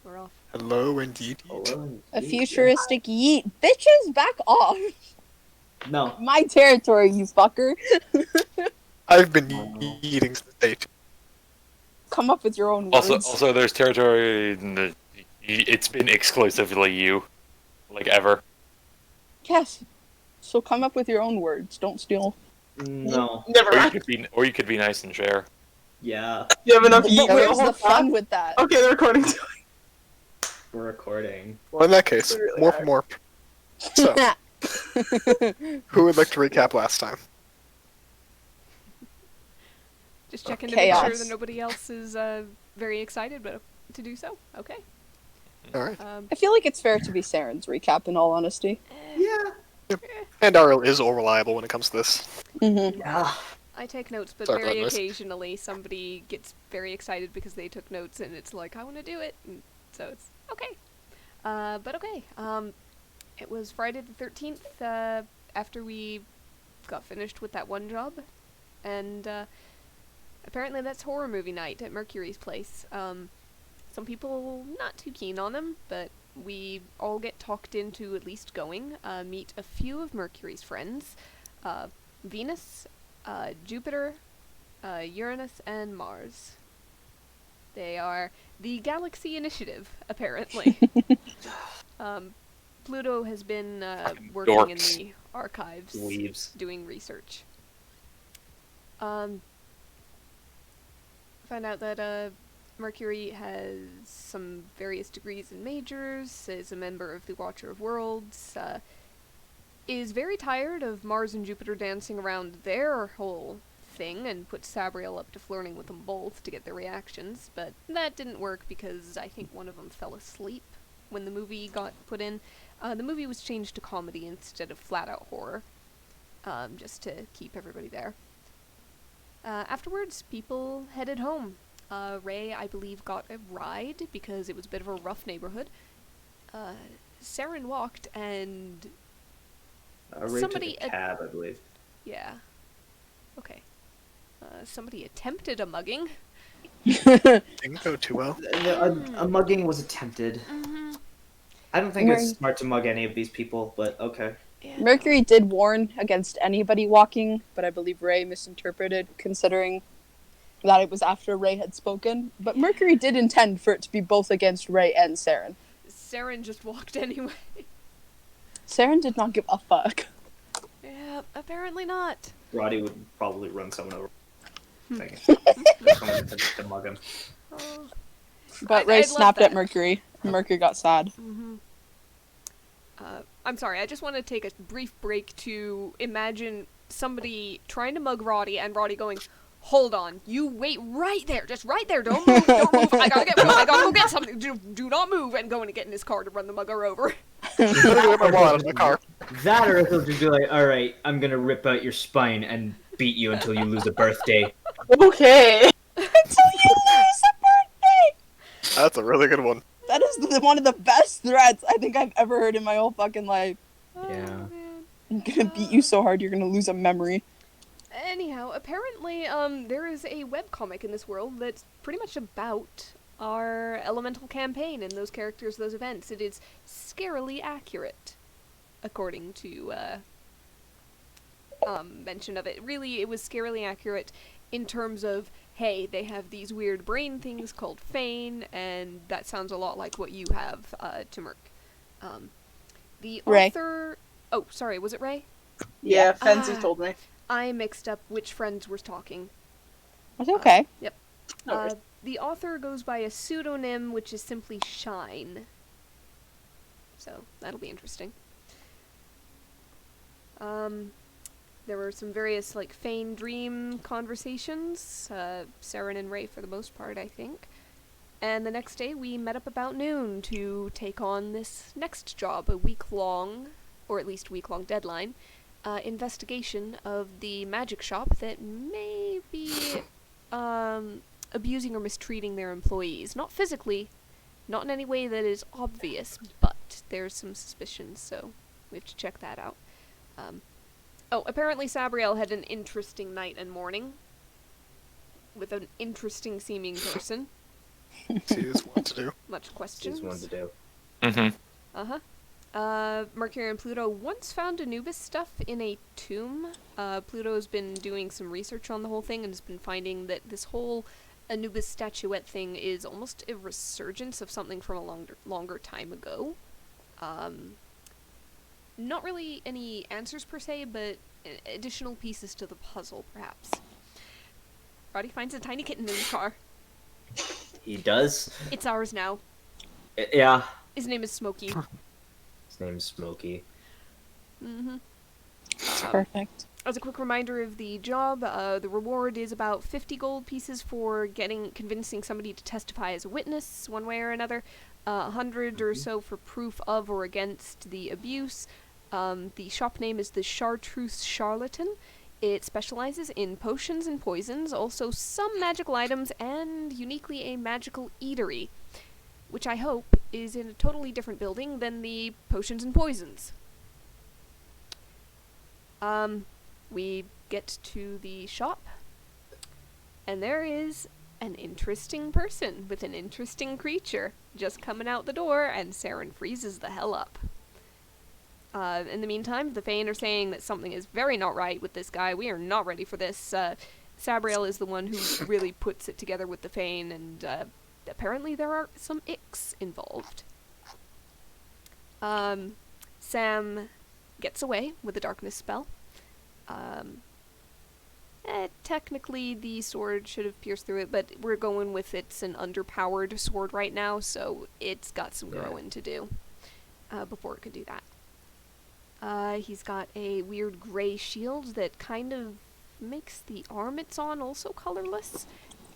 We're off. Hello, indeed. Hello, A indeed, futuristic yeet. Bitches, back off! yeah. No. My territory, you fucker. I've been Wow. eating since day 2. Come up with your own words. Also, there's territory. It's been exclusively you, like ever. Yes. So come up with your own words. Don't steal. No. Never Or you mind. could be nice and share. Yeah. You have enough But yeet for the where's whole the fun time? with that? Okay, the recording's We're recording. Well, in that case, We really morp are. morp. So, who would like to recap last time? Just checking Chaos. to make sure that nobody else is very excited but to do so. Okay. Alright. I feel like it's fair to be Saren's recap, in all honesty. Yeah. And RL is all reliable when it comes to this. Mm-hmm. Yeah. I take notes, but Sorry about very this. occasionally somebody gets very excited because they took notes, and it's like, I want to do it, and so it's okay. But okay. It was Friday the 13th, after we got finished with that one job, and apparently that's horror movie night at Mercury's place. Some people not too keen on them, but we all get talked into at least going, meet a few of Mercury's friends, Venus, Jupiter, Uranus, and Mars. They are the Galaxy Initiative, apparently. Pluto has been working in dorks. the archives, Leaves. doing research. Find out that Mercury has some various degrees and majors, is a member of the Watcher of Worlds, is very tired of Mars and Jupiter dancing around their whole thing, and put Sabriel up to flirting with them both to get their reactions, but that didn't work because I think one of them fell asleep when the movie got put in. The movie was changed to comedy instead of flat-out horror, just to keep everybody there. Afterwards, people headed home. Ray, I believe, got a ride because it was a bit of a rough neighborhood. Saren walked, and Ray somebody took a cab, I believe. yeah. Okay. Somebody attempted a mugging. Didn't go too well. A mugging was attempted. I don't think it's smart to mug any of these people, but okay. Yeah, Mercury did warn against anybody walking, but I believe Ray misinterpreted, considering that it was after Ray had spoken. But Mercury did intend for it to be both against Ray and Saren. Saren just walked anyway. Saren did not give a fuck. Yeah, apparently not. Roddy would probably run someone over. Someone to mug him. Oh. But I'd Ray love snapped that. at Mercury. Mercury got sad. I'm sorry, I just want to take a brief break to imagine somebody trying to mug Roddy and Roddy going, hold on, you wait right there, just right there, don't move, I gotta go get something, do not move, and going to get in his car to run the mugger over. I'm gonna get my wallet out of the car. That or he'll just be like, alright, I'm gonna rip out your spine and beat you until you lose a birthday. Okay. Until you lose a birthday! That's a really good one. That is one of the best threats I think I've ever heard in my whole fucking life. Oh, Yeah. man. I'm gonna beat you so hard you're gonna lose a memory. Anyhow, apparently, there is a webcomic in this world that's pretty much about our elemental campaign and those characters, those events. It is scarily accurate, according to, mention of it. Really, it was scarily accurate in terms of, hey, they have these weird brain things called Fane, and that sounds a lot like what you have, to Merc. The Ray. author... Oh, sorry, was it Ray? Yeah, Fenzi told me. I mixed up which friends were talking. That's okay. Yep. No worries. The author goes by a pseudonym, which is simply Shine. So, that'll be interesting. There were some various, like, Fane Dream conversations. Saren and Ray for the most part, I think. And the next day, we met up about noon to take on this next job, a week-long, or at least week-long deadline, investigation of the magic shop that may be abusing or mistreating their employees. Not physically, not in any way that is obvious, but there's some suspicions, so we have to check that out. Apparently Sabriel had an interesting night and morning with an interesting seeming person. See is what to do. Much questions. Choose one to do. Mm-hmm. Mercury and Pluto once found Anubis stuff in a tomb. Pluto's been doing some research on the whole thing and has been finding that this whole Anubis statuette thing is almost a resurgence of something from a longer time ago. Not really any answers per se, but additional pieces to the puzzle, perhaps. Roddy finds a tiny kitten in the car. He does? It's ours now. Yeah. His name is Smokey. His name's Smokey. Mm-hmm. Perfect. As a quick reminder of the job, the reward is about 50 gold pieces for convincing somebody to testify as a witness, one way or another. 100 or so for proof of or against the abuse. The shop name is the Chartreuse Charlatan. It specializes in potions and poisons, also some magical items, and uniquely a magical eatery, which I hope is in a totally different building than the potions and poisons. We get to the shop, and there is an interesting person with an interesting creature just coming out the door, and Saren freezes the hell up. In the meantime, the Fae are saying that something is very not right with this guy. We are not ready for this. Sabriel is the one who really puts it together with the Fae, and apparently there are some icks involved. Sam gets away with a darkness spell. Technically the sword should have pierced through it, but we're going with it's an underpowered sword right now, so it's got some growing to do before it can do that. He's got a weird gray shield that kind of makes the arm it's on also colorless.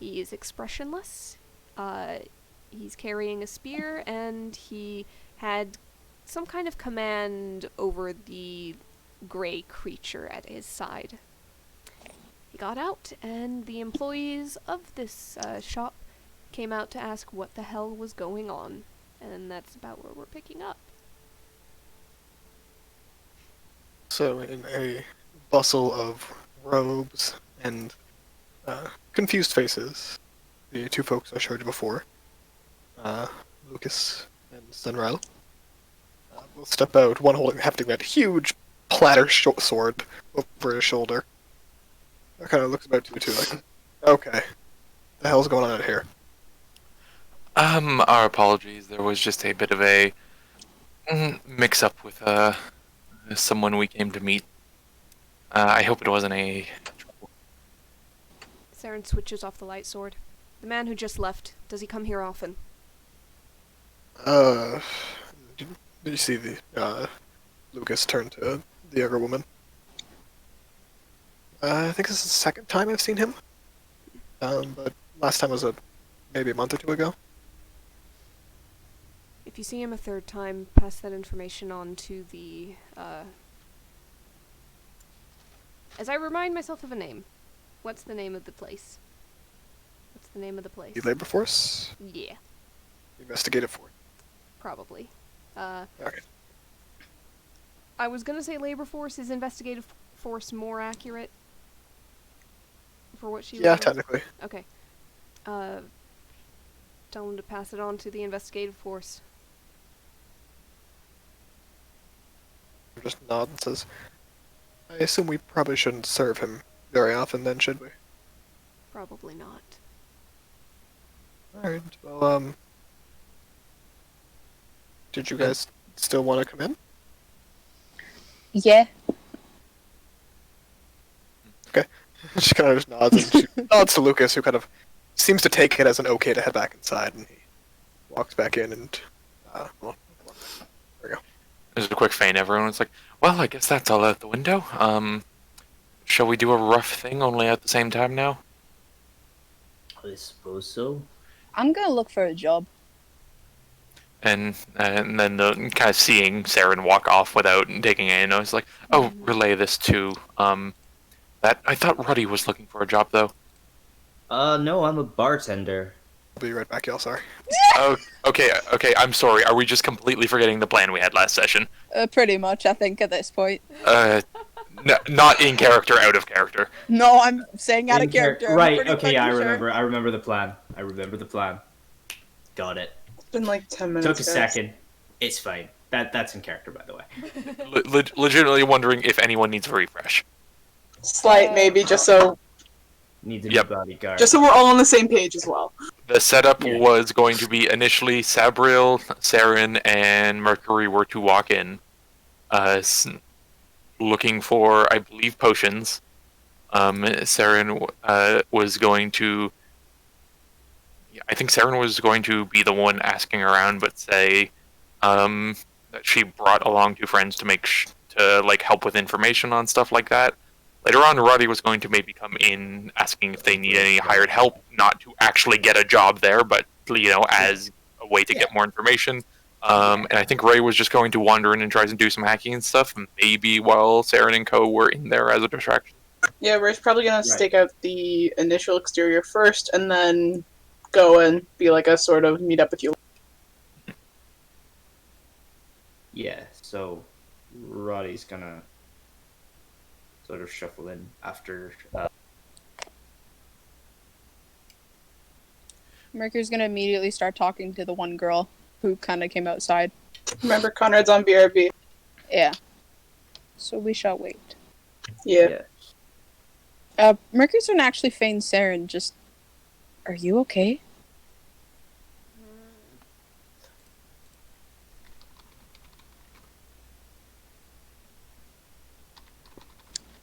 He is expressionless. He's carrying a spear, and he had some kind of command over the gray creature at his side. He got out, and the employees of this shop came out to ask what the hell was going on. And that's about where we're picking up. So, in a bustle of robes and confused faces, the two folks I showed you before, Lucas and Sunrail, will step out, one hefting that huge platter sword over his shoulder. I kind of looks about you two like, okay, the hell's going on out here? Our apologies. There was just a bit of a mix-up with someone we came to meet. I hope it wasn't a trouble. Saren switches off the light sword. The man who just left, does he come here often? Did you see the Lucas turn to the younger woman? I think this is the second time I've seen him. But last time was maybe a month or two ago. If you see him a third time, pass that information on to the, as I remind myself of a name. What's the name of the place? What's the name of the place? The labor force? Yeah, The investigative force. probably. Okay. I was gonna say labor force. Is investigative force more accurate? For what she Yeah, was? technically. Okay. Tell him to pass it on to the investigative force. Just nods and says, I assume we probably shouldn't serve him very often then, should we? Probably not. Alright, well, did you guys still want to come in? Yeah. She kind of just nods, and she nods to Lucas, who kind of seems to take it as an okay to head back inside, and he walks back in, and, well, there we go. There's a quick feint. Everyone's like, well, I guess that's all out the window. Shall we do a rough thing only at the same time now? I suppose so. I'm gonna look for a job. And then the kind of seeing Saren walk off without taking any notice, like, oh, relay this to, that, I thought Ruddy was looking for a job, though. No, I'm a bartender. I'll be right back, y'all, sorry. Oh, okay, I'm sorry. Are we just completely forgetting the plan we had last session? Pretty much, I think, at this point. Not in character, out of character. No, I'm saying out of In char- character. I'm Right, pretty okay, yeah, I fucking sure. remember. I remember the plan. got it. It's been like 10 minutes. Took a guys. second. It's fine. That's in character, by the way. Legitimately wondering if anyone needs a refresh. Slight, maybe, just so Need a Yep. new bodyguard. we're all on the same page as well. The setup Yeah. was going to be initially Sabriel, Saren, and Mercury were to walk in, looking for, I believe, potions. Saren was going to. I think Saren was going to be the one asking around, but say that she brought along 2 friends to to help with information on stuff like that. Later on, Roddy was going to maybe come in asking if they need any hired help, not to actually get a job there, but as a way to get more information. And I think Ray was just going to wander in and try to do some hacking and stuff, maybe while Saren and Co were in there as a distraction. Yeah, we're probably gonna Right. stake out the initial exterior first, and then go and be like a sort of meet up with you. Yeah, so Roddy's gonna sort of shuffle in after. Mercury's gonna immediately start talking to the one girl who kind of came outside. Remember, Conrad's on BRB. Yeah. So we shall wait. Yeah. Mercury's gonna actually feign Saren. Just, are you okay?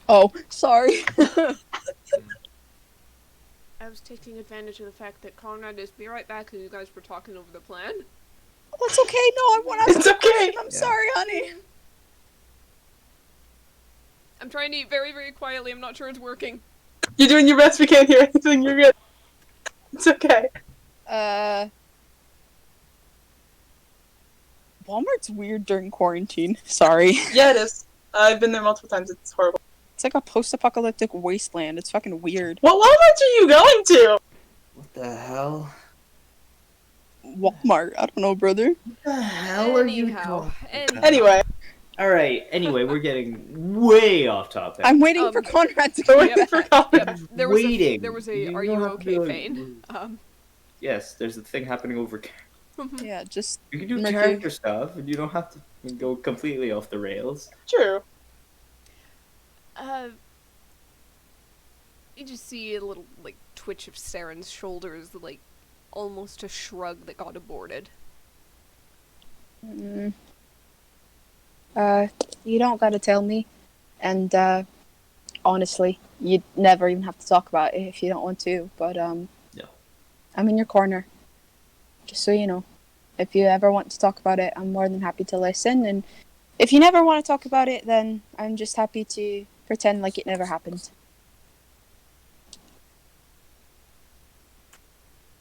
Oh, sorry. I was taking advantage of the fact that Conrad is be right back and you guys were talking over the plan. Oh, it's okay. No, I want to ask It's a okay. question. I'm sorry, honey. I'm trying to eat very, very quietly. I'm not sure it's working. You're doing your best. We can't hear anything. You're good. It's okay. Walmart's weird during quarantine. Sorry. Yeah, it is. I've been there multiple times. It's horrible. It's like a post-apocalyptic wasteland. It's fucking weird. What Walmart are you going to? What the hell? Walmart. I don't know, brother. What the hell are you Anyhow, talking? Anyway, All right. Anyway, we're getting way off topic. I'm waiting for Conrad to so come waiting Yep. for Conrad. Yep, there was waiting. there was a You are don't you have to be okay, like- Fane? Yes, there's a thing happening over. Yeah, just You can do Mercury. character stuff, and you don't have to go completely off the rails. True. You just see a little twitch of Saren's shoulders, almost a shrug that got aborted. Mm. You don't gotta tell me. And, honestly, you'd never even have to talk about it if you don't want to, but, No. I'm in your corner. Just so you know. If you ever want to talk about it, I'm more than happy to listen, and if you never want to talk about it, then I'm just happy to pretend like it never happened.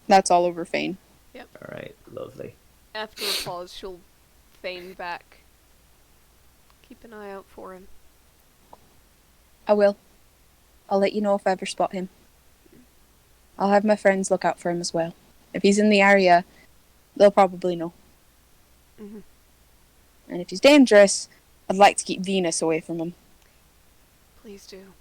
That's all over Fane. All right, lovely. After a pause, she'll feign back. Keep an eye out for him. I will. I'll let you know if I ever spot him. I'll have my friends look out for him as well. If he's in the area, they'll probably know. Mhm. And if he's dangerous, I'd like to keep Venus away from him. Please do.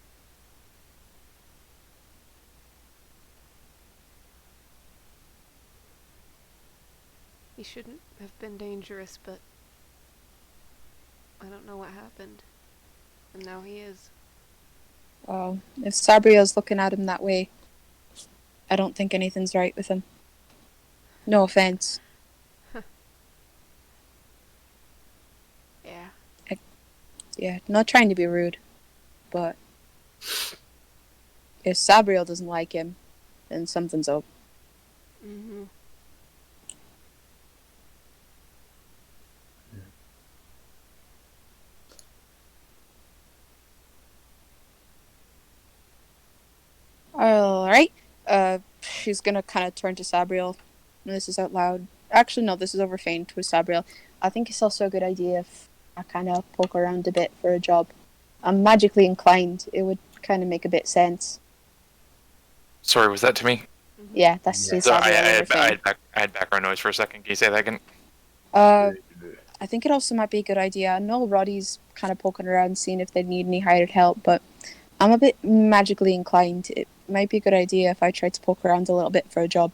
He shouldn't have been dangerous, but I don't know what happened. And now he is. Well, if Sabriel's looking at him that way, I don't think anything's right with him. No offense. Yeah. Yeah, not trying to be rude, but if Sabriel doesn't like him, then something's up. Mm-hmm. Alright. She's gonna kind of turn to Sabriel. This is out loud. Actually, no, this is over Fane to Sabriel. I think it's also a good idea if I kind of poke around a bit for a job. I'm magically inclined. It would kind of make a bit sense. Sorry, was that to me? Yeah, that's to Yeah. So I Sabriel over Fane. had background noise for a second. Can you say that again? I think it also might be a good idea. I know Roddy's kind of poking around, seeing if they need any hired help, but I'm a bit magically inclined. It might be a good idea if I tried to poke around a little bit for a job.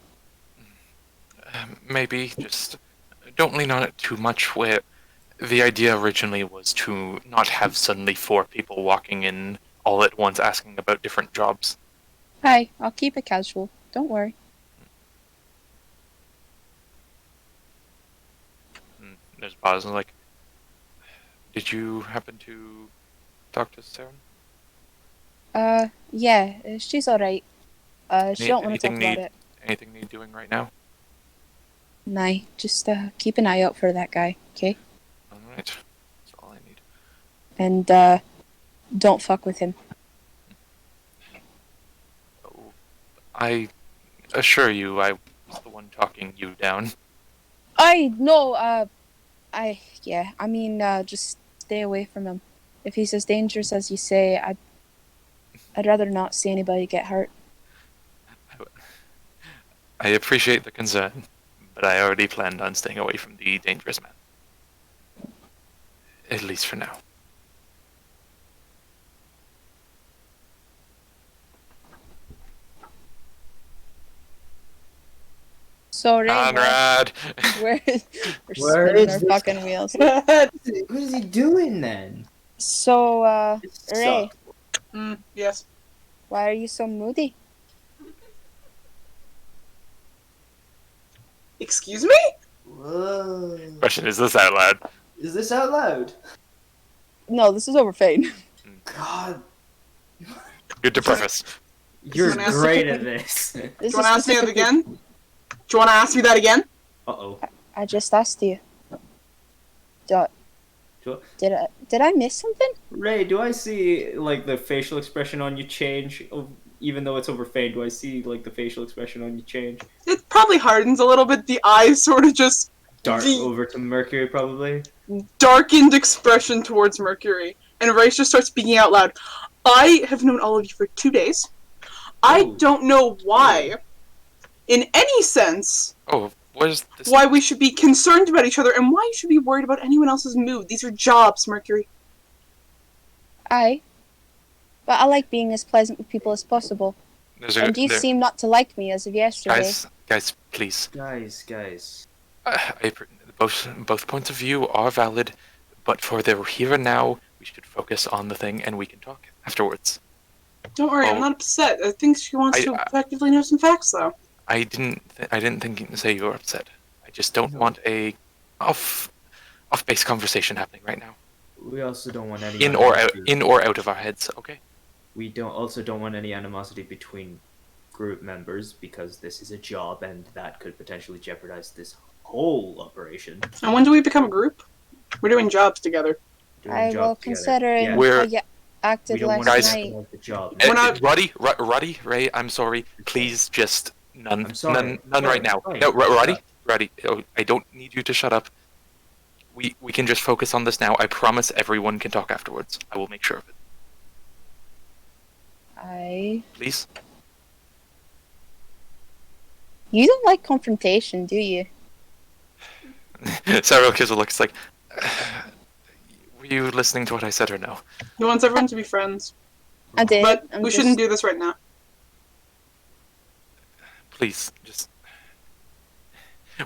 Maybe just don't lean on it too much. Where the idea originally was to not have suddenly 4 people walking in all at once asking about different jobs. Hi, I'll keep it casual. Don't worry. There's a pause and like, did you happen to talk to Sarah? Yeah, she's alright. She don't want to talk about it. Anything need doing right now? Nah, just keep an eye out for that guy, okay? Alright. That's all I need. And don't fuck with him. Oh, I assure you I was the one talking you down. I mean, just stay away from him. If he's as dangerous as you say, I'd rather not see anybody get hurt. I appreciate the concern, but I already planned on staying away from the dangerous man. At least for now. So, Ray, Conrad! we're Where spinning is our this- fucking wheels. What is he doing then? So, It Ray, sucks. Yes. why are you so moody? Excuse me? Whoa. Question, is this out loud? Is this out loud? No, this is over Fane. God, Good to preface. you're Someone asked great if- at this. Do you want to ask me that again? Do you want to ask me that again? Uh-oh. I just asked you. Did I miss something? Ray, do I see, like, the facial expression on you change? Even though it's over Fane, do I see, like, the facial expression on you change? It probably hardens a little bit. The eyes sort of just Dark The- over to Mercury, probably? darkened expression towards Mercury. And Race just starts speaking out loud. I have known all of you for 2 days. I Ooh. don't know why, in any sense, Oh, what is this? why we should be concerned about each other and why you should be worried about anyone else's mood. These are jobs, Mercury. Aye. But I like being as pleasant with people as possible. And you seem not to like me as of yesterday. Guys, please. Guys. Both points of view are valid, but for the here and now, we should focus on the thing, and we can talk afterwards. Don't worry, I'm Oh. not upset. I think she wants to I- effectively know some facts, though. I didn't think you can say you were upset. I just don't want a off base conversation happening right now. We also don't want any In or animosity. out of our heads. Okay. We don't want any animosity between group members because this is a job and that could potentially jeopardize this whole operation. And when do we become a group? We're doing jobs together. Doing I jobs will, together. considering Yeah. We're- how you We acted don't last want Guys- night. the job. We're not- Ruddy, Ray, I'm sorry. Please, just none. I'm sorry. None right now. Sorry. No, Ruddy. Oh, I don't need you to shut up. We can just focus on this now. I promise everyone can talk afterwards. I will make sure of it. Please. You don't like confrontation, do you? Several kids looks like. Were you listening to what I said or no? He wants everyone to be friends. I did. But I'm we just- shouldn't do this right now. Please, just.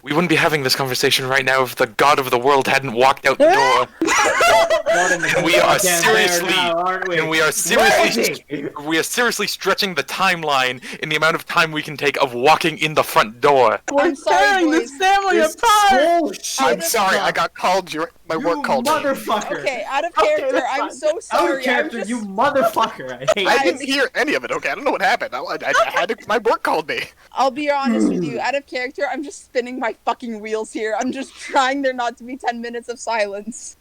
We wouldn't be having this conversation right now if the god of the world hadn't walked out the door. And we are seriously, and we are seriously stretching the timeline in the amount of time we can take of walking in the front door. I'm tearing this family apart! I'm sorry, I got called. My work called me. motherfucker! Okay, out of Okay, character, that's I'm fine. so Out sorry. of character, I'm just... you motherfucker! I hate I you. didn't hear any of it. Okay, I don't know what happened. I had to, my work called me. I'll be honest with you. Out of character, I'm just spinning my fucking wheels here. I'm just trying there not to be 10 minutes of silence.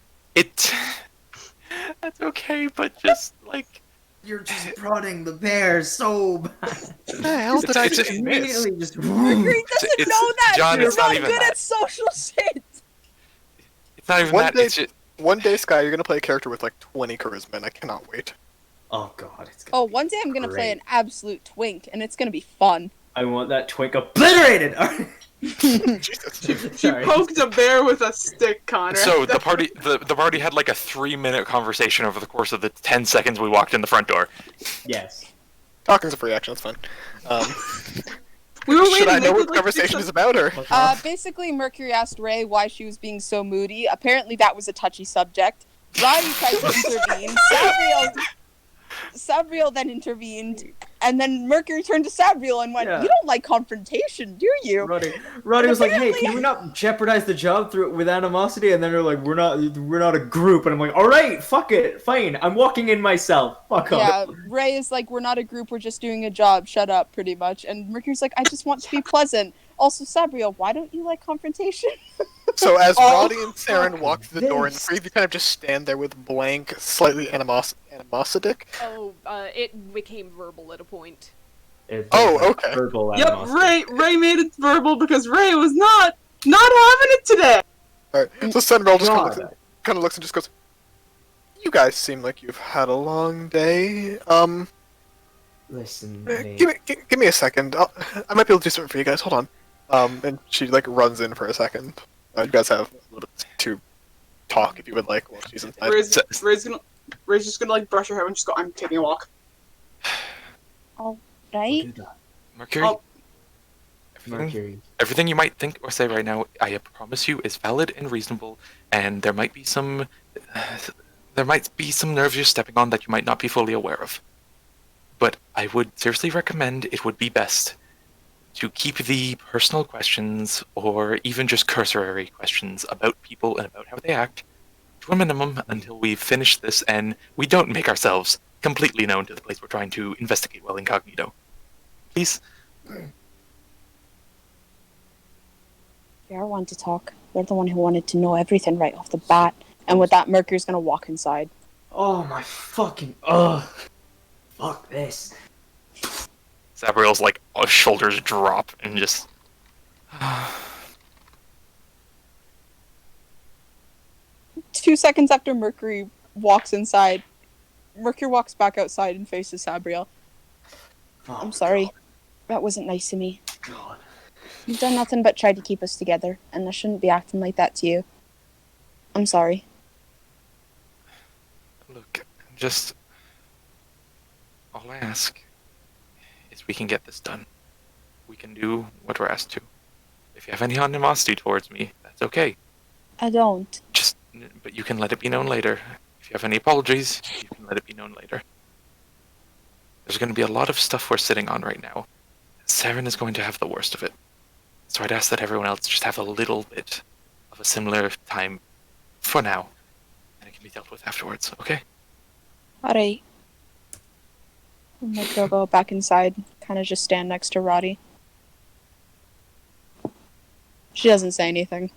That's okay, but just like. You're just prodding the bear so bad. What the hell did I It's- just miss? Immediately just. Mercury doesn't it's- know that. John, He's it's not not even good that. at social shit. It's not even One that. day- It's just, One day, Sky, you're gonna play a character with like 20 charisma, and I cannot wait. Oh god, it's. Oh, one day I'm gonna play Great. an absolute twink, and it's gonna be fun. I want that twink obliterated. Jesus. She poked a bear with a stick, Connor. so the party had like a 3-minute conversation over the course of the 10 seconds we walked in the front door. Yes. Talking's a free action. That's fine. We were Should waiting. I know they what did, the conversation is about, or? Basically, Mercury asked Ray why she was being so moody. Apparently, that was a touchy subject. Roddy tried to intervene. Sabriel then intervened, and then Mercury turned to Sabriel and went, Yeah. "You don't like confrontation, do you?" Roddy was like, "Hey, apparently- can we not jeopardize the job with animosity?" And then they're like, "We're not a group." And I'm like, "All right, fuck it, fine. I'm walking in myself. Fuck off." Yeah, Ray is like, "We're not a group, we're just doing a job, shut up," pretty much. And Mercury's like, "I just want to be pleasant." Also, Sabriel, why don't you like confrontation? So as Oh, Roddy and Saren fuck walk through the door, and the this. three of you kind of just stand there with blank, slightly animositic. Oh, it became verbal at a point. Oh, okay. Verbal Yep, animosity. Ray made it verbal because Ray was not having it today. Alright, so Senrel just God. kind of looks and just goes, "You guys seem like you've had a long day. Listen, Give me a second. I might be able to do something for you guys. Hold on." And she like runs in for a second. You guys have a little bit to talk if you would like while she's inside. Ray's just gonna like brush her hair and just go, "I'm taking a walk." Right? Mercury, Oh. Mercury. everything you might think or say right now, I promise you, is valid and reasonable, and there might be some nerves you're stepping on that you might not be fully aware of. But I would seriously recommend it would be best to keep the personal questions, or even just cursory questions about people and about how they act, to a minimum until we've finished this and we don't make ourselves completely known to the place we're trying to investigate while incognito. Please? You're one to talk. You're the one who wanted to know everything right off the bat. And with that, Mercury's gonna walk inside. Oh my fucking ugh. Fuck this. Sabriel's like shoulders drop and just 2 seconds after Mercury walks inside, Mercury walks back outside and faces Sabriel. Oh, "I'm sorry. That wasn't nice of me. God. You've done nothing but try to keep us together, and I shouldn't be acting like that to you. I'm sorry." look, just all I ask is we can get this done. We can do what we're asked to. If you have any animosity towards me, that's okay. I don't. But you can let it be known later. If you have any apologies, you can let it be known later. There's going to be a lot of stuff we're sitting on right now. Saren is going to have the worst of it. So I'd ask that everyone else just have a little bit of a similar time for now, and it can be dealt with afterwards, okay? Alright. Mercury will go back inside, kind of just stand next to Roddy. She doesn't say anything.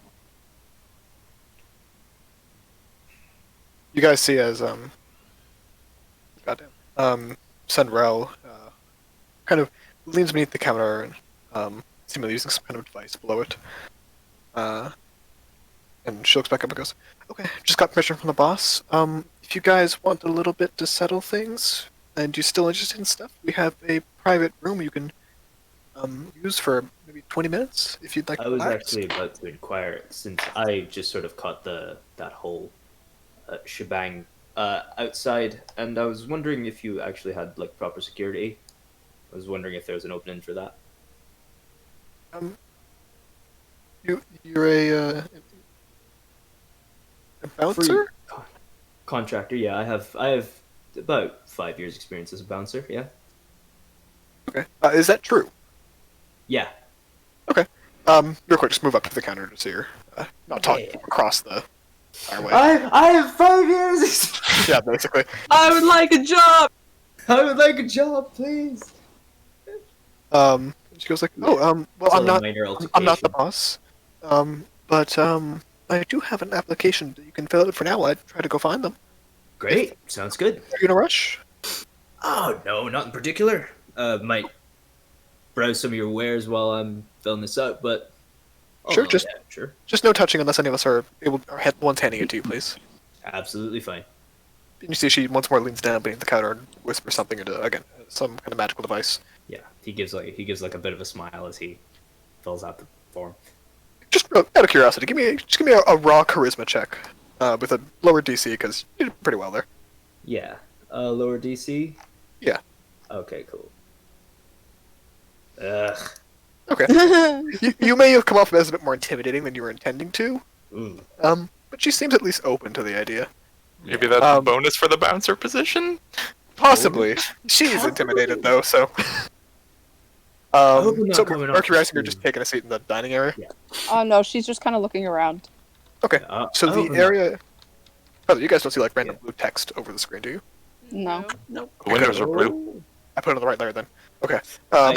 You guys see as Senrel kind of leans beneath the counter and seemingly using some kind of device below it. And she looks back up and goes, "Okay, just got permission from the boss. If you guys want a little bit to settle things, and you're still interested in stuff, we have a private room you can use for maybe 20 minutes if you'd like I to was relax." actually about to inquire, since I just sort of caught that whole shebang outside, and I was wondering if you actually had like proper security. I was wondering if there was an opening for that. You're a bouncer? Contractor, yeah. I have about 5 years experience as a bouncer, yeah. Okay. Is that true? Yeah. Real quick, just move up to the counter to see her. Not talking across the airway. I have 5 years. Yeah, basically. I would like a job. I would like a job, please. She goes like, "Oh, well, It's I'm a not minor the altercation. boss. But I do have an application that you can fill out for now. I'd try to go find them. Great, sounds good. Are you in a rush?" Oh no, not in particular. Might browse some of your wares while I'm filling this out, but Sure, no, just- yeah, sure, Just no touching unless any of us are one's handing it to you, please. absolutely fine. And you see she once more leans down beneath the counter and whispers something into, again, some kind of magical device. Yeah, he gives like a bit of a smile as he fills out the form. Just out of curiosity, give me a raw charisma check with a lower DC because you did pretty well there. Yeah, lower DC. Yeah. Okay, cool. Ugh. Okay. You may have come off as a bit more intimidating than you were intending to. Ooh. But she seems at least open to the idea. Maybe that's a Um, bonus for the bouncer position? Possibly. She's intimidated though, so. I hope we're not So coming off Mercury the Rising, you're just taking a seat in the dining area. Oh no, she's just kind of looking around. Okay. So I hope the we're not- area. Oh, you guys don't see like random blue text over the screen, do you? No. Nope. The windows are blue. Oh, I put it on the right layer then. Okay. I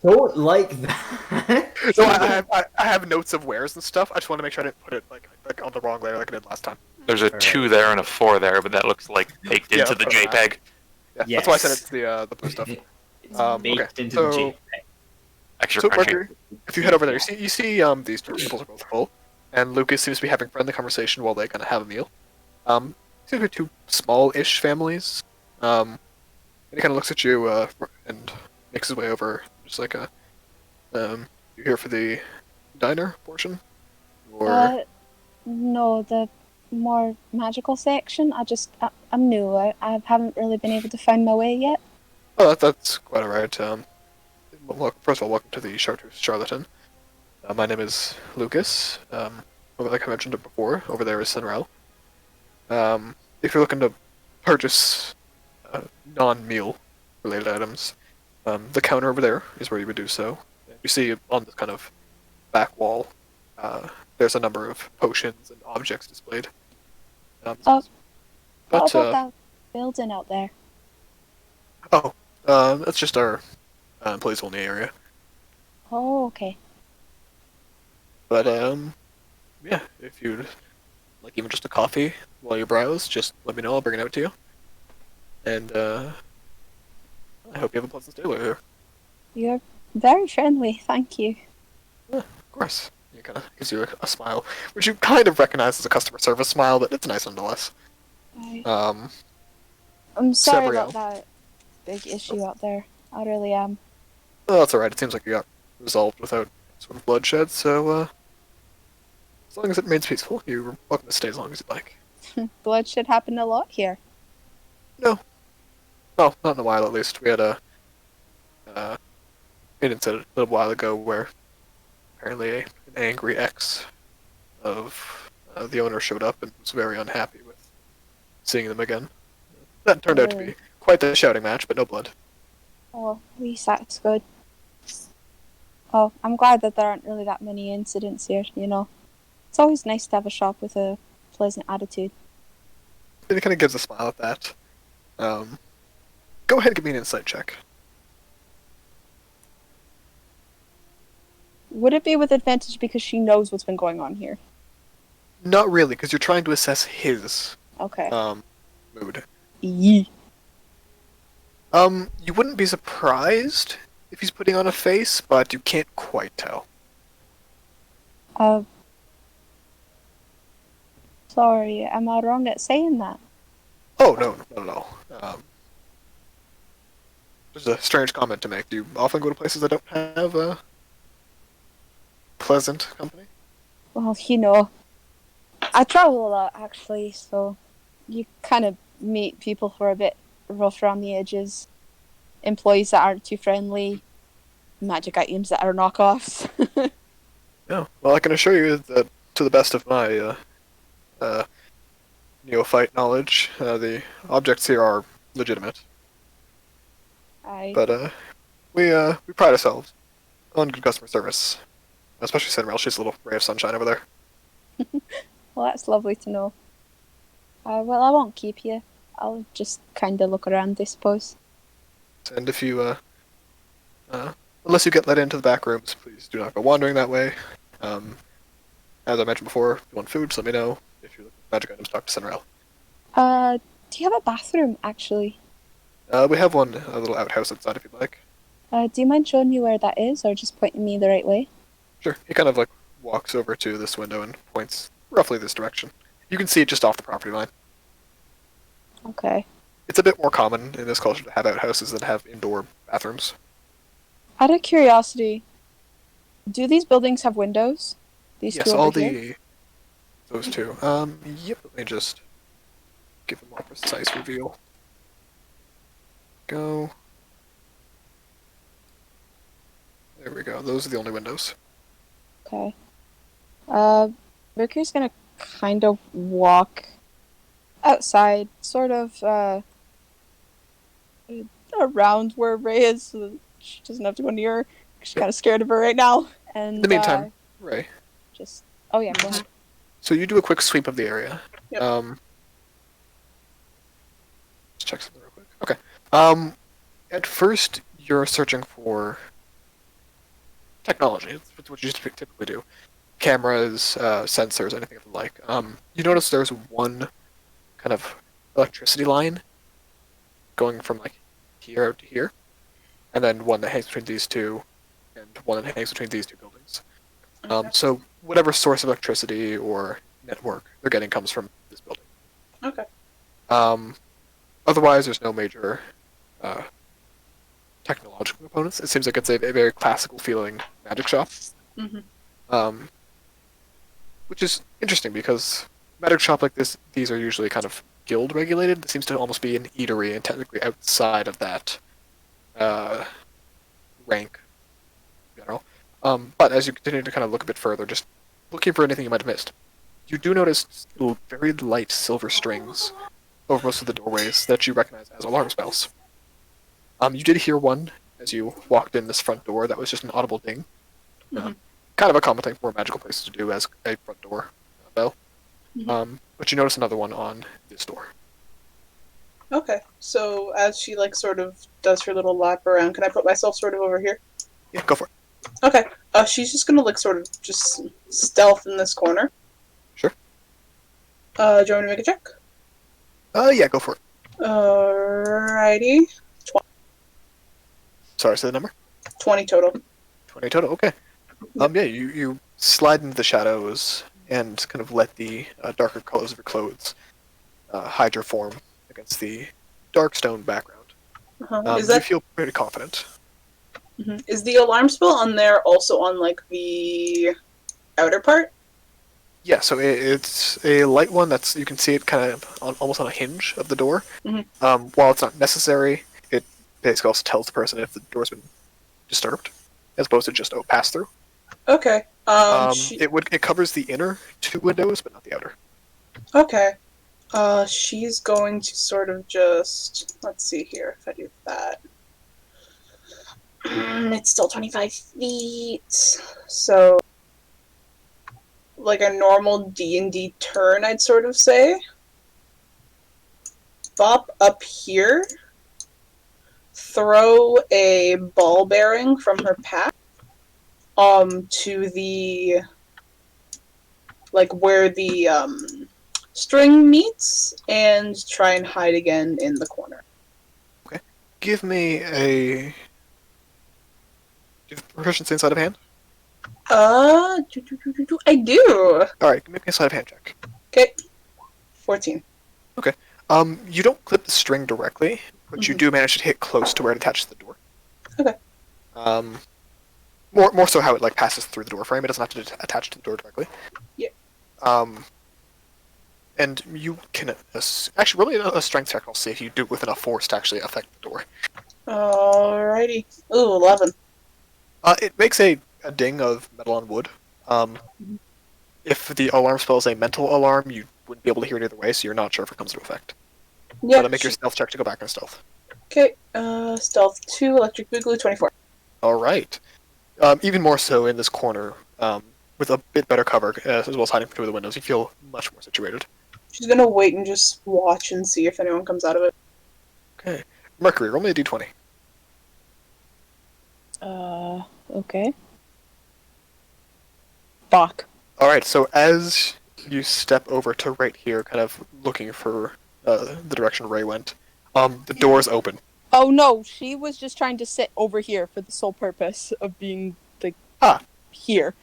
don't like that. No, I have notes of wheres and stuff. I just want to make sure I didn't put it like on the wrong layer like I did last time. There's a 2 there and a 4 there, but that looks like baked Yeah, into the that's what I JPEG. Yeah, that's why I said Yes. it's the blue stuff. It's Okay, baked into so- the JPEG. Extra So crunchy. Mercury, if you head over there, you see these two tables are both full, and Lucas seems to be having friendly conversation while they kind of have a meal. Seems to be two small-ish families. And he kind of looks at you and makes his way over, just like a. You here for the diner portion, or No, the more magical section. I'm new. I haven't really been able to find my way yet. oh, that's quite alright. Well, first of all, welcome to the Chartreuse Charlatan. My name is Lucas. Like I mentioned it before, over there is Sinrel. If you're looking to purchase non-meal related items, the counter over there is where you would do so. You see on this kind of back wall, there's a number of potions and objects displayed. Oh, But what about that building out there? that's just our employees only area. Oh, okay. But yeah, if you'd like even just a coffee while you browse, just let me know. I'll bring it out to you. And I hope you have a pleasant stay while you're here. You're very friendly. Thank you. Of course. He kind of gives you a smile, which you kind of recognize as a customer service smile, but it's nice nonetheless. I'm sorry Sabriel. about that big issue out there. I really am. Well, that's alright. It seems like you got resolved without sort of bloodshed, so as long as it remains peaceful, you're welcome to stay as long as you'd like. Bloodshed happened a lot here. No. Well, not in a while at least. We had an incident a little while ago where apparently an angry ex of the owner showed up and was very unhappy with seeing them again. That turned out to be quite the shouting match, but no blood. Oh, at least that's good. Oh, I'm glad that there aren't really that many incidents here, you know. It's always nice to have a shop with a pleasant attitude. And he kind of gives a smile at that. Go ahead and give me an insight check. Would it be with advantage because she knows what's been going on here? Not really, because you're trying to assess his Okay. mood. Yee. You wouldn't be surprised if he's putting on a face, but you can't quite tell. Sorry, am I wrong at saying that? Oh, no, not at all. Just a strange comment to make. Do you often go to places that don't have pleasant company? Well, you know, I travel a lot actually, so you kind of meet people who are a bit rough around the edges, employees that aren't too friendly, magic items that are knockoffs. No. Well, I can assure you that, to the best of my neophyte knowledge, the objects here are legitimate. But we pride ourselves on good customer service, especially Cinderella. She's a little ray of sunshine over there. Well, that's lovely to know. Well, I won't keep you. I'll just kind of look around, I suppose. And if you, unless you get let into the back rooms, please do not go wandering that way. As I mentioned before, if you want food, just let me know. If you're looking for magic items, talk to Cinderella. Do you have a bathroom, actually? We have one, a little outhouse outside if you'd like. Do you mind showing me where that is, or just pointing me the right way? Sure. He kind of like walks over to this window and points roughly this direction. You can see it just off the property line. Okay. It's a bit more common in this culture to have outhouses than have indoor bathrooms. Out of curiosity, do these buildings have windows? These Yes, two all over here? those two. Yep. Let me just give a more precise reveal. Go. There we go. Those are the only windows. Okay. Mercury's gonna kind of walk outside, sort of around where Ray is, so that she doesn't have to go near her. She's kind of scared of her right now. And In the meantime, Ray. just oh yeah, go ahead. So you do a quick sweep of the area. Yep. Let's check something real quick. Okay. At first, you're searching for technology. That's what you typically do. Cameras, sensors, anything of the like. You notice there's one kind of electricity line going from like here out to here, and then one that hangs between these two, and one that hangs between these two buildings. Okay. So whatever source of electricity or network they're getting comes from this building. Okay. Otherwise, there's no major technological components. It seems like it's a very classical feeling magic shop. Mm-hmm. Which is interesting because magic shop like this, these are usually kind of guild regulated. It seems to almost be an eatery and technically outside of that rank in general. But as you continue to kind of look a bit further, just looking for anything you might have missed, you do notice very light silver strings over most of the doorways that you recognize as alarm spells. You did hear one as you walked in this front door that was just an audible ding. Mhm. Kind of a common thing for magical places to do as a front door bell. But you notice another one on this door. Okay. So as she like sort of does her little lap around, can I put myself sort of over here? Yeah, go for it. Okay. She's just gonna like sort of just stealth in this corner. Sure. Do you want me to make a check? Yeah, go for it. Alrighty. Sorry, say the number. 20 total. 20 total, okay. Yeah, you slide into the shadows and kind of let the darker colors of your clothes hide your form against the dark stone background. Is You that feel pretty confident. is the alarm spell on there also on like the outer part? Yeah, so it's a light one that's you can see it kind of almost on a hinge of the door. While it's not necessary, it basically also tells the person if the door's been disturbed, as opposed to just pass through. Okay. It covers the inner two windows, but not the outer. Okay. She's going to sort of just let's see here if I do that. It's still 25 feet, so like a normal D&D turn, I'd sort of say. Bop up here. Throw a ball bearing from her pack to the like where the string meets and try and hide again in the corner. Give me a. Do you have proficiency in sleight of hand? I do. Alright, make me a sleight of hand check. Okay. 14. You don't clip the string directly, but you do manage to hit close to where it attaches to the door. Okay. More so how it like passes through the door frame. It doesn't have to attach to the door directly. Yeah. And you can actually really a strength check. I'll see if you do it with enough force to actually affect the door. Alrighty. Ooh, 11. It makes a ding of metal on wood. If the alarm spell is a mental alarm, you wouldn't be able to hear it either way, so you're not sure if it comes into effect. Yeah. But make your stealth check to go back in stealth. Okay. Stealth 2, electric boogaloo 24. Alright. Even more so in this corner, with a bit better cover, as well as hiding through the windows, you feel much more situated. She's gonna wait and just watch and see if anyone comes out of it. Okay. Mercury, roll me a d20. Okay. Fuck. Alright, so as you step over to right here, kind of looking for the direction Ray went, the door's open. Oh no, she was just trying to sit over here for the sole purpose of being like here.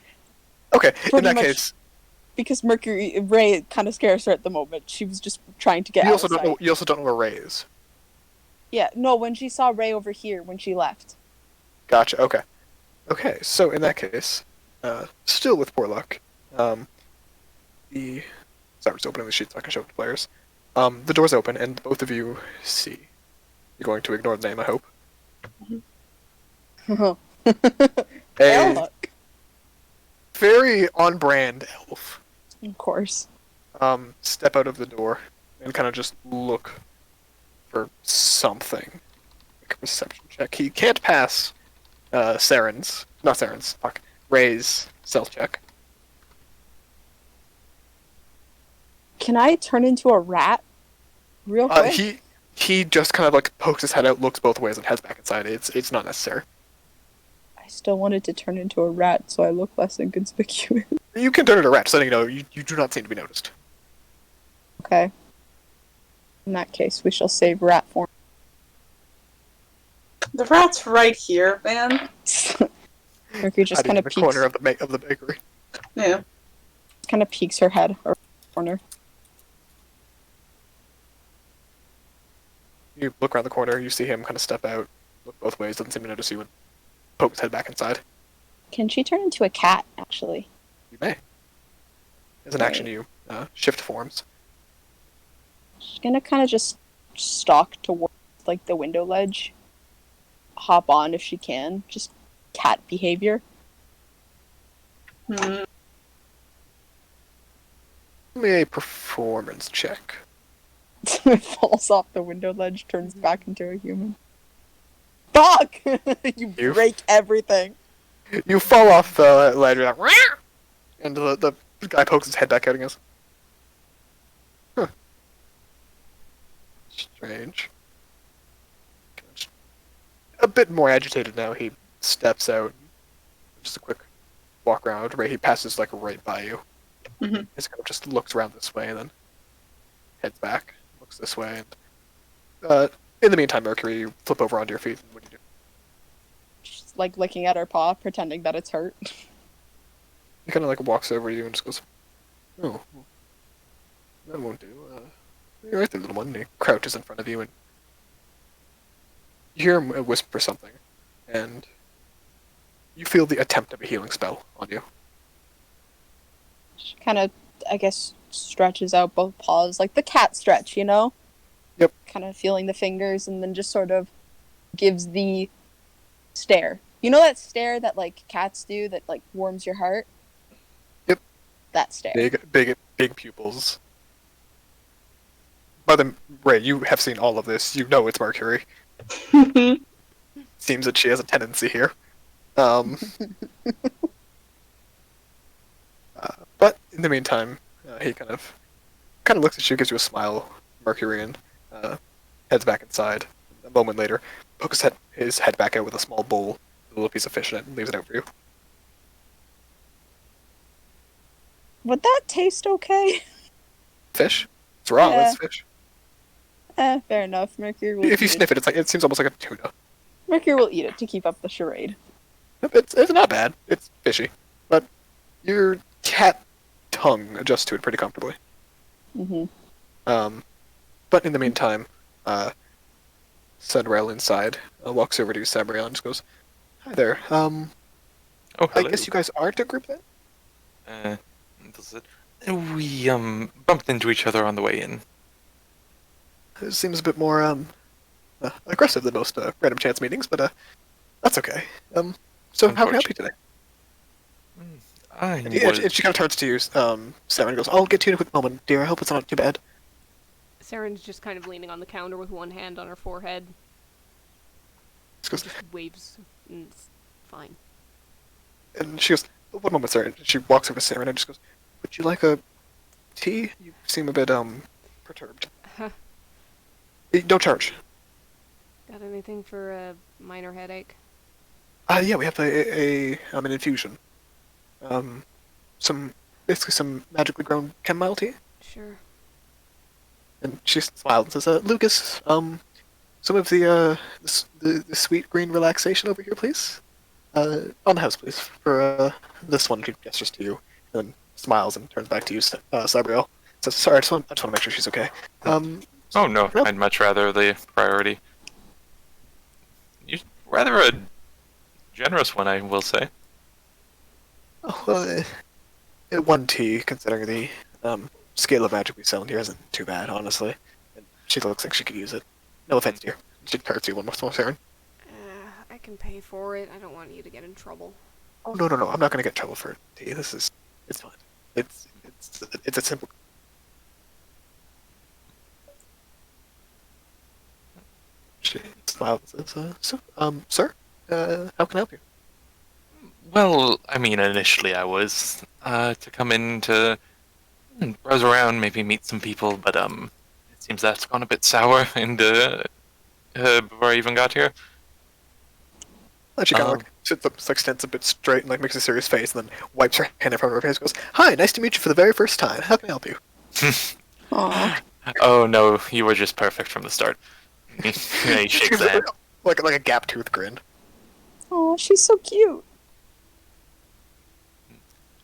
Okay, Pretty in that much. case, Because Ray kind of scares her at the moment. She was just trying to get you also outside. don't know. You also don't know where Ray is. Yeah, no, when she saw Ray over here when she left. Gotcha. Okay. Okay. So in that case, still with poor luck, sorry, I'm just opening the sheet so I can show it to players. The door's open, and both of you see. You're going to ignore the name, I hope. A Look. very on-brand elf Of course. step out of the door and kind of just look for something. Make a perception check. He can't pass Ray's stealth check. Can I turn into a rat? Real quick? He just kind of like pokes his head out, looks both ways, and heads back inside. It's not necessary. I still wanted to turn into a rat so I look less inconspicuous. You can turn it a rat, so you know you do not seem to be noticed. Okay. In that case, we shall save rat form. The rat's right here, man. Mercury just Hiding kind in of the peeks. corner of the bakery. Yeah. Kind of peeks her head around the corner. You look around the corner, you see him kind of step out, look both ways, doesn't seem to notice you, and poke his head back inside. Can she turn into a cat? Actually, You may. As an action, you shift forms. she's gonna kind of just stalk towards like the window ledge. Hop on if she can. Just cat behavior. Hmm. Give me a performance check. Falls off the window ledge, turns back into a human. Fuck! You break everything. You fall off the ledge, you're like, "Wah!" And the guy pokes his head back out and goes, huh. Strange. A bit more agitated now, he steps out. Just a quick walk around. Right, he passes like right by you. Mhm. He kind of just looks around this way and then heads back, looks this way. And in the meantime, Mercury, you flip over onto your feet. And what do you do? She's like licking at her paw, pretending that it's hurt. He kind of like walks over to you and just goes, "Oh, well, that won't do. You're right there, little one." And he crouches in front of you, and you hear him whisper something, and you feel the attempt of a healing spell on you. She kind of, I guess, stretches out both paws, like the cat stretch, you know? Yep. Kind of feeling the fingers, and then just sort of gives the stare. You know that stare that, like, cats do that, like, warms your heart? Yep. That stare. Big pupils. By the way, you have seen all of this. You know it's Mercury. Seems that she has a tendency here. But in the meantime, he kind of looks at you, gives you a smile, Mercury, and heads back inside. A moment later, pokes his head back out with a small bowl, a little piece of fish in it, and leaves it out for you. Would that taste okay? Fish? It's raw. Yeah. It's fish. Fair enough. Mercury will If you eat sniff it, it seems almost like a tuna. Mercury will eat it to keep up the charade. It's not bad. It's fishy, but your cat tongue adjusts to it pretty comfortably. Mm-hmm. But in the meantime, Sunrail inside walks over to Sabriel and just goes, "Hi there. Oh, I hello. guess you guys aren't a group then?" Does it? We bumped into each other on the way in. It seems a bit more aggressive than most random chance meetings, but that's okay. So how can I help you today? I And was. she kind of turns to you, Sarah, and goes, "I'll get to you in a quick moment, dear. I hope it's not too bad." Saren's just kind of leaning on the counter with one hand on her forehead. She goes, Just waves, and it's fine. and she goes, "One moment, sir." And she walks over to Sarah and just goes, "Would you like a tea? You seem a bit perturbed." Don't charge. Got anything for a minor headache? Yeah, we have an infusion. Basically some magically grown chamomile tea. Sure. And she smiles and says, "Lucas, some of the sweet green relaxation over here, please. On the house, please. For this one, she gestures to you, and then smiles and turns back to you, Sabriel. Says, "Sorry, I just want to make sure she's okay." Oh no, Well- I'd much rather the priority. You're rather a generous one, I will say. Oh, well, one tea, considering the scale of magic we sell in here, isn't too bad, honestly. And she looks like she could use it. No offense, dear. She turns to you one more, Sharon. I can pay for it. I don't want you to get in trouble. Oh no, I'm not gonna get in trouble for tea. It's fine. It's a simple. She smiles and says, sir, how can I help you? Well, I mean, initially I was to come in to browse around, maybe meet some people, but it seems that's gone a bit sour, and before I even got here. And she kind of like sits up, like stands a bit straight and like makes a serious face, and then wipes her hand in front of her face. And goes, "Hi, nice to meet you for the very first time. How can I help you?" Aw. Oh no, you were just perfect from the start. He shakes She's the hand. like a gap tooth grin. Aw, she's so cute.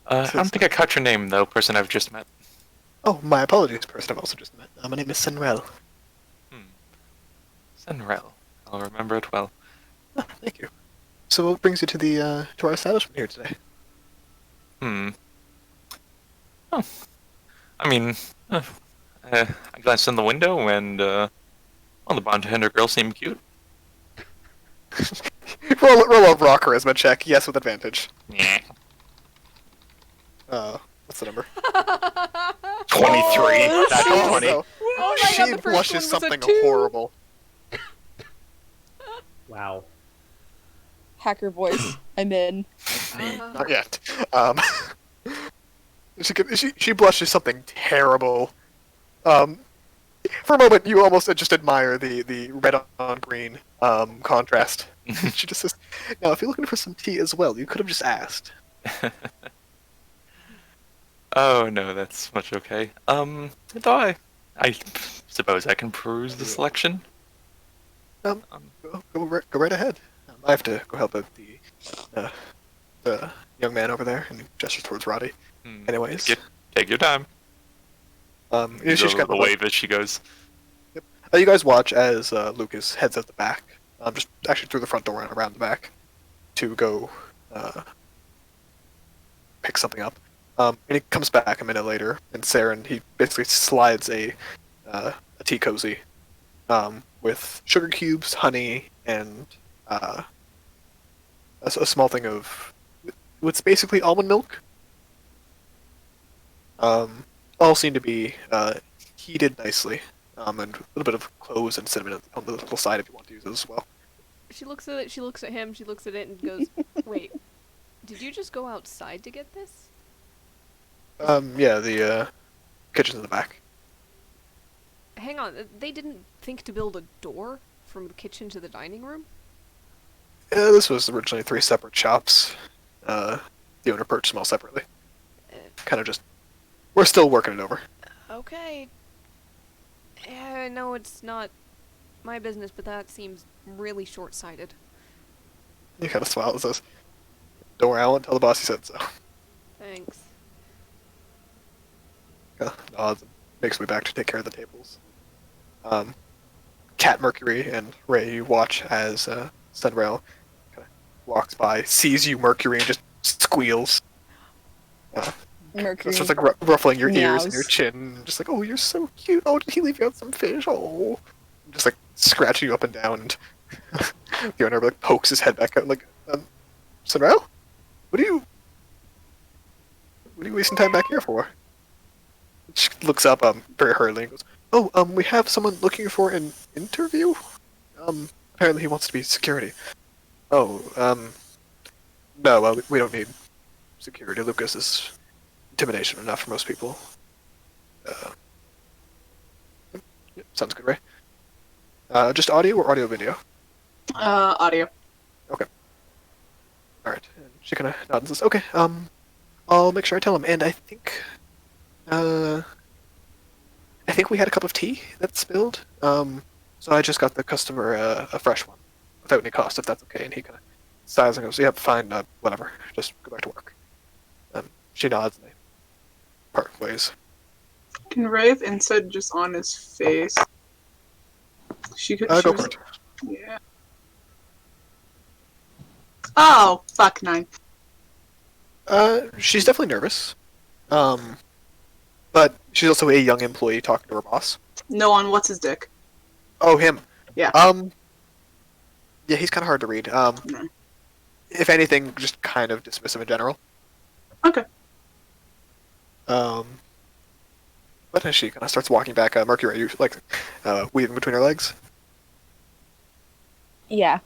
I don't think I caught your name though, person I've just met. Oh, my apologies, person I've also just met. My name is Senrel. Senrel. I'll remember it well. Oh, thank you. So, what brings you to the to our establishment here today? Oh, I mean, I glanced in the window and well, the bartender girl seemed cute. roll a raw charisma check. Yes, with advantage. Yeah. What's the number? 23. That's Oh, 20. no. Oh my She god, the first blushes one was something a 2. horrible. Wow. Hacker voice. I'm in. Not yet. She blushes something terrible. For a moment, you almost just admire the red on green contrast. She just says, "Now, if you're looking for some tea as well, you could have just asked." Oh no, that's much okay. Though I suppose I can peruse the selection. Go right ahead. I have to go help out the young man over there, and he gestures towards Roddy. Anyways, Take your time. she's The kind of like, wave as she goes. you guys watch as Lucas heads out the back, just actually through the front door and around the back, to go pick something up. And he comes back a minute later, and Saren, he basically slides a tea cozy with sugar cubes, honey, and a small thing of what's basically almond milk. All seem to be heated nicely, and a little bit of cloves and cinnamon on the little side if you want to use it as well. She looks at it, she looks at him, she looks at it and goes, "Wait, did you just go outside to get this?" Yeah, the kitchen's in the back. Hang on, they didn't think to build a door from the kitchen to the dining room? This was originally 3 separate shops. The owner purchased them all separately. Kind of just... We're still working it over. Okay. No, it's not my business, but that seems really short-sighted. He kind of smiles and says, "Don't worry, I won't tell the boss you said so." Thanks. Nods and makes way back to take care of the tables. Cat Mercury and Ray, you watch as Sunrail kind of walks by, sees you, Mercury, and just squeals. Mercury. It's just like ruffling your ears and meows. your chin, just like, "Oh, you're so cute. Oh, did he leave you out some fish? Oh," just like scratching you up and down. And the owner like pokes his head back out, like, "Sunrail, what are you wasting time back here for?" She looks up very hurriedly and goes, "Oh, we have someone looking for an interview. Apparently he wants to be security." "Oh, no, we don't need security. Lucas is intimidation enough for most people." Yeah, sounds good, Ray. Just audio or audio video? Audio. Alright. And she kind of nods and says, "Okay, I'll make sure I tell him." And I think we had a cup of tea that spilled. So I just got the customer a fresh one without any cost, if that's okay. And he kind of sighs and goes, "Yep, fine, whatever. Just go back to work." She nods and they part ways. Can Ray have insight just on his face? She could. Go for it. Yeah. Oh, fuck 9. She's definitely nervous. But she's also a young employee talking to her boss. No on what's his dick? Oh, him. Yeah. Yeah, he's kind of hard to read. if anything, just kind of dismissive in general. Okay. But as she kind of starts walking back, Mercury, you like weaving between her legs. Yeah.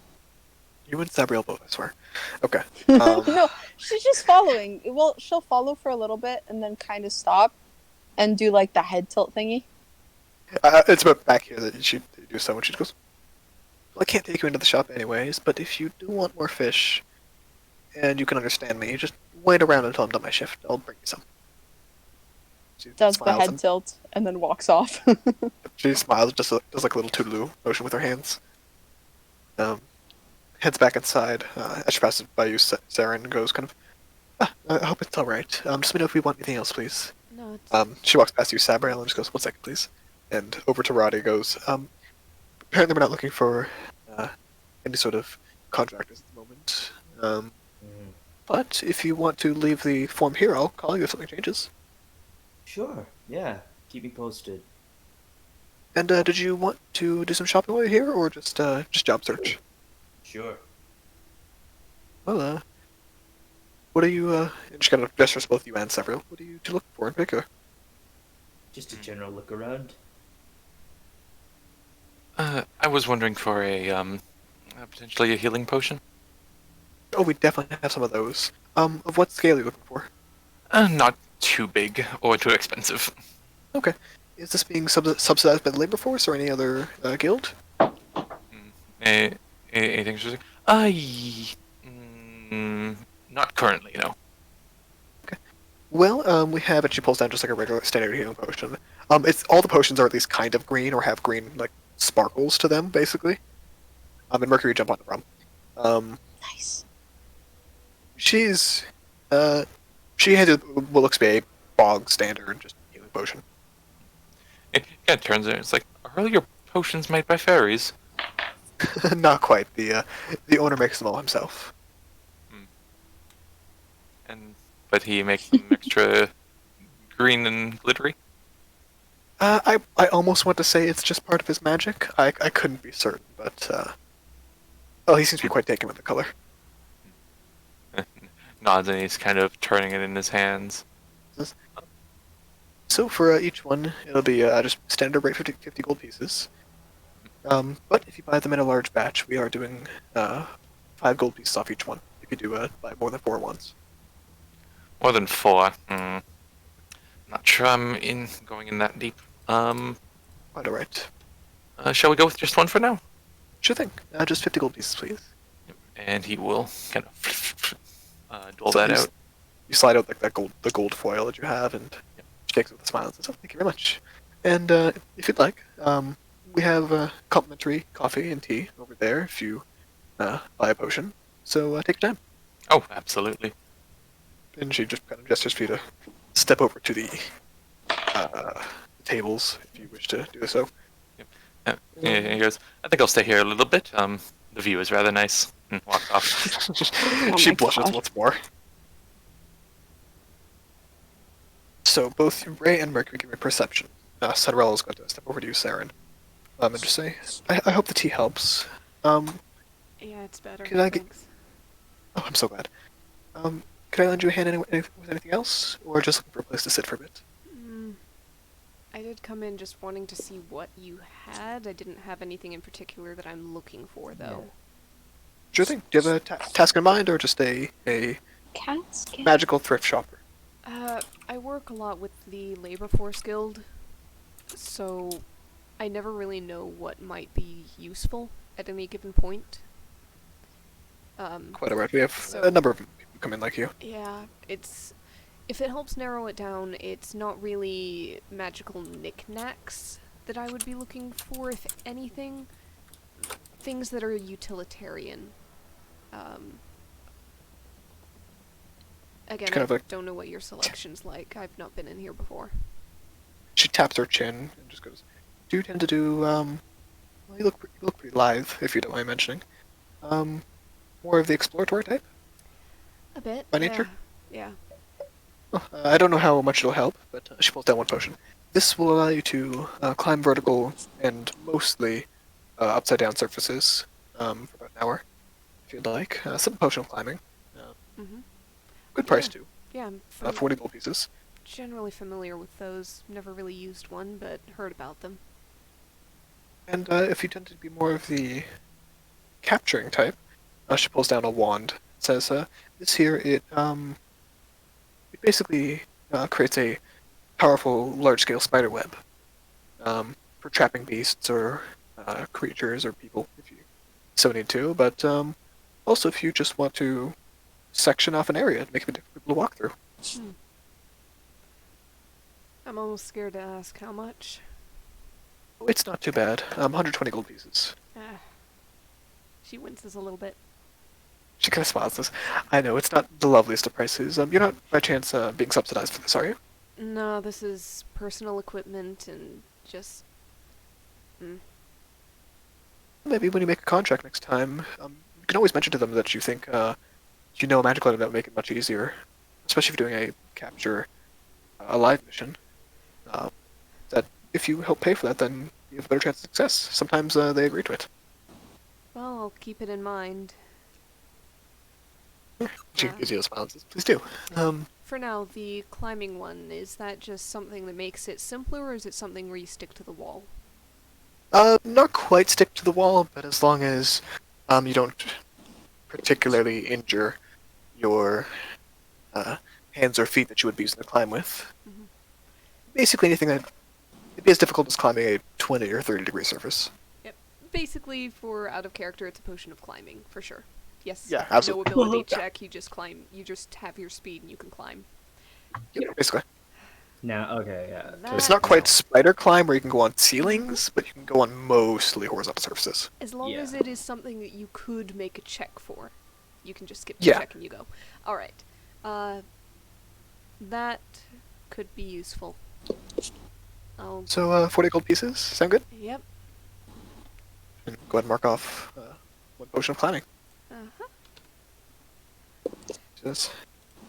You and Sabriel both, I swear. Okay. No, she's just following. Well, she'll follow for a little bit and then kind of stop and do like the head tilt thingy. It's about back here that she do so, and she goes, "Well, I can't take you into the shop anyways, but if you do want more fish, and you can understand me, just wait around until I'm done my shift. I'll bring you some." She Does the smiles head and tilt and then walks off. she smiles, just does like a little toodaloo motion with her hands. Heads back inside. As she passes by you, Saren goes kind of, I hope it's alright. Just let me know if you want anything else, please. No, it's She walks past you, Sabriel, and just goes, 1 second, please. And over to Roddy goes, apparently we're not looking for any sort of contractors at the moment. But if you want to leave the form here, I'll call you if something changes. Sure. Yeah. Keep me posted. And did you want to do some shopping while you're here, or just job search? Sure. Well, what are you, and she kind of gestures both you and Sabriel, what are you two looking for in particular? Just a general look around. I was wondering for potentially a healing potion. Oh, we definitely have some of those. Of what scale are you looking for? Not too big or too expensive. Okay. Is this being subsidized by the labor force or any other guild? Anything interesting? Not currently, no. Well, we have it. She pulls down just like a regular standard healing potion. It's all the potions are at least kind of green or have green like sparkles to them, basically. And Mercury jump on the rum. Nice. She's she has what looks to be a bog standard just healing potion. It kind of turns out it's like, are your potions made by fairies? Not quite. The owner makes them all himself. But he makes them extra green and glittery. I almost want to say it's just part of his magic. I couldn't be certain, but well, he seems to be quite taken with the color. Nods and he's kind of turning it in his hands. So for each one, it'll be just standard rate 50 gold pieces. But if you buy them in a large batch, we are doing 5 gold pieces off each one. If you do buy more than 4 ones. More than 4. Not sure I'm going in that deep. Quite alright. Shall we go with just one for now? Sure thing. Just 50 gold pieces, please. And he will kind of dole So that you out. You slide out like the gold foil that you have, and she takes it with a smile and says, "Oh, thank you very much." And if you'd like, we have complimentary coffee and tea over there if you buy a potion. So take your time. Oh, absolutely. And she just kind of gestures for you to step over to the tables if you wish to do so. And he goes, I think I'll stay here a little bit. The view is rather nice. And walks off. She my blushes God. once more. So both Ray and Mercury give me perception. Cedrell is going to step over to you, Saren, and just say, I hope the tea helps. Yeah, it's better. Can I get- Thanks. Oh, I'm so glad. Can I lend you a hand with anything else, or just looking for a place to sit for a bit? I did come in just wanting to see what you had. I didn't have anything in particular that I'm looking for, though. Sure thing. Do you have a task in mind, or just a Cats. magical thrift shopper? I work a lot with the Labor Force Guild, so I never really know what might be useful at any given point. Quite alright. We have So- a number of people come in like you. Yeah, if it helps narrow it down, it's not really magical knickknacks that I would be looking for, if anything. Things that are utilitarian. Again, Kind of I like- don't know what your selection's like. I've not been in here before. She taps her chin and just goes, "Do you tend to do well, you look pretty lithe, if you don't mind mentioning. More of the exploratory type? A bit. By nature? Yeah. Well, I don't know how much it'll help, but she pulls down one potion. This will allow you to climb vertical and mostly upside down surfaces for about an hour. If you'd like. Simple potion of climbing. Mm-hmm. Good price Yeah. too. Yeah, I'm 40 gold pieces. generally familiar with those. Never really used one, but heard about them. And if you tend to be more of the capturing type, she pulls down a wand. It says, this here, it basically creates a powerful, large-scale spider web for trapping beasts or creatures or people, if you so need to. But also, if you just want to section off an area to make it difficult for people to walk through. Hmm. I'm almost scared to ask how much. Oh, it's not too bad. 120 gold pieces. Ah. She winces a little bit. She kind of smiles this. I know, it's not the loveliest of prices. You're not, by chance, being subsidized for this, are you? No, this is personal equipment and just... Maybe when you make a contract next time, you can always mention to them that you think you know a magical item that would make it much easier, especially if you're doing a capture a live mission. That if you help pay for that, then you have a better chance of success. Sometimes they agree to it. Well, I'll keep it in mind. She gives you a smile and says, "Please do." For now, the climbing one, is that just something that makes it simpler, or is it something where you stick to the wall? Not quite stick to the wall, but as long as you don't particularly injure your hands or feet that you would be using to climb with. Mhm. Basically anything that would be as difficult as climbing a 20 or 30 degree surface. Yep. Basically, for out of character, it's a potion of climbing, for sure. Yes. Yeah, absolutely. No ability Yeah. check, you just climb. You just have your speed and you can climb. Yep, basically. Now, okay, yeah. That- It's not quite spider climb where you can go on ceilings, but you can go on mostly horizontal surfaces. As long Yeah. as it is something that you could make a check for. You can just skip the Yeah. check and you go. Alright. That could be useful. Oh, So 40 gold pieces, sound good? yep. And go ahead and mark off one potion of climbing. Uh-huh. Yes.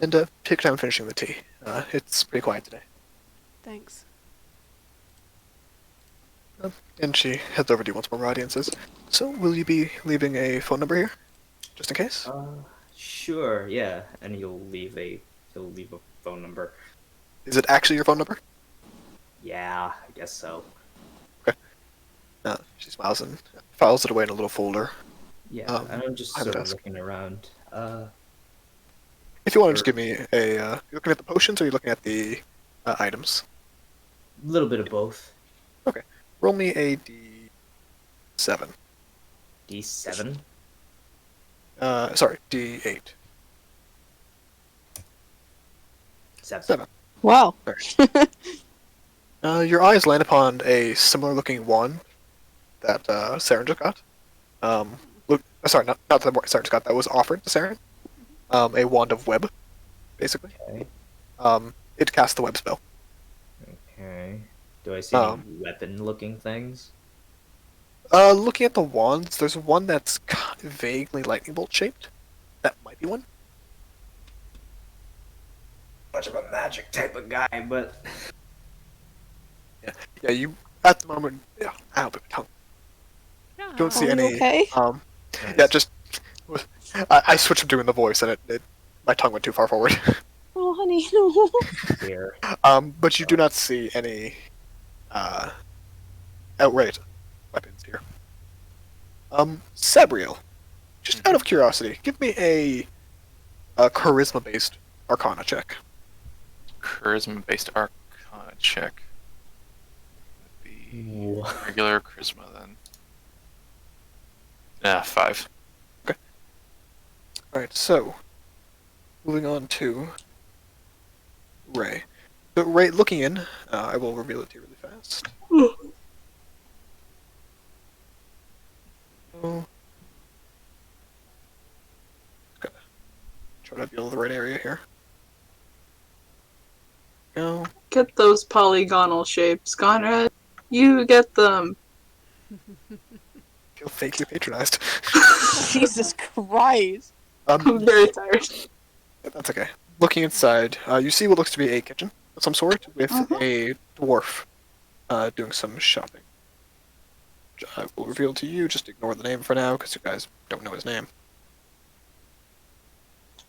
And take your time finishing the tea. It's pretty quiet today. Thanks. And she heads over to you once more, Roddy, and says, "So, will you be leaving a phone number here, just in case?" Sure, yeah. And he'll leave a phone number. Is it actually your phone number? Yeah, I guess so. She smiles and files it away in a little folder. Yeah, and I'm just behind the sort of desk. looking around. If you want to just give me a, you looking at the potions or are you looking at the items? A little bit of both. Roll me a d7. D7. Sorry, d8. 7. Wow. Your eyes land upon a similar-looking wand that Saren just got. Sorry, not that Saren just got. That was offered to Saren. A wand of web, basically. Okay. It casts the web spell. Okay. Do I see any weapon-looking things? Looking at the wands, there's one that's vaguely lightning bolt shaped. That might be one. Much of a magic type of guy, but Yeah, you at the moment. Yeah, I help it with tongue. Don't see Are you any. okay? Yeah, just I switched from doing the voice, and my tongue went too far forward. Oh, honey, no. here. But you do not see any outright weapons here. Sabriel, just out of curiosity, give me a charisma-based Arcana check. Charisma-based Arcana check. Would be regular charisma then. 5. All right, so moving on to Ray. So Ray, looking in, I will reveal it to you really fast. Oh. Okay. Try to reveal the right area here. No. Get those polygonal shapes, Conrad. You get them. Feel fakely patronized. Jesus Christ. I'm very tired. That's okay. Looking inside, you see what looks to be a kitchen of some sort with a dwarf doing some shopping. Which I will reveal to you. Just ignore the name for now because you guys don't know his name.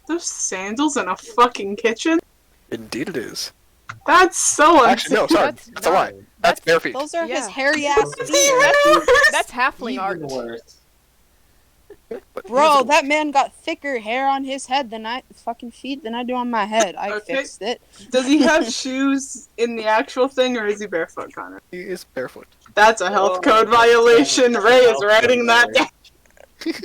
There's sandals in a fucking kitchen? Indeed, it is. That's so Actually, no, sorry, that's a lie. That's bare feet. Those are Yeah. his hairy ass feet. That's halfling art. Even worse. But Bro, that man got thicker hair on his head than fucking feet than I do on my head. I Okay. fixed it. Does he have shoes in the actual thing, or is he barefoot, Connor? he is barefoot. That's a health Oh, code violation. Ray is writing that down.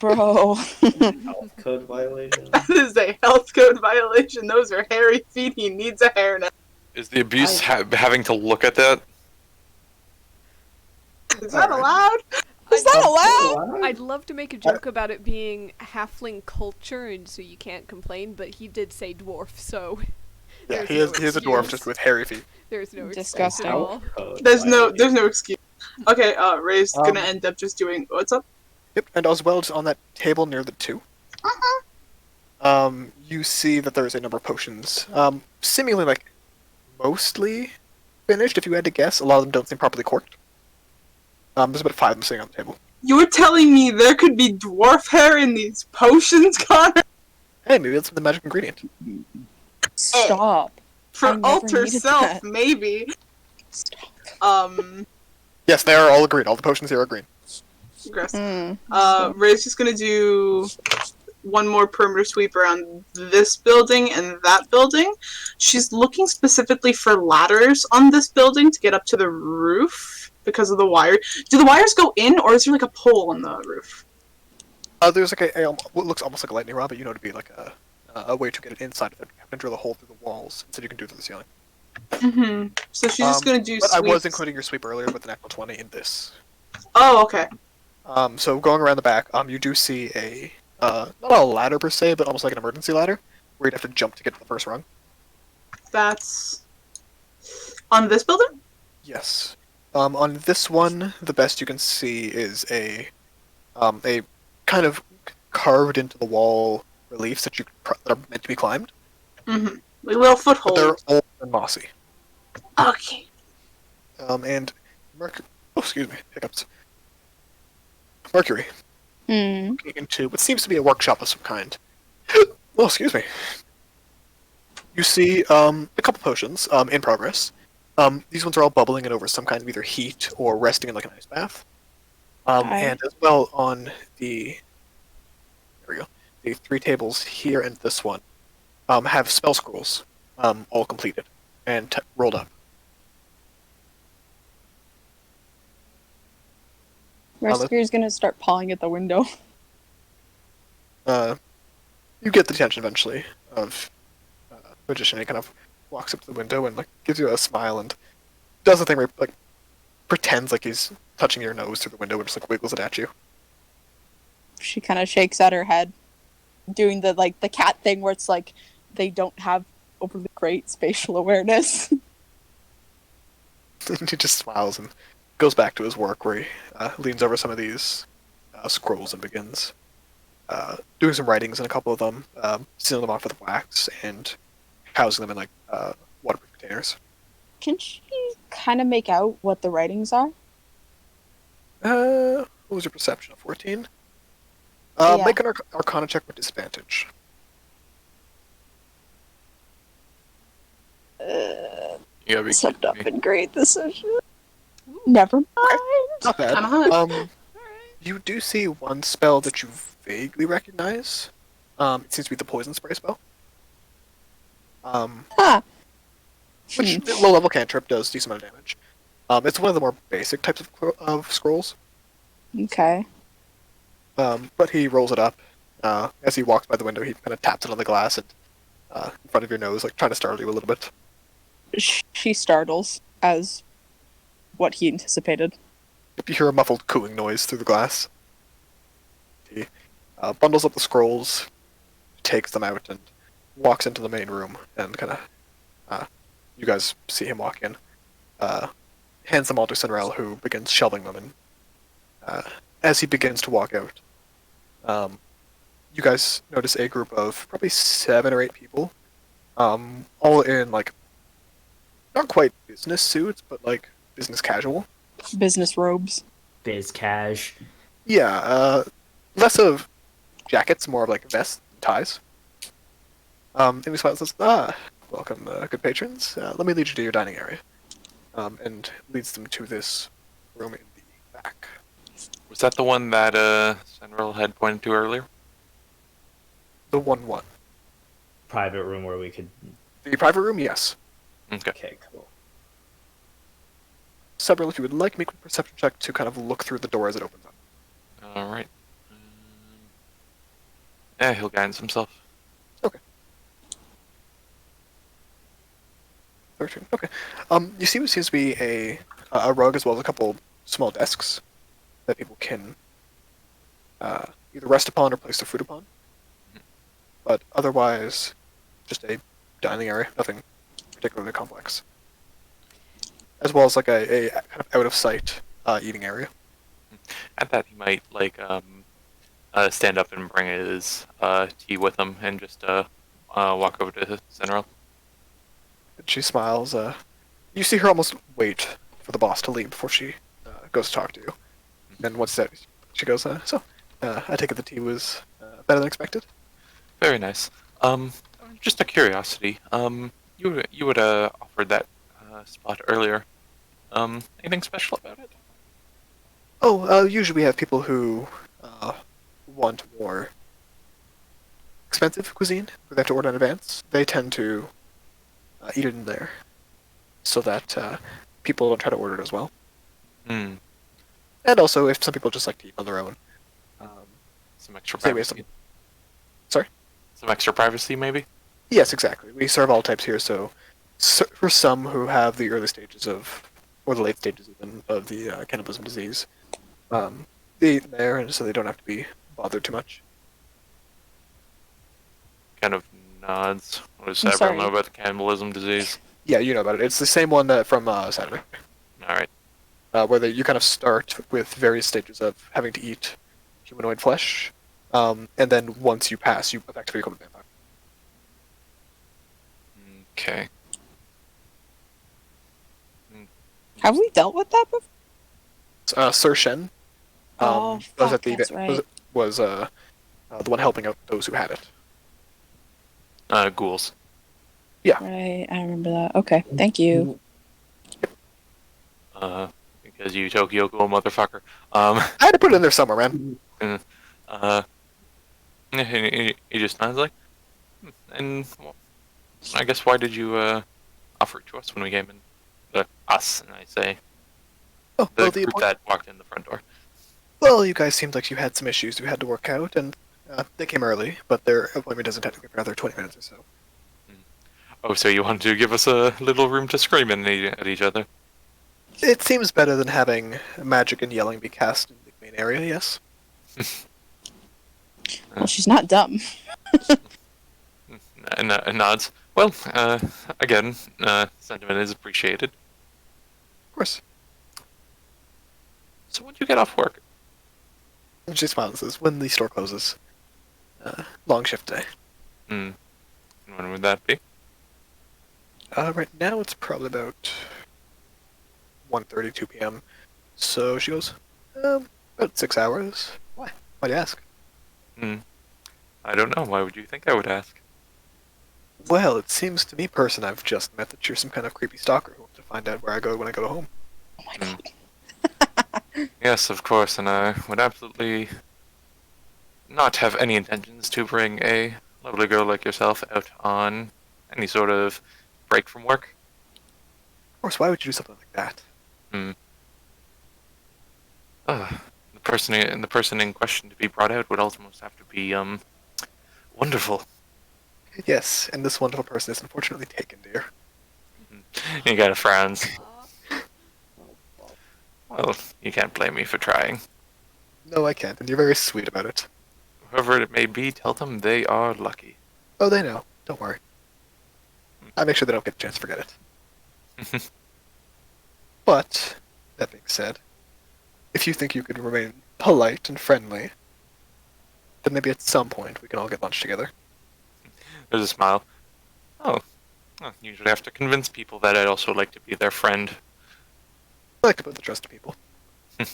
Bro. Health code violation. That is a health code violation. Those are hairy feet. He needs a hairnet. Is the abuse having to look at that? Is that Alright. allowed? Is that allowed? I'd love to make a joke about it being halfling culture, and so you can't complain. But he did say dwarf, so Yeah, There's he no is a dwarf excuse. just with hairy feet. there's no excuse Disgusting. at all. Code There's no violation. excuse. Okay, Ray's Um, gonna end up just doing what's up? Yep, and as well, just on that table near the two, you see that there's a number of potions, seemingly like mostly finished. If you had to guess, a lot of them don't seem properly corked. There's about 5 of them sitting on the table. You're telling me there could be dwarf hair in these potions, Connor? Hey, maybe that's the magic ingredient. Stop. I For never alter needed self, that. maybe. Stop. Yes, they are all agreed. All the potions here are green. Gross. Hmm. Ray's just gonna do one more perimeter sweep around this building and that building. She's looking specifically for ladders on this building to get up to the roof because of the wire. Do the wires go in, or is there like a pole on the roof? There's like what looks almost like a lightning rod, but you know to be like a way to get it inside of it. You have to drill a hole through the walls, so you can do it through the ceiling. Mm-hmm. So she's just gonna do But I was sweeps. including your sweep earlier with an actual 20 in this. Oh, okay. So going around the back, you do see a not a ladder per se, but almost like an emergency ladder, where you'd have to jump to get to the first rung. That's on this building? Yes. On this one, the best you can see is a kind of carved into the wall reliefs that that are meant to be climbed, Mm-hmm. Like little but foothold. they're old and mossy. Okay. And excuse me, hiccups. Mercury, Hmm. looking into what seems to be a workshop of some kind. Oh, excuse me. You see a couple potions in progress. These ones are all bubbling and over some kind of either heat or resting in like an ice bath. Aye. And as well on there we go. The 3 tables here and this one have spell scrolls all completed and rolled up. Mercury's gonna start pawing at the window. You get the attention eventually of magician. He kind of walks up to the window and like gives you a smile and does the thing where he, like pretends like he's touching your nose through the window and just like wiggles it at you. She kind of shakes out her head, doing the cat thing where it's like they don't have overly great spatial awareness. And he just smiles and goes back to his work where he leans over some of these scrolls and begins doing some writings in a couple of them, sealing them off with wax and housing them in like waterproof containers. Can she kind of make out what the writings are? What was your perception of 14? Yeah. Make an Arcana check with disadvantage. You gotta be Slipped kidding up me. in great decision. Never mind. Not bad. Kinda hot. Alright. You do see one spell that you vaguely recognize. It seems to be the poison spray spell. Huh. Which low level cantrip does decent amount of damage. It's one of the more basic types of scrolls. Okay. But he rolls it up. As he walks by the window, he kind of taps it on the glass and in front of your nose, like trying to startle you a little bit. She startles as what he anticipated. You hear a muffled cooing noise through the glass. He bundles up the scrolls, takes them out, and walks into the main room. And kind of, you guys see him walk in. Hands them all to Cinderella, who begins shelving them. And as he begins to walk out, you guys notice a group of probably 7 or 8 people, all in like not quite business suits, but like business casual. Business robes. Biz cash. Yeah, less of jackets, more of like vests, and ties. Amy smiles and says, welcome, good patrons. Let me lead you to your dining area. And leads them to this room in the back. Was that the one that Senril had pointed to earlier? The one. Private room where we could. The private room, yes. Okay. Okay, cool. Sabriel, if you would like, make a perception check to kind of look through the door as it opens up. All right. Yeah, he'll guidance himself. 13. Okay. You see what seems to be a rug as well as a couple small desks that people can either rest upon or place their food upon. But otherwise, just a dining area, nothing particularly complex. As well as like a kind of out of sight eating area. At that, he might stand up and bring his tea with him and just walk over to Senril. And she smiles. You see her almost wait for the boss to leave before she goes to talk to you. And once that, she goes, I take it the tea was better than expected? Very nice. Just a curiosity. You had offered that spot earlier. Anything special about it? Oh, usually we have people who want more expensive cuisine, who they have to order in advance. They tend to eat it in there, so that people don't try to order it as well. Hmm. And also, if some people just like to eat on their own. Some extra Same way privacy. Sorry? Some extra privacy, maybe? Yes, exactly. We serve all types here, so for some who have the early stages of, or the late stages even, of the cannibalism disease, they eat there, and so they don't have to be bothered too much. Kind of nods. What does I'm Sabriel sorry. know about the cannibalism disease? Yeah, you know about it. It's the same one that from Saturday, All right. where you kind of start with various stages of having to eat humanoid flesh, and then once you pass, you effectively become a vampire. Okay. Have we dealt with that before? Sir Shen Oh, was fuck, at the that's right. was the one helping out those who had it. Ghouls. Right, I remember that. Okay, thank you. Because you Tokyo Ghoul motherfucker. I had to put it in there somewhere, man. He just nods like, and well, I guess why did you offer it to us when we came in? Us, and I say Oh, the well, group that walked in the front door. well, you guys seemed like you had some issues you had to work out, and they came early, but their appointment doesn't have to be for another 20 minutes or so. Oh, so you wanted to give us a little room to scream at each other? It seems better than having magic and yelling be cast in the main area, yes? Well, she's not dumb. And nods. Well, again, sentiment is appreciated. Of course. So when did you get off work? And she smiles and says, when the store closes. Long shift day. And when would that be? Right now it's probably about 1:32 p.m. So she goes, about 6 hours. Why? Why do you ask? I don't know. Why would you think I would ask? Well, it seems to me, person I've just met, that you're some kind of creepy stalker who wants to find out where I go when I go home. Oh my god. Yes, of course, and I would absolutely not have any intentions to bring a lovely girl like yourself out on any sort of break from work. Of course, why would you do something like that? The person in question to be brought out would almost have to be wonderful. Yes, and this wonderful person is unfortunately taken, dear. You kind of frowns. Well, you can't blame me for trying. No, I can't, and you're very sweet about it. Whoever it may be, tell them they are lucky. Oh, they know. Don't worry. I make sure they don't get a chance to forget it. But, that being said, if you think you could remain polite and friendly, then maybe at some point we can all get lunch together. There's a smile. Oh, well, usually have to convince people that I'd also like to be their friend. I like to put the trust in people. I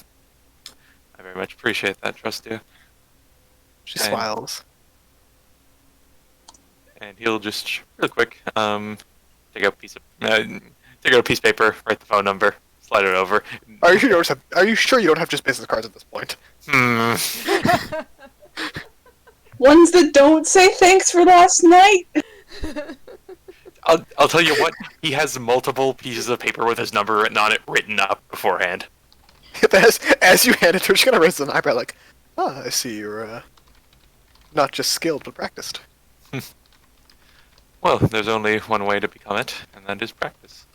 very much appreciate that, trust you. She And- smiles. and he'll just real quick take out a piece of paper, write the phone number, slide it over. Are you sure you don't have just business cards at this point? Hmm. Ones that don't say thanks for last night. I'll tell you what. He has multiple pieces of paper with his number written up beforehand. As you hand it to her, she's gonna raise an eyebrow like, "Ah, I see you're not just skilled but practiced." Well, there's only one way to become it, and that is practice.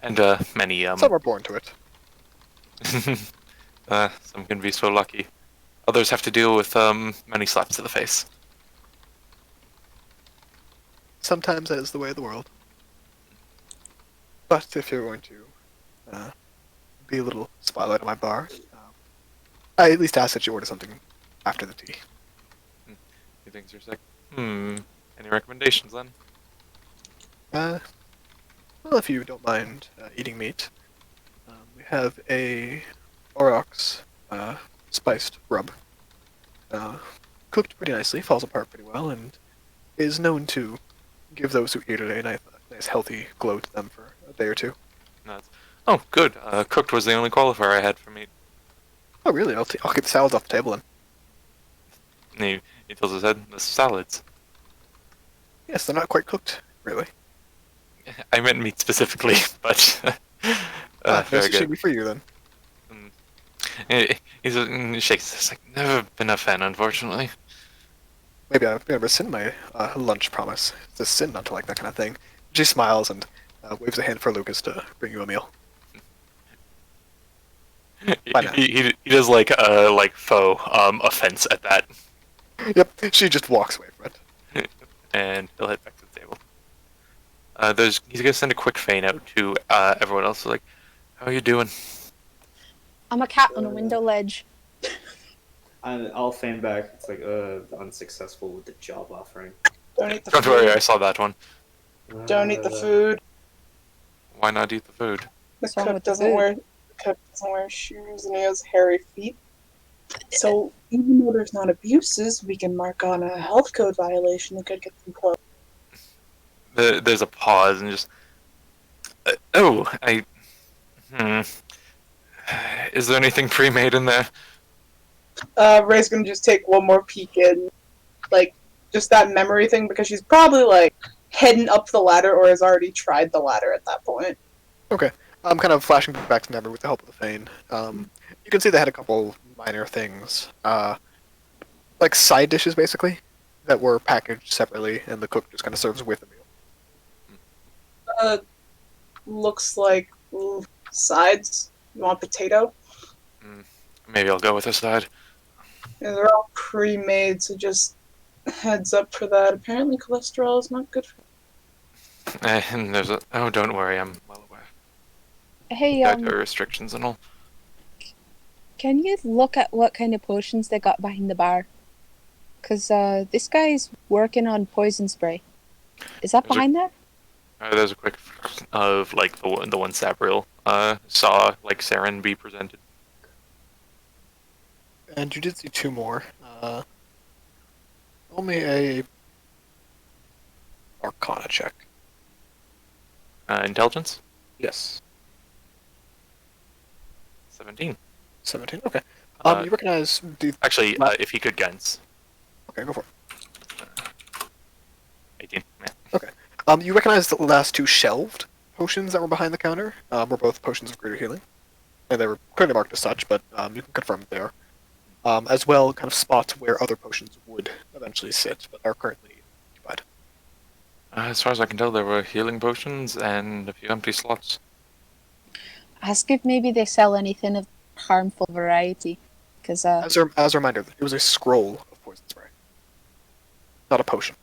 And many Some are born to it. some can be so lucky. Others have to deal with many slaps to the face. Sometimes that is the way of the world. But if you're going to be a little spotlight on my bar, I at least ask that you order something after the tea. He thinks you're like, any recommendations then? Well, if you don't mind eating meat, we have a Aurochs spiced rub. Cooked pretty nicely, falls apart pretty well, and is known to give those who eat it a nice healthy glow to them for a day or two. Oh, good. Cooked was the only qualifier I had for meat. Oh, really? I'll keep the salads off the table then. And he tilts his head, the salads. Yes, they're not quite cooked, really. I meant meat specifically, but very This should good. be for you then. He shakes his head, like, never been a fan, unfortunately. Maybe I've never rescind my lunch promise. It's a sin not to like that kind of thing. She smiles and waves a hand for Lucas to bring you a meal. Bye now. He does like faux offense at that, Yep, she just walks away from it. and he'll head back to the table. He's gonna send a quick feint out to everyone else. Like, how are you doing? I'm a cat on a window ledge. I'll feign back. It's like, unsuccessful with the job offering. Don't eat the Don't food. worry, I saw that one. Don't eat the food. Why not eat the food? The What's wrong cook with the doesn't food? wear shoes and he has hairy feet. So even though there's not abuses, we can mark on a health code violation that could get them closed. There's a pause and just. Is there anything pre-made in there? Ray's gonna just take one more peek in, like, just that memory thing, because she's probably, like, heading up the ladder or has already tried the ladder at that point. Okay. I'm kind of flashing back to memory with the help of the Fane. You can see they had a couple minor things. Like side dishes, basically, that were packaged separately, and the cook just kind of serves with the meal. Looks like sides. You want potato? Maybe I'll go with a side. Yeah, they're all pre-made, so just heads up for that. Apparently cholesterol is not good for And there's a. Oh, don't worry, I'm well aware. Hey, Dietary restrictions and all. can you look at what kind of potions they got behind the bar? Because this guy's working on poison spray. Is that Is it- behind there? There's a quick of like the one Sabriel saw like Saren be presented. And you did see two more. Only a Arcana check. Intelligence Yes. 17. 17. Okay. Uh, You recognize the. Actually, if he could guidance. Okay, go for it. 18. Yeah. You recognize the last two shelved potions that were behind the counter. Were both potions of greater healing, and they were clearly marked as such, but you can confirm that they are. As well, kind of spots where other potions would eventually sit, but are currently occupied. As far as I can tell, there were healing potions and a few empty slots. Ask if maybe they sell anything of harmful variety. Because As a reminder, it was a scroll of poison spray, not a potion.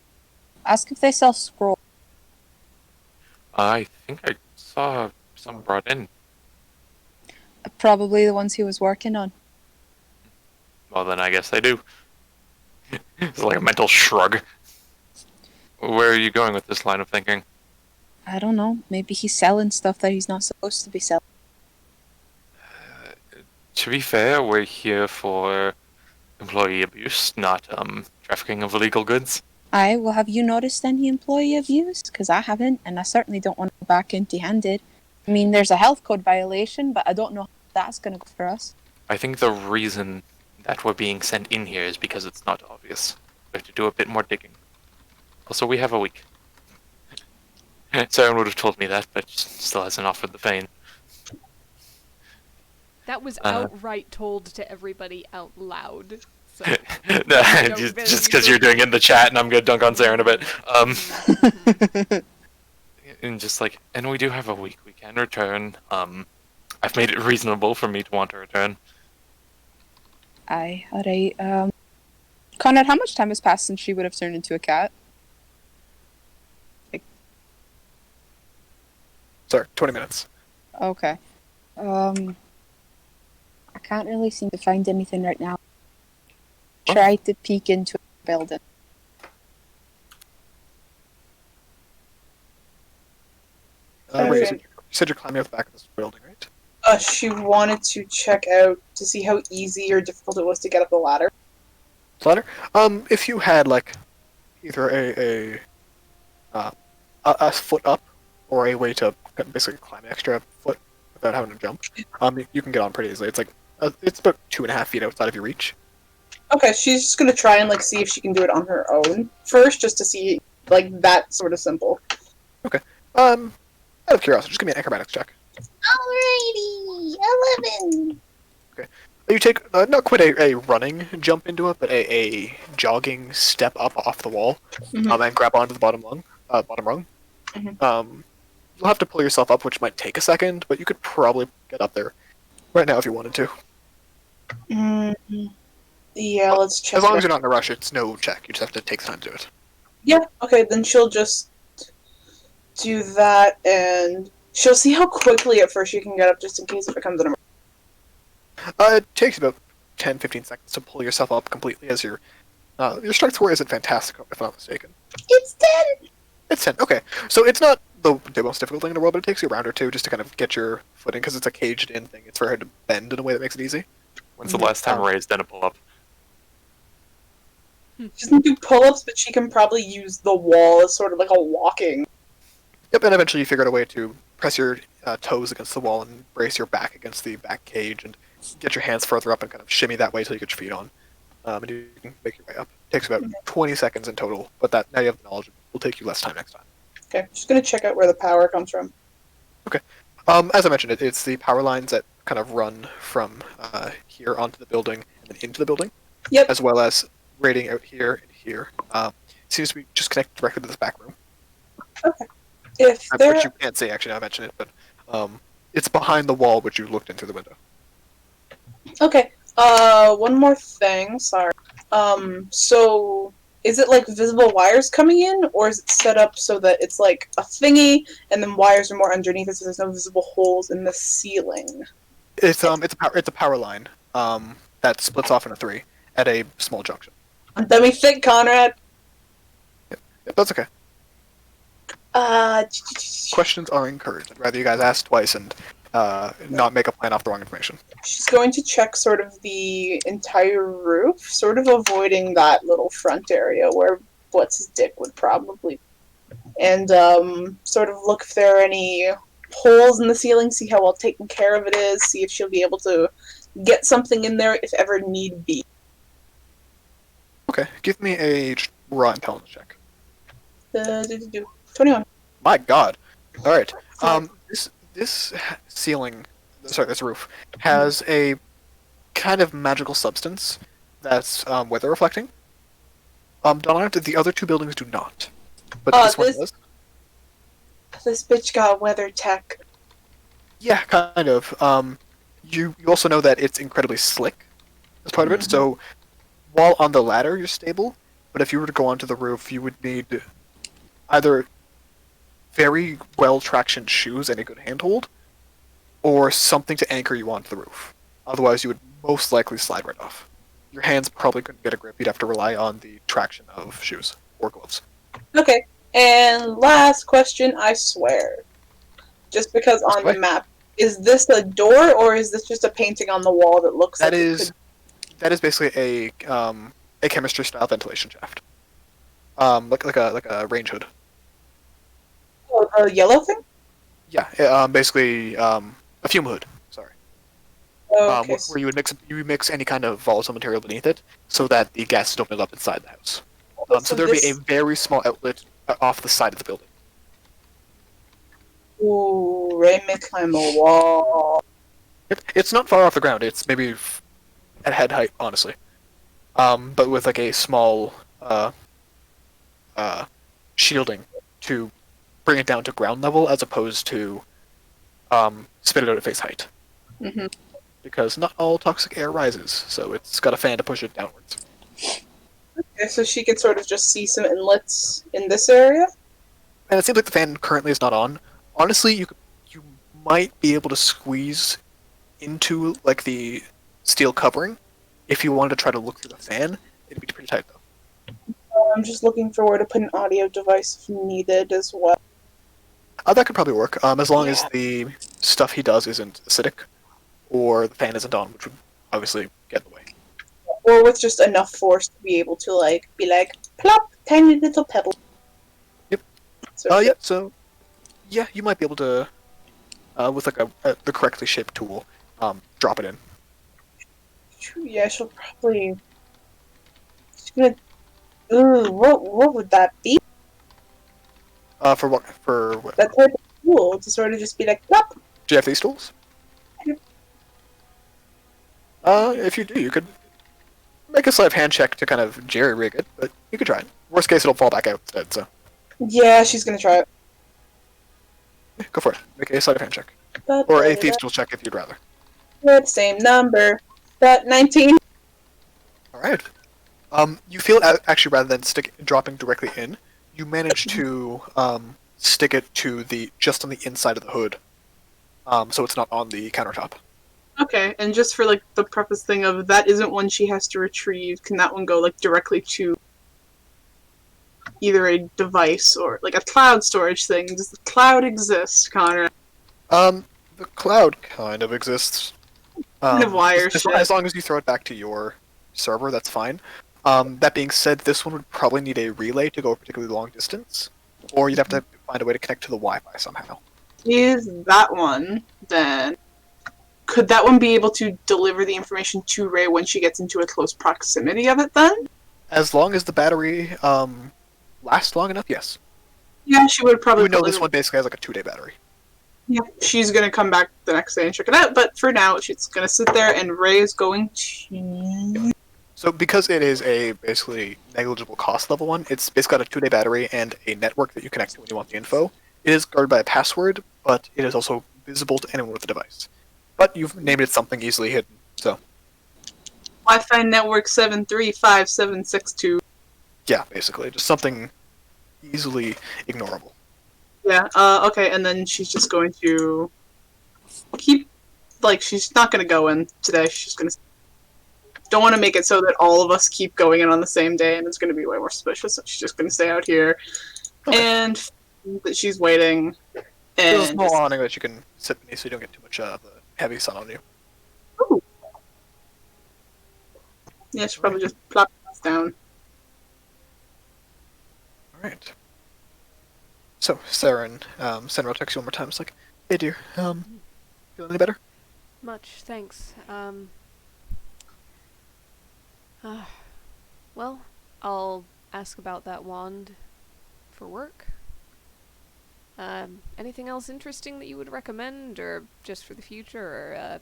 ask if they sell scroll. I think I saw some brought in. Probably the ones he was working on. Well, then I guess they do. It's like a mental shrug. Where are you going with this line of thinking? I don't know. Maybe he's selling stuff that he's not supposed to be selling. To be fair, we're here for employee abuse, not trafficking of illegal goods. Aye, well, have you noticed any employee abuse? Because I haven't, and I certainly don't want to go back empty-handed. I mean, there's a health code violation, but I don't know how that's going to go for us. I think the reason that we're being sent in here is because it's not obvious. We have to do a bit more digging. Also, we have a week. Saren would have told me that, but still hasn't offered the fane. That was Uh. outright told to everybody out loud. So just because you're doing it in the chat, and I'm gonna dunk on Saren a bit. And just like, and we do have a week. We can return. I've made it reasonable for me to want to return. Aye, alright. Conrad, how much time has passed since she would have turned into a cat? Sorry, 20 minutes. Okay. I can't really seem to find anything right now. Try to peek into a building. Wait, you said you're climbing up the back of this building, right? She wanted to check out to see how easy or difficult it was to get up the ladder. Ladder? If you had like either a foot up or a way to basically climb an extra foot without having to jump, you can get on pretty easily. It's like it's about 2.5 feet outside of your reach. Okay, she's just gonna try and like see if she can do it on her own first, just to see like that sort of simple. Okay. Out of curiosity, just give me an acrobatics check. Alrighty, 11. You take not quite a running jump into it, but a jogging step up off the wall, Mhm. and grab onto the bottom rung. Mhm. You'll have to pull yourself up, which might take a second, but you could probably get up there right now if you wanted to. Yeah, let's check. As long it as out. you're not in a rush, it's no check. You just have to take the time to do it. Yeah, okay, then she'll just do that, and she'll see how quickly at first she can get up, just in case it becomes an emergency. It takes about 10-15 seconds to pull yourself up completely as your strength score isn't fantastic, if I'm not mistaken. It's 10! It's 10. Okay, so it's not the most difficult thing in the world, but it takes you a round or two just to kind of get your footing, because it's a caged-in thing. It's very hard to bend in a way that makes it easy. When's the last time Ray's done a pull-up? She doesn't do pull-ups, but she can probably use the wall as sort of like a walking. Yep, and eventually you figure out a way to press your toes against the wall and brace your back against the back cage and get your hands further up and kind of shimmy that way till you get your feet on. And you can make your way up. It takes about 20 seconds in total, but that now you have the knowledge. It will take you less time next time. Okay, just gonna check out where the power comes from. As I mentioned, it's the power lines that kind of run from here onto the building and then into the building, Yep. as well as rating out here and here. Seems to be just connected directly to this back room. If there, Which you can't see, actually, now I mention it, but it's behind the wall which you looked in through the window. okay. One more thing. Sorry. So is it like visible wires coming in, or is it set up so that it's like a thingy, and then wires are more underneath it, so there's no visible holes in the ceiling? It's a power line that splits off into 3 at a small junction. Let me think, Conrad. Yep, that's okay. Questions are encouraged. I'd rather you guys ask twice and not make a plan off the wrong information. She's going to check sort of the entire roof, sort of avoiding that little front area where what's his dick would probably, and sort of look if there are any holes in the ceiling, see how well taken care of it is, see if she'll be able to get something in there if ever need be. Okay, give me a raw intelligence check. 21. My God! All right. This ceiling, sorry, this roof has a kind of magical substance that's weather reflecting. Donna, the other 2 buildings do not, but this one does. This bitch got weather tech. Yeah, kind of. You also know that it's incredibly slick as part of it. So while on the ladder, you're stable. But if you were to go onto the roof, you would need either very well tractioned shoes and a good handhold, or something to anchor you onto the roof. Otherwise, you would most likely slide right off. Your hands probably couldn't get a grip. You'd have to rely on the traction of shoes or gloves. Okay, and last question, I swear. Just because on the map, is this a door or is this just a painting on the wall that looks That like is basically a chemistry style ventilation shaft. Like a range hood. Oh, the yellow thing? Yeah, basically a fume hood. Sorry. Oh, okay. Where you mix any kind of volatile material beneath it, so that the gases don't build up inside the house. So So there'd be a this. very small outlet off the side of the building. Ooh, Ray may climb a wall. It's not far off the ground. It's maybe at head height, honestly. But with like a small uh, shielding to bring it down to ground level, as opposed to spit it out at face height. Hmm. Because not all toxic air rises, so it's got a fan to push it downwards. Okay, so she could sort of just see some inlets in this area. And it seems like the fan currently is not on. Honestly, you might be able to squeeze into like the steel covering if you wanted to try to look through the fan. It'd be pretty tight though. I'm just looking for where to put an audio device if needed as well. That could probably work, as long as Yeah. the stuff he does isn't acidic, or the fan isn't on, which would obviously get in the way. Or with just enough force to be able to be like plop, tiny little pebble. Yep. So Yeah. So, yeah, you might be able to, with like the correctly shaped tool, drop it in. yeah, she'll probably. She's gonna. Ooh, what would that be? For what? For what? That type of tool to sort of just be like plop. Do you have these tools? Yep. If you do, you could make a sleight of hand check to kind of jerry rig it, but you could try it. Worst case, it'll fall back out instead. So Yeah, she's gonna try it. go for it. Make a sleight of hand check, But or a thieves tool check if you'd rather. same number. But 19. All right. You feel actually rather than dropping directly in, you manage to stick it to just on the inside of the hood, so it's not on the countertop. Okay, and just for the preface thing of that isn't one she has to retrieve. Can that one go directly to either a device or a cloud storage thing? Does the cloud exist, Connor? The cloud kind of exists. Kind of wire shit. As long as you throw it back to your server, that's fine. That being said, this one would probably need a relay to go a particularly long distance, or you'd have to find a way to connect to the Wi-Fi somehow. Is that one then? Could that one be able to deliver the information to Ray when she gets into a close proximity of it then? As long as the battery lasts long enough, yes. Yeah, she would probably. We know this one basically has like a 2-day battery. Yeah, she's gonna come back the next day and check it out. But for now, she's gonna sit there, and Ray is going to. So because it is a basically negligible cost level one, it's basically got a 2-day battery and a network that you connect to when you want the info. It is guarded by a password, but it is also visible to anyone with the device. But you've named it something easily hidden, so. Wi-Fi network 735762. Yeah, basically. Just something easily ignorable. Yeah, okay, and then she's just going to keep, she's not going to go in today, she's going to, don't want to make it so that all of us keep going in on the same day, and it's going to be way more suspicious, so she's just going to stay out here, and that she's waiting, There's a and... small awning that you can sit beneath so you don't get too much of the heavy sun on you. Ooh. Yeah, she'll probably just plop this down. Alright. So, Saren, Senra texts you one more time. It's like, hey dear, feeling any better? Much, thanks. Well, I'll ask about that wand for work. Anything else interesting that you would recommend, or just for the future,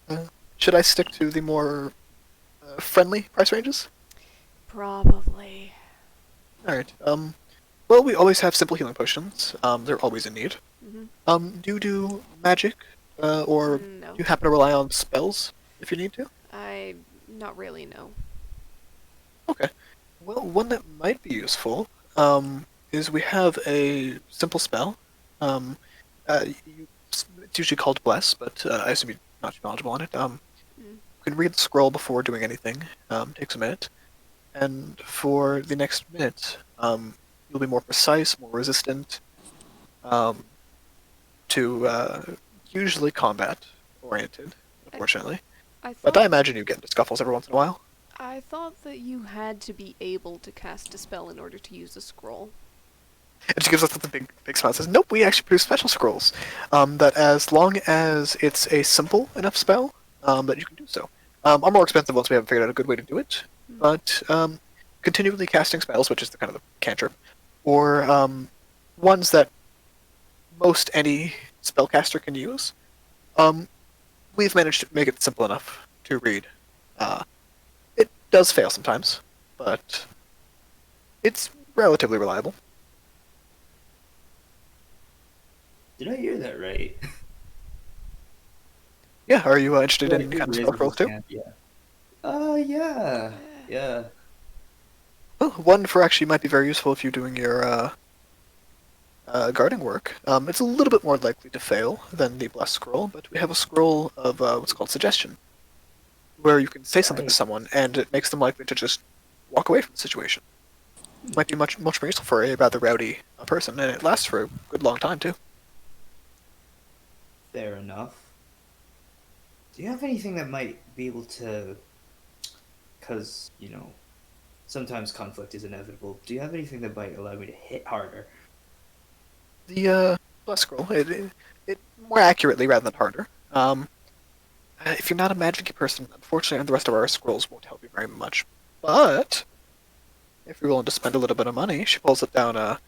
or, Should I stick to the more friendly price ranges? Probably. Alright, well, we always have simple healing potions. They're always in need. Mm-hmm. Do you do magic? Or No. do you happen to rely on spells if you need to? Not really, no. Okay. Well, one that might be useful is we have a simple spell. It's usually called Bless, but I assume you're not too knowledgeable on it. You can read the scroll before doing anything. Takes a minute. And for the next minute, you'll be more precise, more resistant to usually combat-oriented, unfortunately. I But thought I imagine you get into scuffles every once in a while. I thought that you had to be able to cast a spell in order to use a scroll. And she gives us the big smile and says, nope, we actually produce special scrolls. That as long as it's a simple enough spell, that you can do so. Are more expensive once we have figured out a good way to do it. But continually casting spells, which is the kind of the cantrip, or ones that most any spellcaster can use, we've managed to make it simple enough to read. It does fail sometimes, but it's relatively reliable. Did I hear that right? Yeah, are you interested Yeah, in he kind of raises spell scrolls his too? hand, yeah. Yeah. Well, one for actually might be very useful if you're doing your guarding work. It's a little bit more likely to fail than the blessed scroll, but we have a scroll of what's called suggestion, where you can say something to Right. someone and it makes them likely to just walk away from the situation. Might be much more useful for a rather rowdy person, and it lasts for a good long time too. Fair enough. Do you have anything that might be able to... Because, sometimes conflict is inevitable. Do you have anything that might allow me to hit harder? The blessed scroll, it more accurately rather than harder. If you're not a magic person, unfortunately, the rest of our scrolls won't help you very much. But if you're willing to spend a little bit of money, she pulls it down a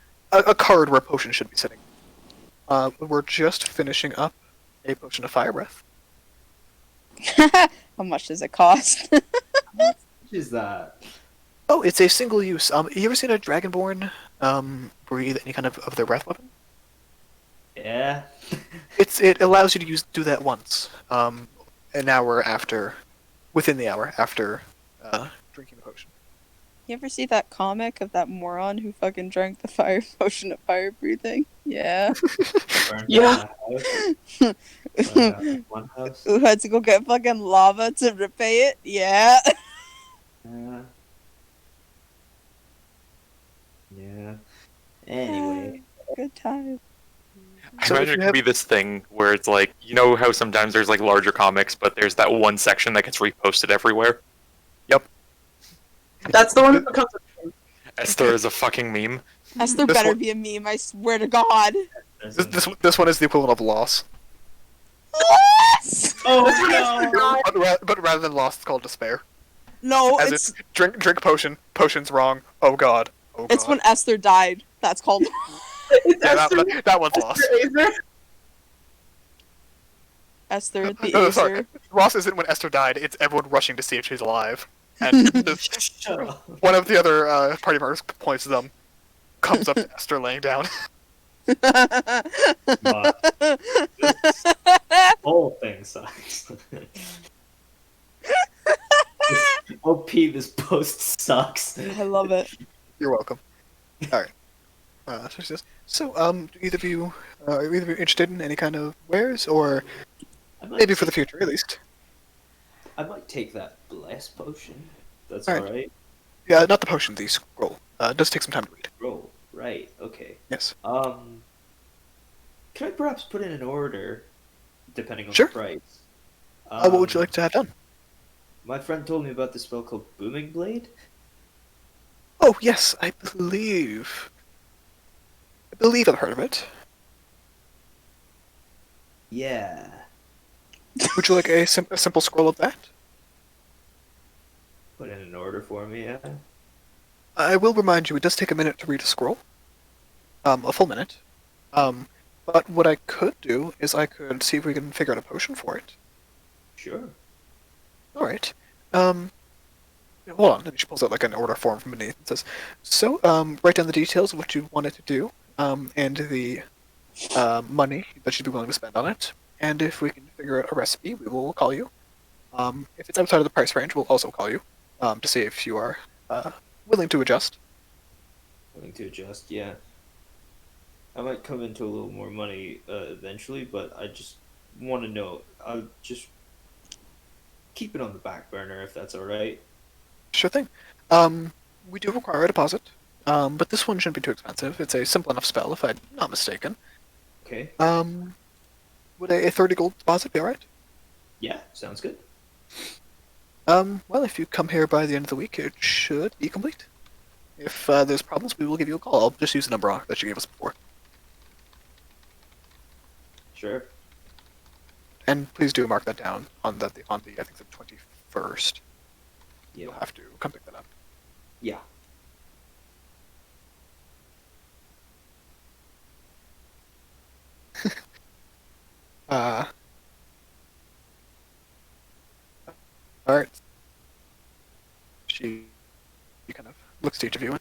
card where a potion should be sitting. We're just finishing up a potion of fire breath. How much does it cost? What is that? Oh, it's a single use. You ever seen a dragonborn breathe any kind of their breath weapon? Yeah. It allows you to do that once. An hour after, within the hour after drinking the potion. You ever see that comic of that moron who fucking drank the fire potion of fire breathing? Yeah. Burned Yeah. down a house. Burned down one house. Who had to go get fucking lava to repay it? Yeah. Yeah. Yeah. Anyway. Good time. I So if imagine you it could have- be this thing where it's like, you know how sometimes there's like larger comics, but there's that one section that gets reposted everywhere? That's the one that comes with Esther is a fucking meme. Esther This better one- be a meme, I swear to God. This one is the equivalent of loss. Yes! Oh no! But rather than loss, it's called despair. No, As it's it's drink potion, potion's wrong. Oh god. Oh god. it's when Esther died. That's called. It's Yeah, Esther, that one's loss. Esther Azer. Esther the No, Acer. sorry. Loss isn't when Esther died, it's everyone rushing to see if she's alive. And Shut up. one of the other party members points to them, comes up to Esther laying down. But this whole thing sucks. OP, this post sucks. I love it. You're welcome. Alright. So she says, do either of you, are either of you interested in any kind of wares, or I might maybe for the take- future at least? I might take that bless potion. That's Alright. alright. Yeah, not the potion, the scroll. It does take some time to read. Roll. Right, okay. Yes. Can I perhaps put in an order, depending on Sure. the price? What would you like to have done? My friend told me about this spell called Booming Blade. Oh, yes, I believe I've heard of it. Yeah. Would you like a simple scroll of that? Put in an order for me, yeah? I will remind you, it does take a minute to read a scroll. A full minute. But what I could do is I could see if we can figure out a potion for it. Sure. Alright. Hold on, and she pulls out like an order form from beneath and says, so, write down the details of what you want it to do, and the money that you'd be willing to spend on it. And if we can figure out a recipe, we will call you. If it's outside of the price range, we'll also call you to see if you are willing to adjust. Willing to adjust, yeah. I might come into a little more money eventually, but I just want to know. I'll just keep it on the back burner if that's alright. Sure thing. We do require a deposit, but this one shouldn't be too expensive. It's a simple enough spell, if I'm not mistaken. Okay. Would a 30 gold deposit be alright? Yeah, sounds good. Well, if you come here by the end of the week, it should be complete. If there's problems, we will give you a call. I'll just use the number that you gave us before. Sure. And please do mark that down on the I think the 21st. Yeah. You'll have to come pick that up. Yeah. Uh. All right. She kind of looks at each of you.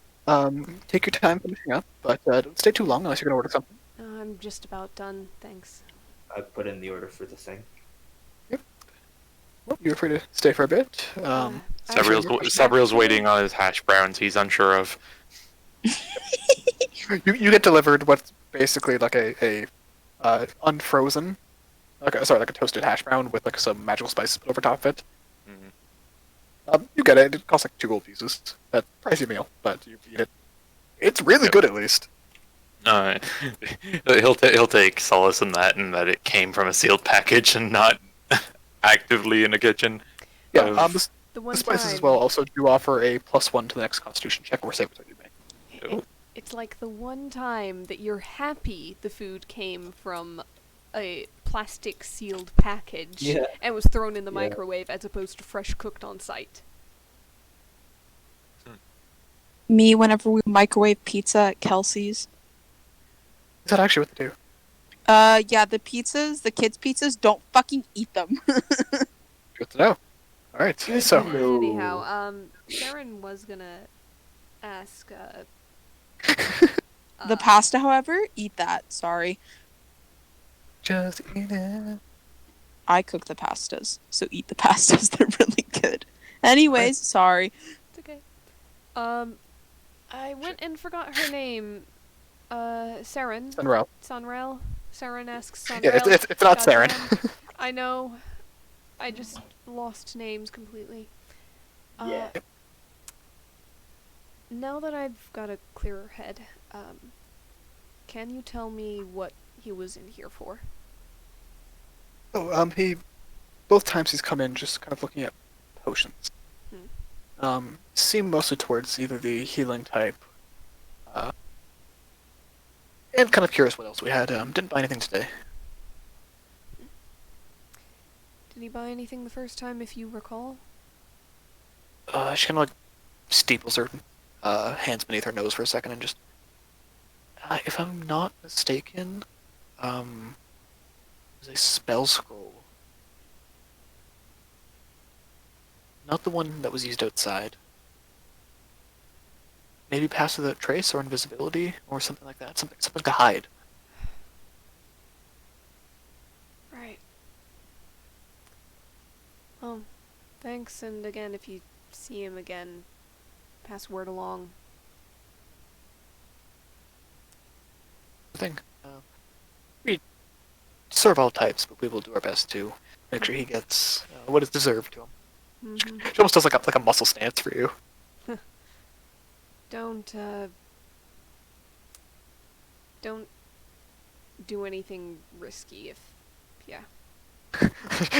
Take your time finishing up, but don't stay too long unless you're gonna order something. I'm just about done, thanks. I put in the order for the thing. Well, you're free to stay for a bit. Sabriel's waiting on his hash browns. He's unsure of. You get delivered what's basically like a unfrozen, like a toasted hash brown with like some magical spices put over top of it. You get it. It costs like 2 gold pieces. That's a pricey meal, but you eat it. It's really good, at least. He'll take solace in that, and that it came from a sealed package and not actively in a kitchen. Yeah. The one The spices time, as well also do offer a +1 to the next Constitution check or save that you make. it's like the one time that you're happy the food came from a plastic sealed package Yeah. and was thrown in the Yeah. microwave as opposed to fresh cooked on site. Me, whenever we microwave pizza at Kelsey's. Is that actually what they do? Yeah, the pizzas, the kids' pizzas, don't fucking eat them. Good to know. All right. So No. Anyhow, Sharon was gonna ask, The pasta, however, eat that. Sorry. just eat it. I cook the pastas, so eat the pastas. They're really good. Anyways, sorry. It's okay. I went and forgot her name. Saren. Sunrail. Sunrail. Saren asks Sunrail. Yeah, it's not Saren. Goddamn. I know. I just lost names completely. Yeah. Now that I've got a clearer head, can you tell me what he was in here for? Oh, both times he's come in just kind of looking at potions. Seem mostly towards either the healing type, and kind of curious what else we had. Didn't buy anything today. Did he buy anything the first time, if you recall? She kind of like steeples her hands beneath her nose for a second and just, if I'm not mistaken, it was a spell scroll. Not the one that was used outside. Maybe pass without trace or invisibility or something like that. Something to hide. Right. Oh, thanks, and again, if you see him again, pass word along. Thing. We serve all types, but we will do our best to make sure he gets what is deserved to him. Mm-hmm. She almost does like a muscle stance for you. Don't do anything risky if, yeah.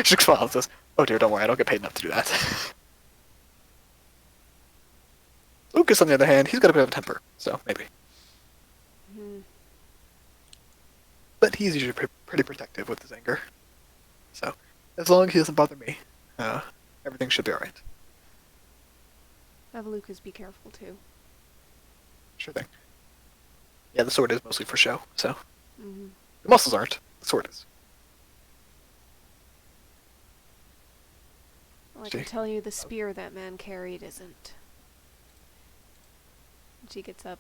She smiles and says, "Oh dear, don't worry, I don't get paid enough to do that." Lucas, on the other hand, he's got a bit of a temper, so maybe. Mm-hmm. But he's usually pretty protective with his anger. So, as long as he doesn't bother me, everything should be alright. Have Lucas be careful too. Sure thing. Yeah, the sword is mostly for show, so. Mm-hmm. The muscles aren't, the sword is. Well, I can tell you the spear that man carried isn't. She gets up.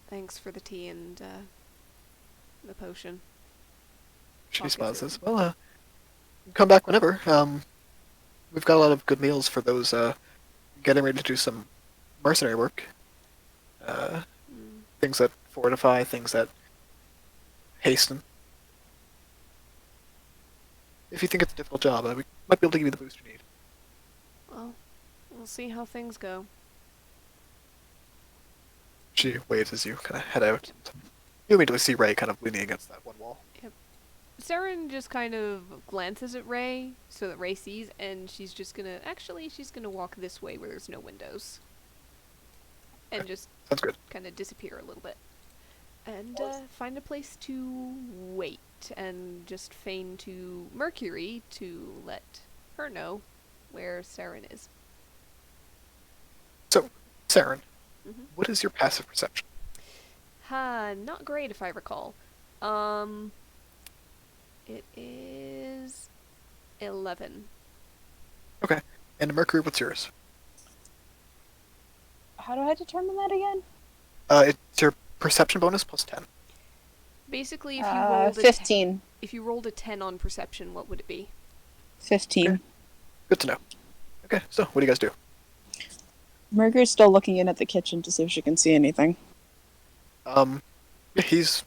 Thanks for the tea and, the potion. She Pocket smiles food. and says, "Well, come back whenever. We've got a lot of good meals for those, getting ready to do some mercenary work. Things that fortify, things that hasten. If you think it's a difficult job, we might be able to give you the boost you need." Well, we'll see how things go. She waves as you kind of head out. You immediately see Ray kind of leaning against that one wall. Saren just kind of glances at Ray so that Ray sees, and she's gonna walk this way where there's no windows. And just Sounds good. kind of disappear a little bit. And find a place to wait, and just feign to Mercury to let her know where Saren is. So, Saren, Mhm. what is your passive perception? Not great if I recall. It is 11. And Mercury, what's yours? How do I determine that again? It's your perception bonus plus 10. Basically, if you rolled 15. if you rolled a 10 on perception, what would it be? 15. Okay. Good to know. Okay, so what do you guys do? Mercury's still looking in at the kitchen to see if she can see anything. Yeah, he's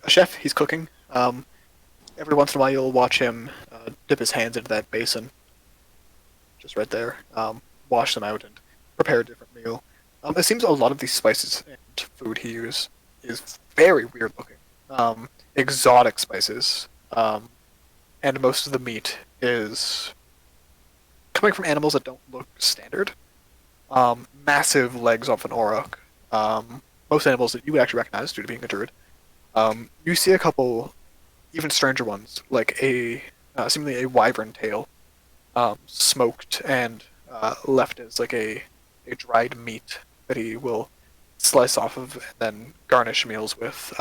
a chef. He's cooking. Every once in a while, you'll watch him dip his hands into that basin, just right there. Wash them out and prepare a different meal. It seems a lot of these spices and food he uses is very weird looking. Exotic spices. And most of the meat is coming from animals that don't look standard. Massive legs off an auroch. Most animals that you would actually recognize due to being a druid. You see a couple even stranger ones, like seemingly a wyvern tail, smoked and left as like a dried meat that he will slice off of and then garnish meals with.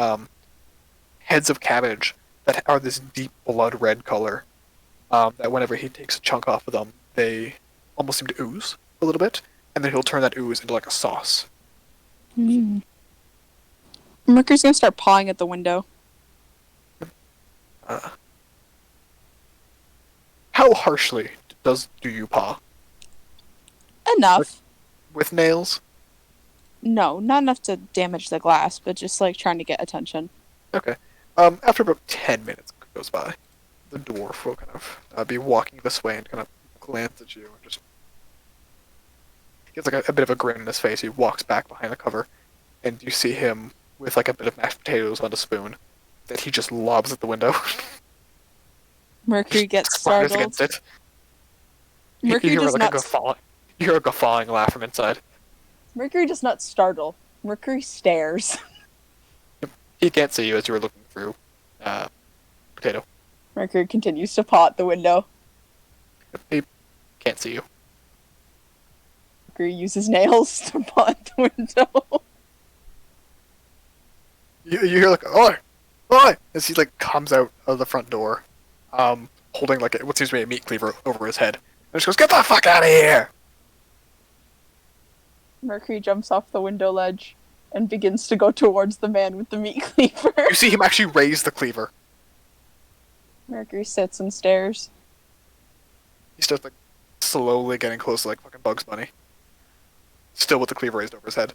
Heads of cabbage that are this deep blood red color, that whenever he takes a chunk off of them, they almost seem to ooze a little bit, and then he'll turn that ooze into like a sauce. Mercury's gonna start pawing at the window. How harshly do you paw? Enough. With nails? No, not enough to damage the glass, but just like trying to get attention. Okay. After about 10 minutes goes by, the dwarf will kind of be walking this way and kind of glance at you and just gets like a bit of a grin on his face. He walks back behind the cover, and you see him with like a bit of mashed potatoes on a spoon that he just lobs at the window. Mercury gets Splatters startled. against it. Mercury you hear does like not. a guffawing. You hear a guffawing laugh from inside. Mercury does not startle. Mercury stares. He can't see you as you were looking through potato. Mercury continues to paw at the window. He can't see you. Mercury uses nails to paw at the window. You hear like oi, oi, as he like comes out of the front door, holding like what seems to be a meat cleaver over his head, and just goes, "Get the fuck out of here!" Mercury jumps off the window ledge and begins to go towards the man with the meat cleaver. You see him actually raise the cleaver. Mercury sits and stares. He's just like slowly getting close to like fucking Bugs Bunny, still with the cleaver raised over his head.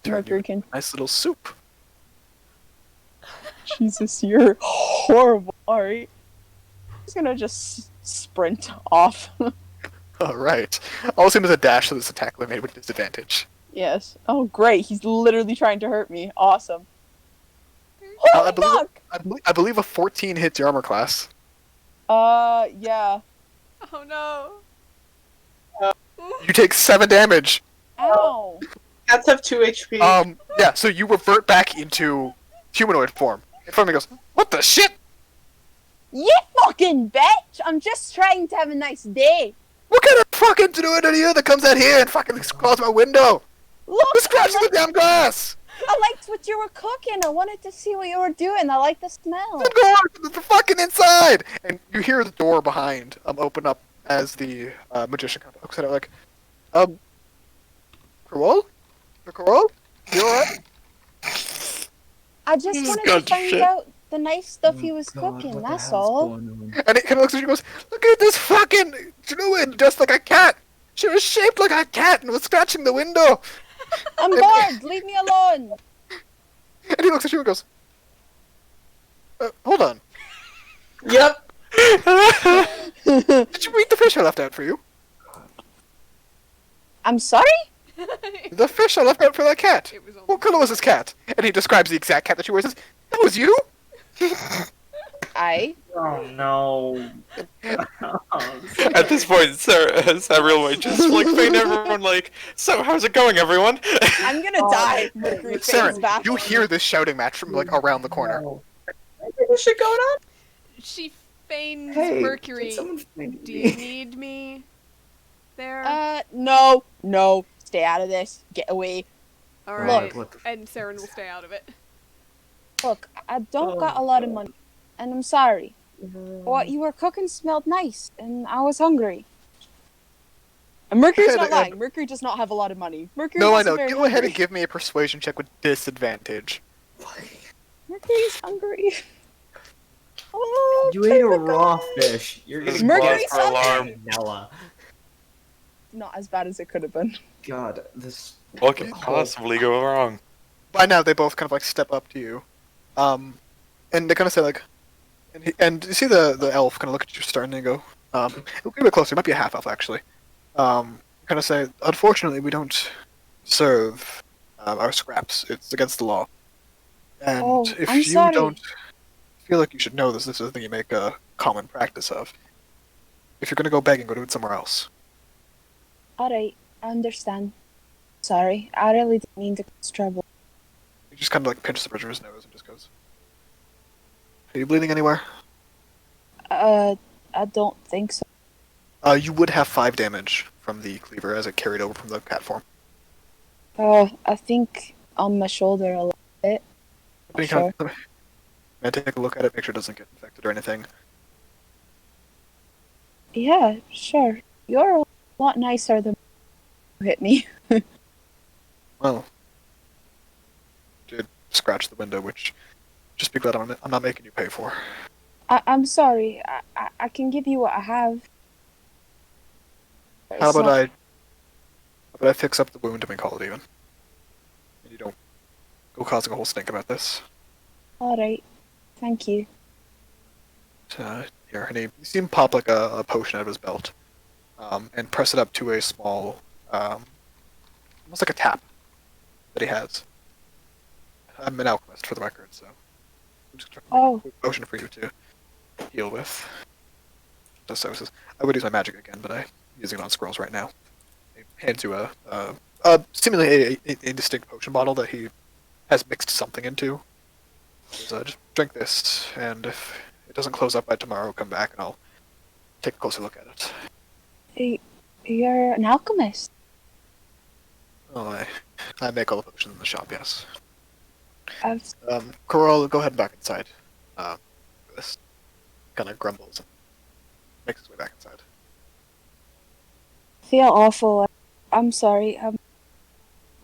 Turn you Mercury into can. a nice little soup. Jesus, you're horrible. Alright. He's gonna just sprint off. All right. I'll assume it's a dash, so this attack will be made with disadvantage. Yes. Oh, great. He's literally trying to hurt me. Awesome. I Holy believe- fuck! I believe a 14 hits your armor class. Yeah. Oh no! You take 7 damage. Ow. Cats have 2 HP. Yeah. So you revert back into humanoid form. And Fleming goes, "What the shit? You fucking bitch! I'm just trying to have a nice day. What kind of fucking druid are you that comes out here and fucking crawls my window? Look, Who's scratching the damn glass? I liked what you were cooking. I wanted to see what you were doing. I like the smell. Then go on to the fucking inside!" And you hear the door behind open up as the magician kind of looks at it like, Carol? Carol? You alright? I just This wanted guy's to find shit. out the nice stuff he Oh, was God, cooking, what the that's hell's all. going on? And he kind of looks at you and goes, "Look at this fucking druid dressed like a cat! She was shaped like a cat and was scratching the window!" I'm bored. Leave me alone. And he looks at you and goes, "Hold on. Yep. Did you eat the fish I left out for you? I'm sorry? The fish I left out for that cat. It was almost What color was this cat?" And he describes the exact cat that she wears. Says, "That was you?" I. Oh no. At this point, Sabriel might just like feign everyone like, so how's it going, everyone? I'm gonna die. Mercury fades Saren, back. you hear this shouting match from like around the corner. This shit going on? She feigns Hey, did Mercury. someone find Do you me? need me there? No. No. Stay out of this. Get away. All God, right. what the And Saren will stay out of it. Look, I don't Oh, got a lot of God. money. And I'm sorry. What you were cooking smelled nice, and I was hungry. And Mercury's not lying. Mercury does not have a lot of money. Mercury No, I is know. very Go ahead and hungry. give me a persuasion check with disadvantage. Mercury's hungry. Oh, You ate a baby raw guy. fish. You're This is getting Mercury's gas for hungry. Nella. Not as bad as it could have been. God, this. What could possibly go wrong? By now, they both kind of like step up to you, and they kind of say like, and you see the elf kind of look at you starting and go, look a bit closer. It might be a half elf actually. Kind of say, unfortunately, we don't serve our scraps. It's against the law. And Oh, if I'm you sorry. don't feel like you should know this, this is a thing you make a common practice of. If you're gonna go begging, go do it somewhere else. Alright, I understand. Sorry, I really didn't mean to cause trouble. He just kind of like pinches the bridge of his nose and just goes, "Are you bleeding anywhere?" I don't think so. You would have 5 damage from the cleaver as it carried over from the cat form. I think on my shoulder a little bit. But you Sure. kind of, may I take a look at it, make sure it doesn't get infected or anything. Yeah, sure. You're a lot nicer than you hit me. Well, did scratch the window, which just be glad I'm not making you pay for. I'm sorry. I can give you what I have. How It's about not- I fix up the wound and we call it even? And you don't go causing a whole stink about this. Alright, thank you. Here, and you see him pop like a potion out of his belt, and press it up to a small, almost like a tap that he has. I'm an alchemist for the record, so I'm just trying to Oh. make a potion for you to heal with. Just so I would use my magic again, but I'm using it on scrolls right now. He hands you seemingly a indistinct potion bottle that he has mixed something into. So, just drink this, and if it doesn't close up by tomorrow, come back and I'll take a closer look at it. You're an alchemist. Oh, I make all the potions in the shop, yes. I've Corral, go ahead and back inside. This kind of grumbles and makes his way back inside. feel awful. I'm sorry.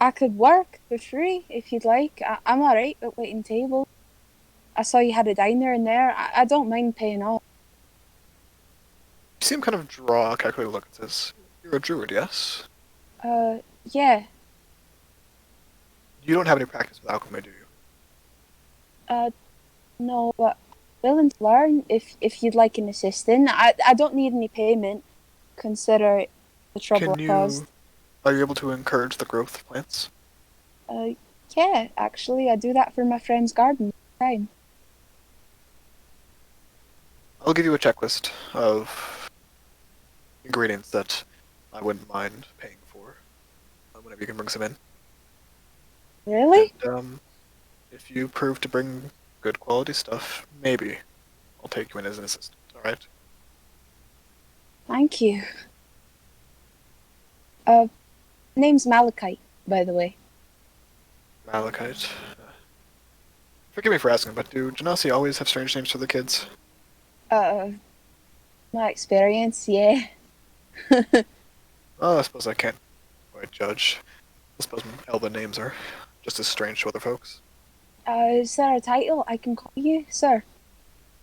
I could work for free if you'd like. I'm alright at waiting table. I saw you had a diner in there. I don't mind paying off. You see him kind of draw a calculated look and says, "You're a druid, yes? Yeah. You don't have any practice with alchemy, do you?" No, but willing to learn if you'd like an assistant. I don't need any payment. Consider the trouble Can I caused. you... Are you able to encourage the growth of plants? Yeah, actually, I do that for my friend's garden. Time. I'll give you a checklist of ingredients that I wouldn't mind paying for whenever you can bring some in. Really? And, if you prove to bring good quality stuff, maybe I'll take you in as an assistant, alright? Thank you. Name's Malachite, by the way. Malachite. Forgive me for asking, but do Genasi always have strange names for the kids? My experience, yeah. Oh, I suppose I can't quite judge. I suppose Elven names are just as strange to other folks. Is there a title I can call you, sir?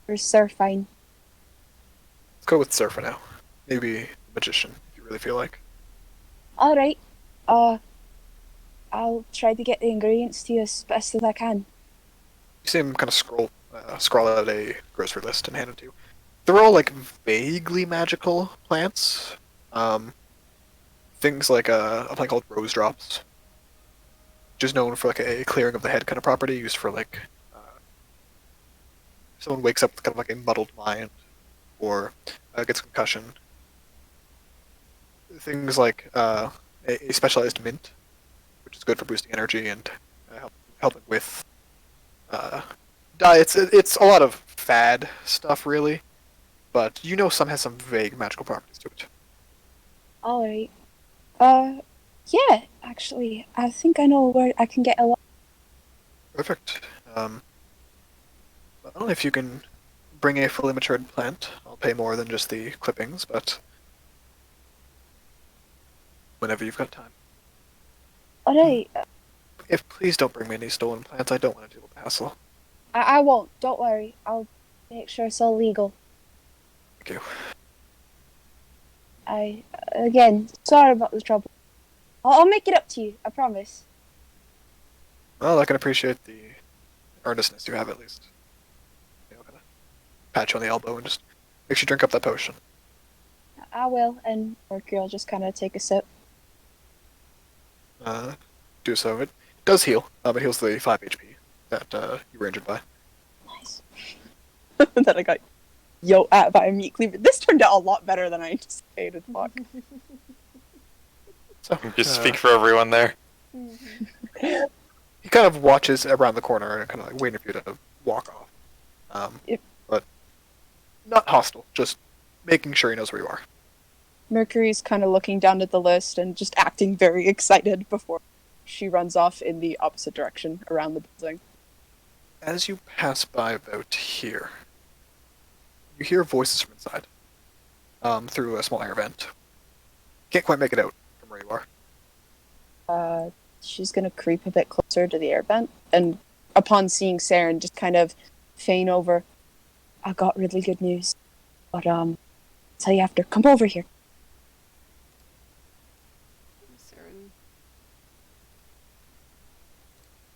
Or sir, fine. Let's go with Sir for now. Maybe Magician, if you really feel like. Alright. I'll try to get the ingredients to you as best as I can. You see him kind of scroll out a grocery list and hand it to you. They're all like vaguely magical plants. Things like a plant called Rose Drops, which is known for like a clearing of the head kind of property, used for like someone wakes up with kind of like a muddled mind or gets a concussion, things like a specialized mint, which is good for boosting energy and helping with diets. It's a lot of fad stuff, really, but some has some vague magical properties to it. Alright. Yeah, actually, I think I know where I can get a lot. Perfect. Well, if you can bring a fully matured plant, I'll pay more than just the clippings, but whenever you've got time. Alright, If please don't bring me any stolen plants, I don't want to deal with the hassle. I won't. Don't worry. I'll make sure it's all legal. Thank you. Again, sorry about the trouble. I'll make it up to you. I promise. Well, I can appreciate the earnestness you have, at least. Kind of pat you on the elbow and just make sure you drink up that potion. I will, and Mercury will just kind of take a sip. Do so. It does heal. It heals the 5 HP that you were injured by. Nice. That I got yoked at by a meat cleaver. This turned out a lot better than I anticipated. Fuck. So, Just speak for everyone there. He kind of watches around the corner and kind of like waiting for you to walk off. Yep. But not hostile, just making sure he knows where you are. Mercury's kind of looking down at the list and just acting very excited before she runs off in the opposite direction around the building. As you pass by about here, you hear voices from inside, through a small air vent. Can't quite make it out from where you are. She's gonna creep a bit closer to the air vent, and upon seeing Saren, just kind of feign over. I got really good news, but I'll tell you after. Come over here. Saren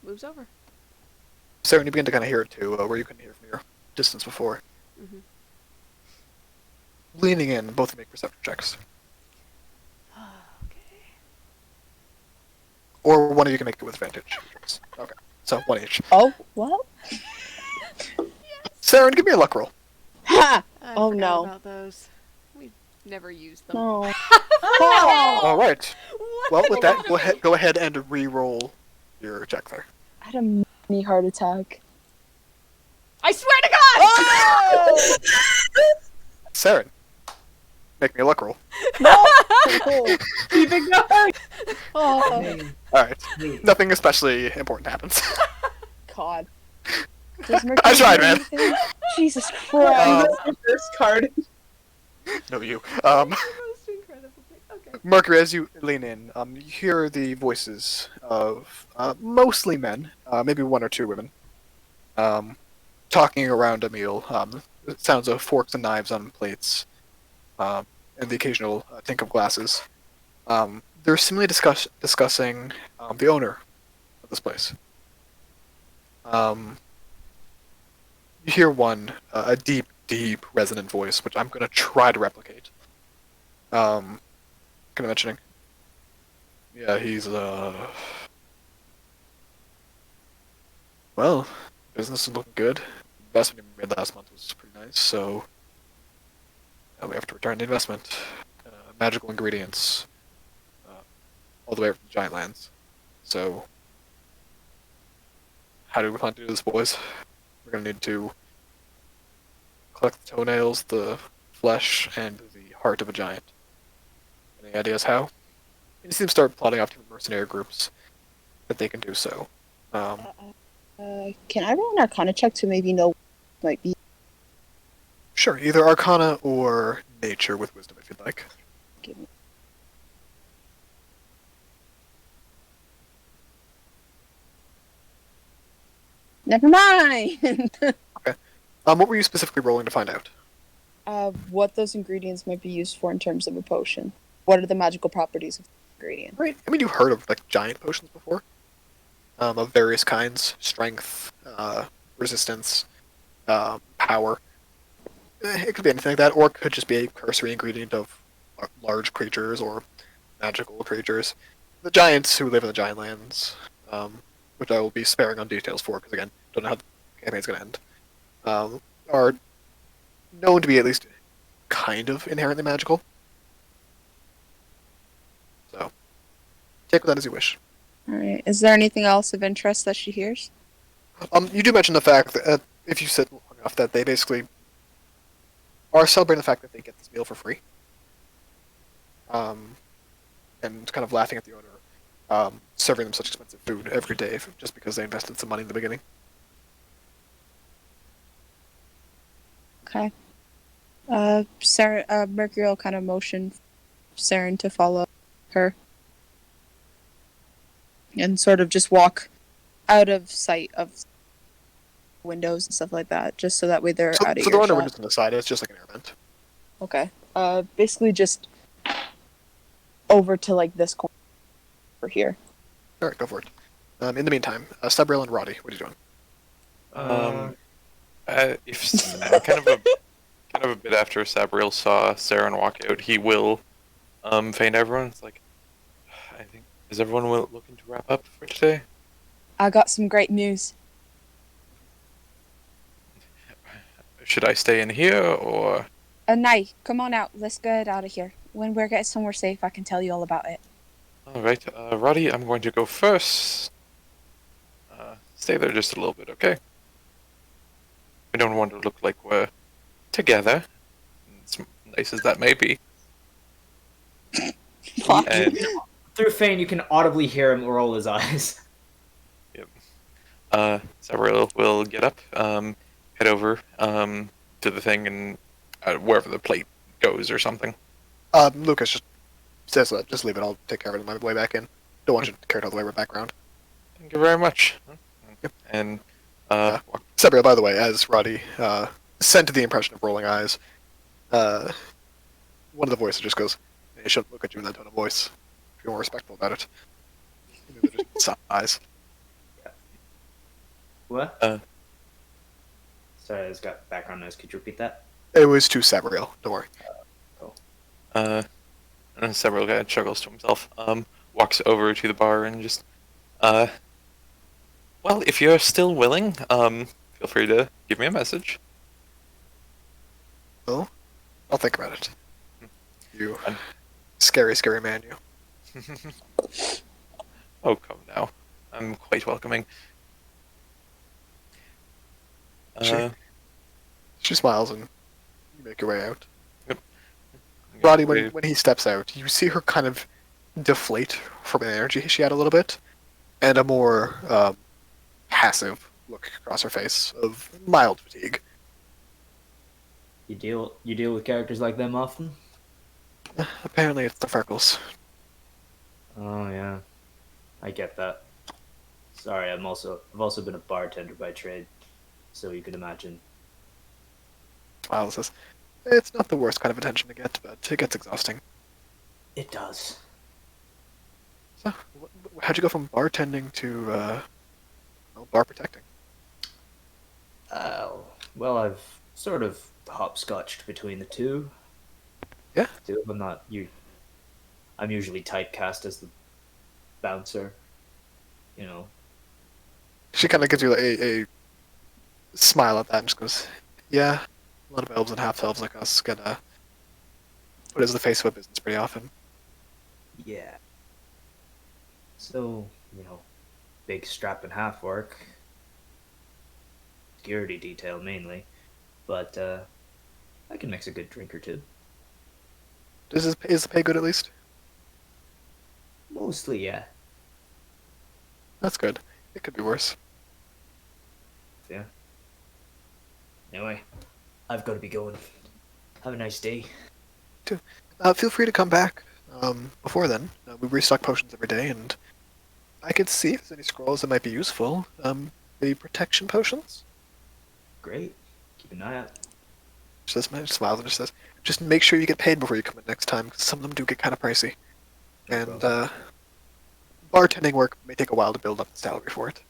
moves over. So when you begin to kind of hear it too, where you couldn't hear from your distance before. Mm-hmm. Leaning in, both of you make perception checks. Okay. Or one of you can make it with advantage. Okay, so one each. Oh, well. Saren, give me a luck roll. Ha! I Oh, forgot no. about those. We never used them. No. All right. What? Well, with that, go ahead and re-roll your check there. I had a mini heart attack. I swear to God! Saren, make me a luck roll. No! Keep it going. Oh, All right. Nothing especially important happens. God. Does Mercury I tried, do man. anything? Jesus That's Christ. the first card. No, you. The most incredible thing. Okay. Mercury, as you lean in, you hear the voices of mostly men, maybe one or two women, talking around a meal. It sounds of forks and knives on plates, and the occasional tink of glasses. They're seemingly discussing the owner of this place. You hear one, a deep, deep, resonant voice, which I'm going to try to replicate. Kind of mentioning. Yeah, he's, well, business is looking good. The investment we made last month was pretty nice, so we have to return the investment. Magical ingredients, all the way from the Giant Lands. So, how do we plan to do this, boys? We're going to need to collect the toenails, the flesh, and the heart of a giant. Any ideas how? You seem to start plotting off different mercenary groups that they can do so. Can I roll an Arcana check to maybe know what it might be? Sure, either Arcana or Nature with Wisdom if you'd like. Give me- Never mind! What were you specifically rolling to find out? What those ingredients might be used for in terms of a potion. What are the magical properties of the ingredient? Right. I mean, you've heard of like giant potions before, of various kinds: strength, resistance, power. It could be anything like that, or it could just be a cursory ingredient of large creatures or magical creatures. The giants who live in the Giant Lands, which I will be sparing on details for, because again, don't know how the campaign's going to end. are known to be at least kind of inherently magical. So, take with that as you wish. Alright. Is there anything else of interest that she hears? You do mention the fact that if you sit long enough, that they basically are celebrating the fact that they get this meal for free. And kind of laughing at the owner, serving them such expensive food every day just because they invested some money in the beginning. Okay. Mercury will kind of motion Saren to follow her. And sort of just walk out of sight of windows and stuff like that, just so that way they're out of So there are no earshot. windows on the side, it's just like an air vent. Okay. Basically just over to like this corner over here. Alright, go for it. In the meantime, Sabriel and Roddy, what are you doing? Kind of a bit after Sabriel saw Saren walk out, he will feign everyone. It's like, I think, is everyone looking to wrap up for today? I got some great news. Should I stay in here or? Nay, come on out. Let's get out of here. When we're getting somewhere safe, I can tell you all about it. All right, Roddy, I'm going to go first. Stay there just a little bit, okay? We don't want to look like we're together, as nice as that may be. Fuck. And Through Fane, you can audibly hear him roll his eyes. Sabriel will get up, head over to the thing, and wherever the plate goes or something. Lucas just says that. Just leave it. I'll take care of it on my way back in. Don't want you to carry it all the way back around. Thank you very much. Yep. And Sabriel, by the way, as Roddy sent the impression of rolling eyes, one of the voices just goes, "They shouldn't look at you in that tone of voice. If you're more respectful about it." They're just eyes. What? Sorry, I just got background noise. Could you repeat that? It was to Sabriel. Don't worry. and Sabriel kind of chuckles to himself. Walks over to the bar and just, well, if you're still willing, feel free to give me a message. Well, I'll think about it. You scary, scary man, you. Oh, come now. I'm quite welcoming. She smiles and you make your way out. Yep. Roddy, when he steps out, you see her kind of deflate from the energy she had a little bit, and a more passive look across her face of mild fatigue. You deal with characters like them often? Apparently it's the freckles. Oh yeah, I get that. Sorry, I've also been a bartender by trade, so you can imagine. Smiles says, "It's not the worst kind of attention to get, but it gets exhausting." It does. So, how'd you go from bartending to bar protecting? Well, I've sort of hopscotched between the two. Yeah. I'm usually typecast as the bouncer. You know. She kind of gives you a smile at that and just goes, "Yeah, a lot of elves and half-elves like us get put as the face of a business pretty often." Yeah. So, big strap and half work. Security detail mainly. But I can mix a good drink or two. Is the pay good at least? Mostly, yeah. That's good. It could be worse. Yeah. Anyway, I've got to be going. Have a nice day. Feel free to come back before then. We restock potions every day, and I could see if there's any scrolls that might be useful. The protection potions? Great. Keep an eye out. She smiles and just says, "Just make sure you get paid before you come in next time, because some of them do get kind of pricey. And bartending work may take a while to build up the salary for it."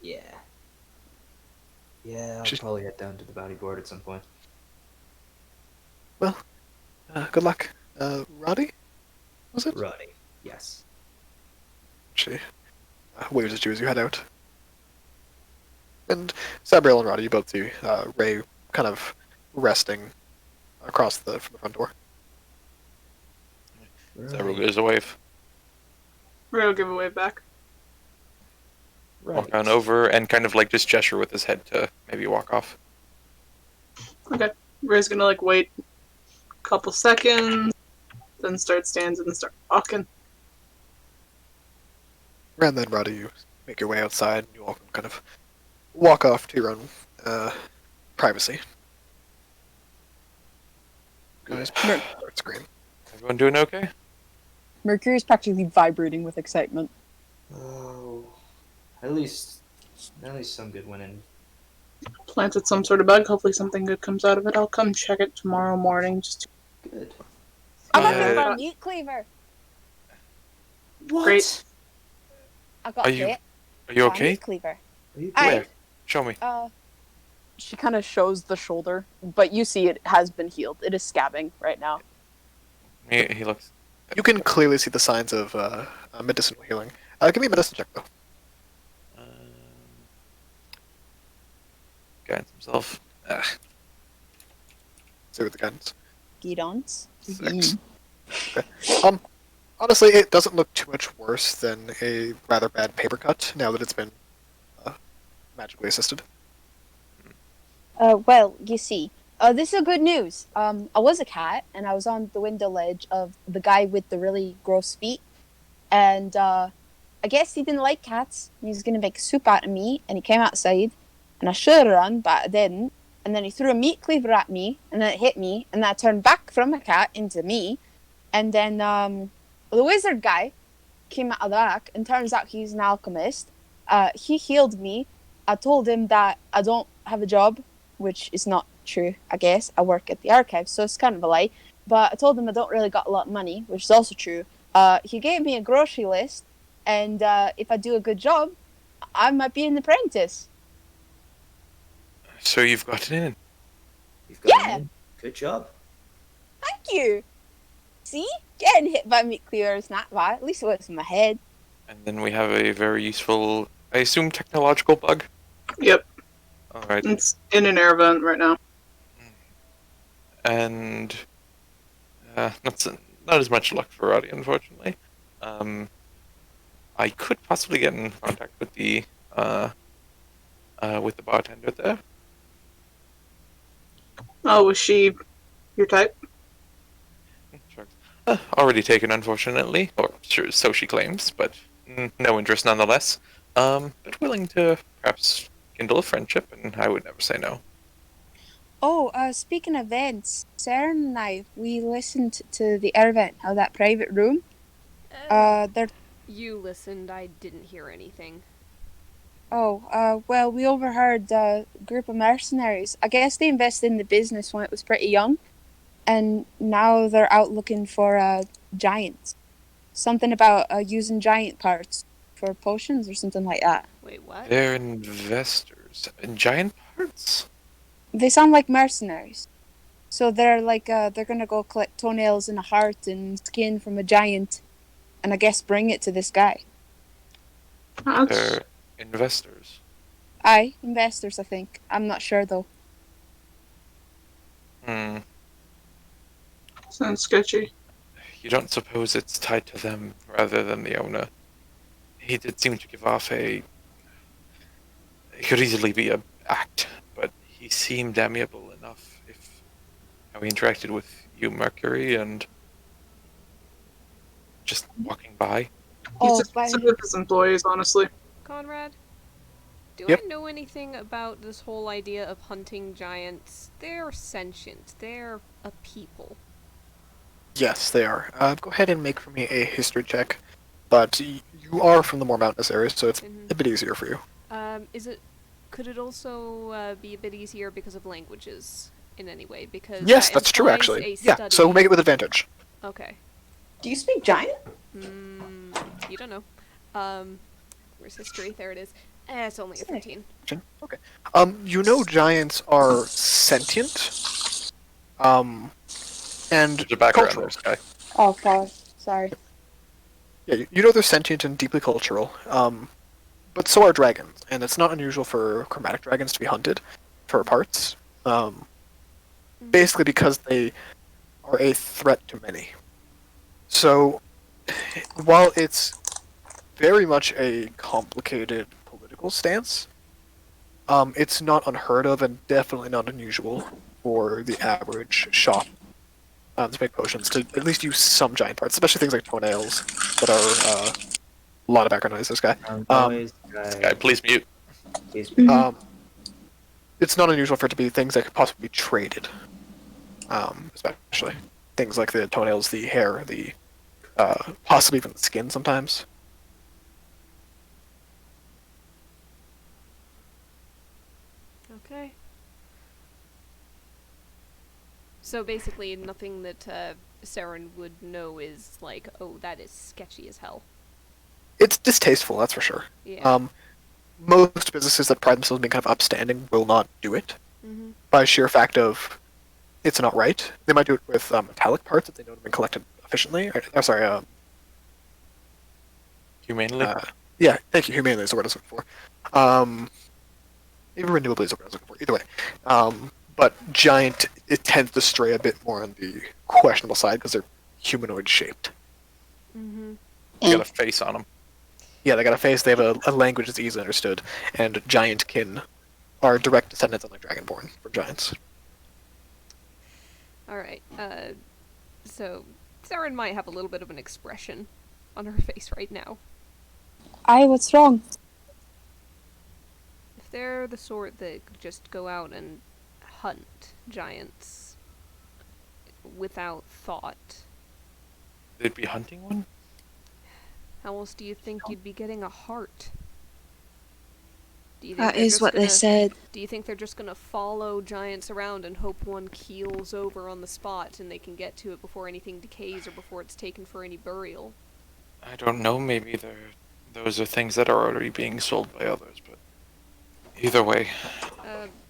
Yeah. Yeah, I'll She's- probably head down to the bounty board at some point. Well, good luck. Roddy? Was it? Roddy. Yes. She waves at you as you head out. And Sabriel and Roddy, you both see Ray kind of resting across from the front door. Several goes a wave. Real giveaway back. Walk on over and kind of like just gesture with his head to maybe walk off. Okay. Ray's gonna like wait a couple seconds, then start standing and start walking. And then, Roddy, you make your way outside, and you all can kind of walk off to your own privacy. Guys, start screaming. Everyone doing okay? Mercury's practically vibrating with excitement. Oh, at least some good winning. Planted some sort of bug. Hopefully something good comes out of it. I'll come check it tomorrow morning. Just Good. I'm Uh, looking for a meat cleaver. What? Great. I got Are a you- bit. Are you for a okay? meat cleaver. Are you I- Where? Show me. She kind of shows the shoulder, but you see it has been healed. It is scabbing right now. He looks. You can clearly see the signs of medicinal healing. Give me a medicine check, though. Guides himself. See with the guidance. Gidons. 6. Okay. Honestly, it doesn't look too much worse than a rather bad paper cut now that it's been magically assisted. Well, you see, this is good news. I was a cat, and I was on the window ledge of the guy with the really gross feet, and I guess he didn't like cats. He was gonna make soup out of me, and he came outside, and I should have run, but I didn't. And then he threw a meat cleaver at me, and then it hit me, and then I turned back from a cat into me, and then the wizard guy came out of the back, and turns out he's an alchemist. He healed me. I told him that I don't have a job, which is not true, I guess. I work at the archives, so it's kind of a lie. But I told him I don't really got a lot of money, which is also true. He gave me a grocery list, and if I do a good job, I might be an apprentice. So you've gotten in. You've got Yeah. him in. Good job. Thank you. See? Getting hit by a meat cleaver is not bad. At least it was in my head. And then we have a very useful, I assume, technological bug. Yep. Alright. It's in an air vent right now. And not as much luck for Roddy, unfortunately. I could possibly get in contact with the bartender there. Oh, was she your type? Sure. Already taken, unfortunately, or sure, so she claims, but no interest nonetheless. But willing to perhaps kindle a friendship, and I would never say no. Oh, speaking of events, Sarah and I, we listened to the air vent, how that private room. They're You listened, I didn't hear anything. well, we overheard a group of mercenaries. I guess they invested in the business when it was pretty young, and now they're out looking for giants. Something about using giant parts for potions or something like that. Wait, what? They're investors. In giant parts? They sound like mercenaries. So they're like, they're gonna go collect toenails and a heart and skin from a giant, and I guess bring it to this guy. That's They're investors. Aye, investors, I think. I'm not sure though. Hmm. sounds sketchy. You don't suppose it's tied to them rather than the owner? He did seem to give off a... It could easily be a act, but he seemed amiable enough if how he interacted with you, Mercury, and just walking by. He's Oh, just by- some of his employees, honestly. Conrad? Do Yep. I know anything about this whole idea of hunting giants? They're sentient. They're a people. Yes, they are. Go ahead and make for me a history check. But you are from the more mountainous areas, so it's Mhm. a bit easier for you. Could it also be a bit easier because of languages in any way? Because Yes, that that's true, implies actually. a Yeah, study- so make it with advantage. Okay. Do you speak giant? You don't know. Where's history? There it is. It's only a 13. Okay. You know giants are sentient. And There's a background cultural. there, Sky. Oh, God. Sorry. Yeah, you know they're sentient and deeply cultural. But so are dragons, and it's not unusual for chromatic dragons to be hunted for parts. basically because they are a threat to many. So, while it's very much a complicated political stance, it's not unheard of and definitely not unusual for the average shop to make potions to at least use some giant parts, especially things like toenails that are a lot of background noise. This guy. Noise This guy. guy, please mute. Please. Um, it's not unusual for it to be things that could possibly be traded, especially things like the toenails, the hair, the possibly even the skin sometimes. Okay. So basically, nothing that Saren would know is like, oh, that is sketchy as hell. It's distasteful, that's for sure. Yeah. Most businesses that pride themselves on being kind of upstanding will not do it Mm-hmm. by sheer fact of it's not right. They might do it with metallic parts if they know have been collected efficiently. Humanely. Yeah, thank you. Humanely is the word I was looking for. Even renewably is the word I was looking for. Either way. But giant, it tends to stray a bit more on the questionable side because they're humanoid shaped. Mm-hmm. You got a face on him. Yeah, they got a face, they have a language that's easily understood, and giant kin are direct descendants of like Dragonborn for giants. Alright, so Saren might have a little bit of an expression on her face right now. What's wrong? If they're the sort that could just go out and hunt giants without thought, They'd be hunting one? how else do you think you'd be getting a heart? Do you think That they're is just what they gonna- said. Do you think they're just gonna follow giants around and hope one keels over on the spot and they can get to it before anything decays or before it's taken for any burial? I don't know, maybe those are things that are already being sold by others, but either way,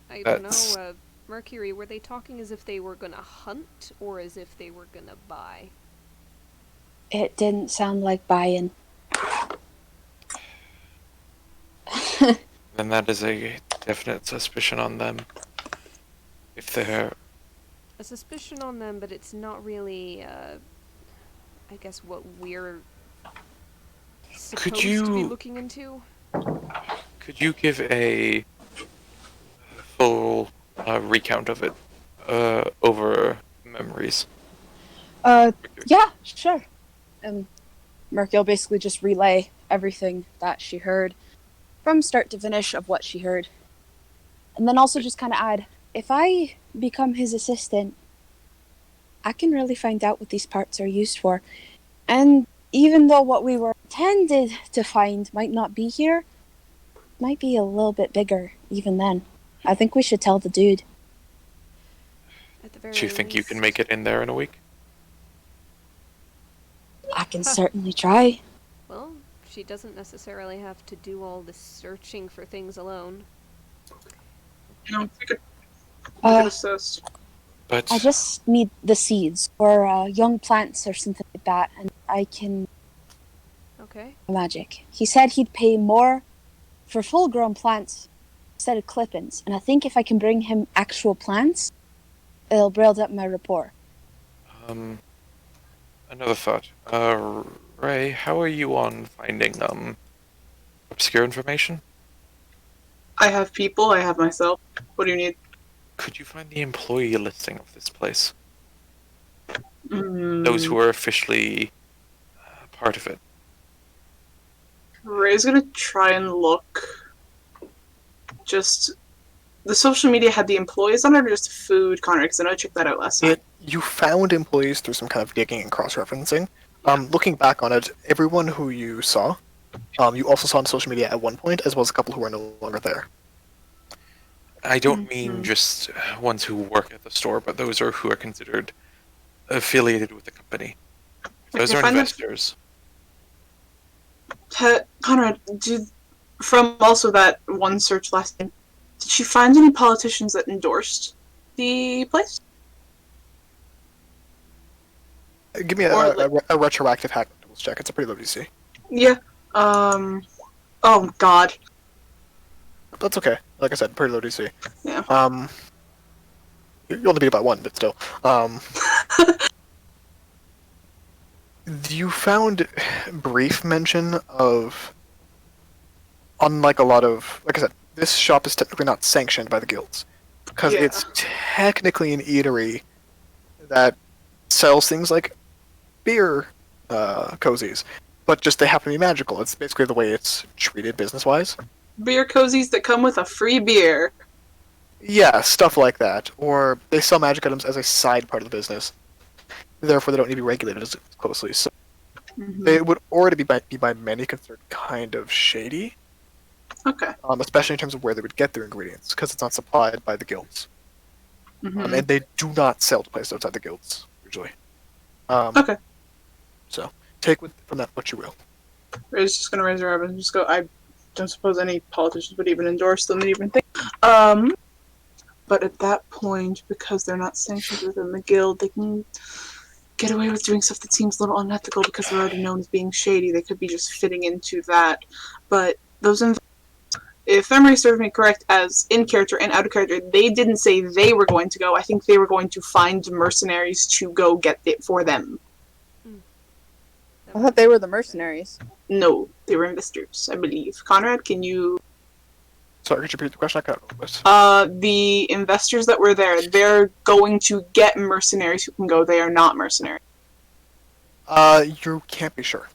I don't That's- know, Mercury, were they talking as if they were gonna hunt or as if they were gonna buy? It didn't sound like buying. then that is a definite suspicion on them. If they're A suspicion on them, but it's not really, I guess what we're supposed to be you- looking into. Could you give a full recount of it over memories? Yeah, sure. Merky will basically just relay everything that she heard from start to finish of what she heard. And then also just kind of add, if I become his assistant, I can really find out what these parts are used for. And even though what we were intended to find might not be here, it might be a little bit bigger even then. I think we should tell the dude. At the very Do you think you can least. make it in there in a week? I can certainly try. Well, she doesn't necessarily have to do all this searching for things alone. You know, we could Uh, assist. But I just need the seeds or young plants or something like that, and I can Okay. magic. He said he'd pay more for full-grown plants instead of clippings, and I think if I can bring him actual plants, it'll build up my rapport. another thought. Ray, how are you on finding obscure information? I have people, I have myself. What do you need? Could you find the employee listing of this place? Mm, Those who are officially part of it. Ray's gonna try and look. Just the social media had the employees on it, or just food, Connor? Because I know I checked that out last time. You found employees through some kind of digging and cross-referencing. Looking back on it, everyone who you saw, you also saw on social media at one point, as well as a couple who are no longer there. I don't mean just ones who work at the store, but those are who are considered affiliated with the company. Those Okay, are fine then. investors. Conrad, from also that one search last time, did she find any politicians that endorsed the place? Give me Or, a retroactive hack check. It's a pretty low DC. Yeah. Oh God. That's okay. Like I said, pretty low DC. Yeah. You only beat it by one, but still. You found brief mention of, unlike a lot of, like I said, this shop is technically not sanctioned by the guilds because Yeah. it's technically an eatery that sells things like beer cozies, but just they happen to be magical. It's basically the way it's treated business-wise. Beer cozies that come with a free beer. Yeah, stuff like that. Or they sell magic items as a side part of the business. Therefore, they don't need to be regulated as closely. So they would already be by many considered kind of shady, Okay. especially in terms of where they would get their ingredients, because it's not supplied by the guilds. Mhm. And they do not sell to places outside the guilds, usually. Okay. So, take from that what you will. Ray's just gonna raise her up and just go, I don't suppose any politicians would even endorse them and even think. But at that point, because they're not sanctioned within the guild, they can get away with doing stuff that seems a little unethical because they're already known as being shady. They could be just fitting into that. But those if memory serves me correct, as in character and out of character, they didn't say they were going to go. I think they were going to find mercenaries to go get it for them. I thought they were the mercenaries. No, they were investors, I believe. Conrad, can you... Sorry, could you repeat the question? I can't remember. The investors that were there, they're going to get mercenaries who can go. They are not mercenaries. You can't be sure.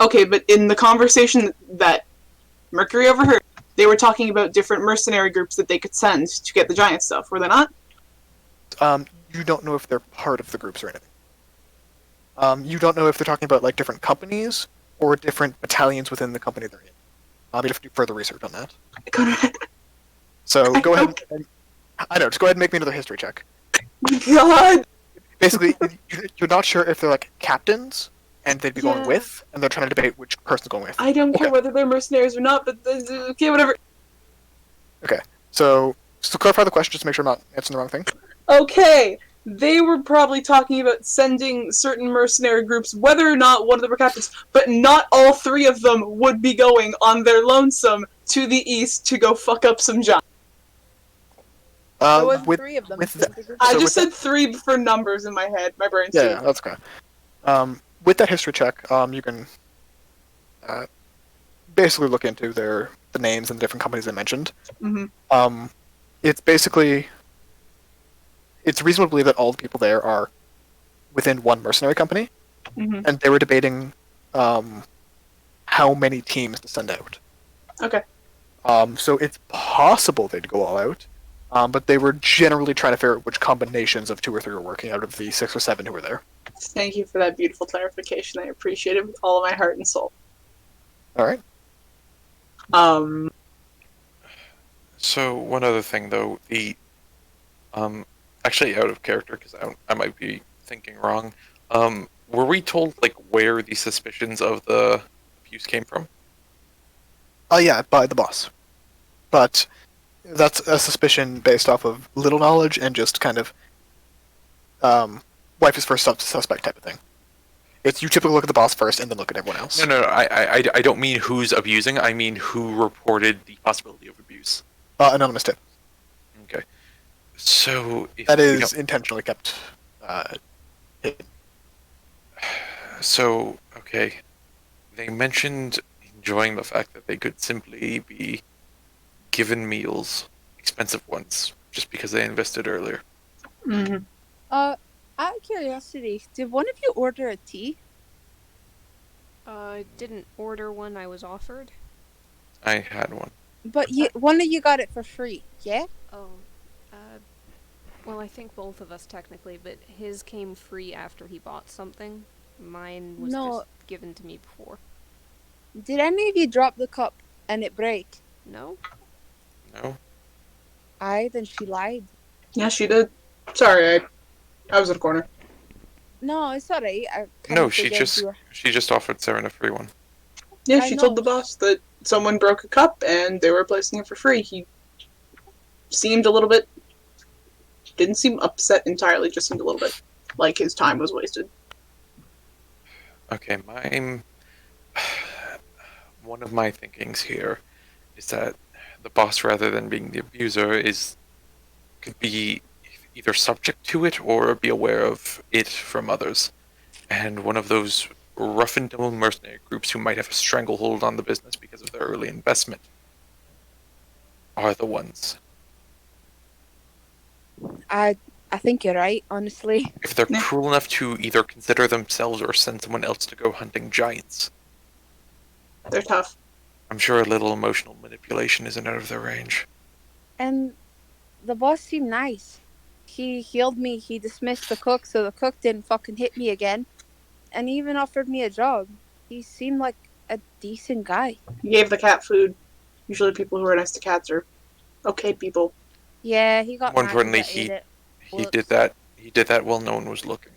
Okay, but in the conversation that Mercury overheard, they were talking about different mercenary groups that they could send to get the giant stuff, were they not? You don't know if they're part of the groups or anything. You don't know if they're talking about like different companies or different battalions within the company they're in. You'd have to do further research on that. Conrad. So go ahead. I know. Just go ahead and make me another history check. God! Basically, you're not sure if they're like captains and they'd be going Yeah. with, and they're trying to debate which person's going with. I don't care Okay. whether they're mercenaries or not, but okay, whatever. Okay. So just to clarify the question, just to make sure I'm not answering the wrong thing. Okay, they were probably talking about sending certain mercenary groups, whether or not one of them were captains, but not all three of them would be going on their lonesome to the east to go fuck up some giants. There was With 3 of them. with so that- the group- I So just with said 3 for numbers in my head. My brain's yeah, too. that's okay. With that history check, you can basically look into the names and the different companies I mentioned. Mhm. It's basically it's reasonable to believe that all the people there are within one mercenary company, Mhm. and they were debating how many teams to send out. Okay. So it's possible they'd go all out, but they were generally trying to figure out which combinations of 2 or 3 were working out of the 6 or 7 who were there. Thank you for that beautiful clarification. I appreciate it with all of my heart and soul. All right. So one other thing though, the actually out of character because I might be thinking wrong. Were we told like where the suspicions of the abuse came from? Oh yeah, by the boss. But that's a suspicion based off of little knowledge and just kind of wife is first suspect type of thing. It's you typically look at the boss first and then look at everyone else. No, I don't mean who's abusing. I mean who reported the possibility of abuse. Anonymous tip. Okay. So if That we is don't- intentionally kept hidden. So okay, they mentioned enjoying the fact that they could simply be given meals, expensive ones, just because they invested earlier. Mm-hmm. Out of curiosity, did one of you order a tea? I didn't order one, I was offered. I had one. But one of you got it for free, yeah? Oh, well, I think both of us technically, but his came free after he bought something. Mine was No. just given to me before. Did any of you drop the cup and it break? No? No. Then she lied. Yeah, she did. Sorry, I was in a corner. No, it's alright. No, she just offered Saren a free one. Yeah, I she know. told the boss that someone broke a cup and they were replacing it for free. He seemed a little bit... Didn't seem upset entirely, just seemed a little bit like his time was wasted. Okay, one of my thinkings here is that the boss, rather than being the abuser, could be either subject to it or be aware of it from others. And one of those rough and tumble mercenary groups who might have a stranglehold on the business because of their early investment are the ones. I think you're right, honestly. If they're Yeah. cruel enough to either consider themselves or send someone else to go hunting giants, They're tough. I'm sure a little emotional manipulation isn't out of their range. And the boss seemed nice. He healed me, he dismissed the cook so the cook didn't fucking hit me again, and he even offered me a job. He seemed like a decent guy. He gave the cat food. Usually people who are nice to cats are okay people. Yeah, he got More mad 'cause importantly, I ate it. he Whoops. did that. He did that while no one was looking.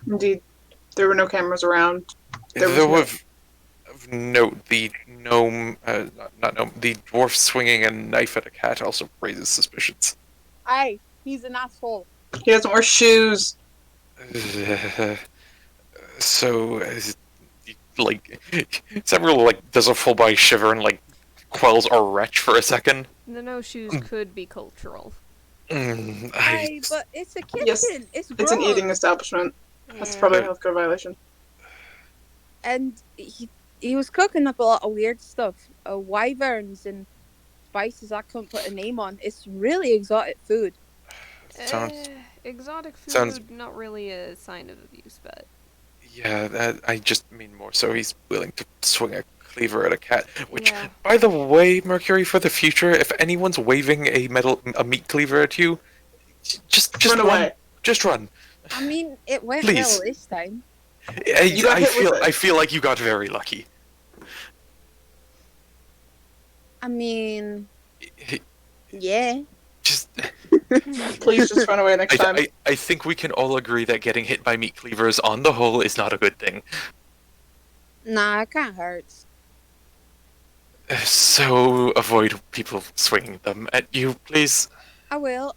Indeed. There were no cameras around. There was Though no- of note, the gnome, not gnome, the dwarf swinging a knife at a cat also raises suspicions. Aye, he's an asshole. He doesn't wear shoes. So, like, several like does a full body shiver and like quells a retch for a second. The no shoes could be cultural. Aye, but it's a kitchen. Yes, It's It's an gross. eating establishment. That's Yeah. probably a healthcare violation. And he was cooking up a lot of weird stuff, wyverns and spices I couldn't put a name on. It's really exotic food. Sounds Exotic food, sounds- not really a sign of abuse, but yeah. I just mean more so he's willing to swing a cleaver at a cat. Which, yeah. by the way, Mercury, for the future, if anyone's waving a meat cleaver at you, just Run away. Just run. I mean, it went Please. well this time. You got hit with it. I feel like you got very lucky. I mean, yeah. Just, Please just run away next time. I think we can all agree that getting hit by meat cleavers on the whole is not a good thing. Nah, it kind of hurts. So avoid people swinging them at you, please. I will.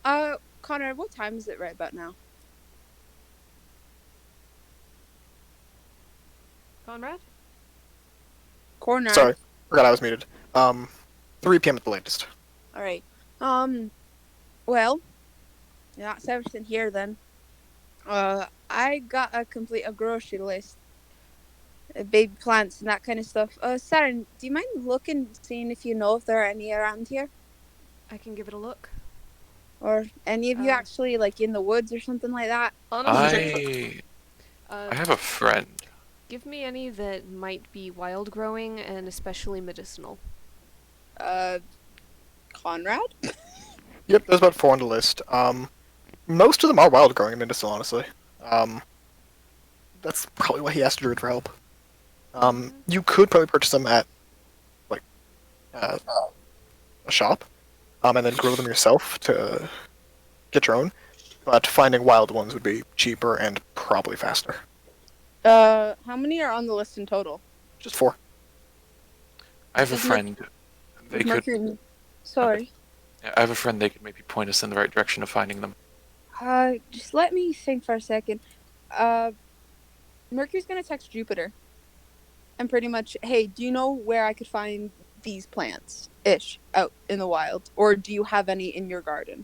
Connor, what time is it right about now? Conrad? Corner. Sorry, forgot I was muted. 3 p.m. at the latest. All right. Well, that's everything here then. I got to complete a grocery list. Baby plants and that kind of stuff. Saren, do you mind looking, seeing if you know if there are any around here? I can give it a look. Or any of you Um, actually, like, in the woods or something like that? Honestly, I have a friend. give me any that might be wild growing and especially medicinal. Conrad? Yep, there's about 4 on the list. Most of them are wild growing in medicinal, honestly. That's probably why he asked Druid for help. You could probably purchase them at, like, a shop, and then grow them yourself to get your own. But finding wild ones would be cheaper and probably faster. How many are on the list in total? Just 4. I have a Isn't it- friend. They could. Mercury. Sorry. I have a friend. They could maybe point us in the right direction of finding them. Just let me think for a second. Mercury's gonna text Jupiter. And pretty much, hey, do you know where I could find these plants? Ish, out in the wild. Or do you have any in your garden?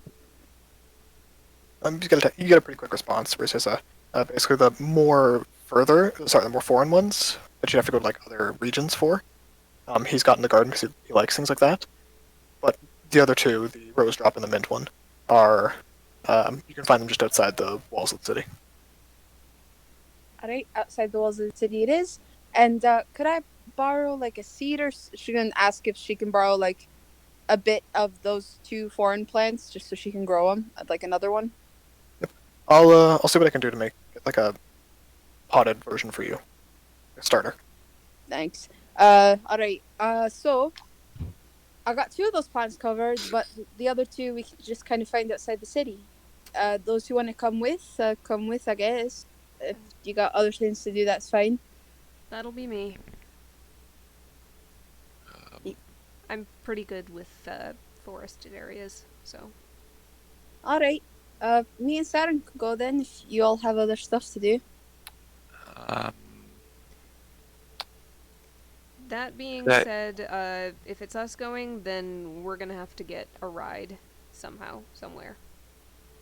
You get a pretty quick response, where it says, basically the more foreign ones that you'd have to go to, like, other regions for. He's got in the garden because he likes things like that. But the other 2, the rose drop and the mint one, are, you can find them just outside the walls of the city. Alright, outside the walls of the city it is. And could I borrow like a seed, or she can ask if she can borrow like a bit of those 2 foreign plants just so she can grow them, like another one? I'll see what I can do to make like a potted version for you, a starter. Thanks. Alright, so I got 2 of those plants covered, but the other 2 we can just kind of find outside the city. Those who want to come with, I guess. If you got other things to do, that's fine. That'll be me. I'm pretty good with forested areas, so. Alright. Me and Saturn could go then if you all have other stuff to do. That being That- said, if it's us going, then we're gonna have to get a ride somehow, somewhere.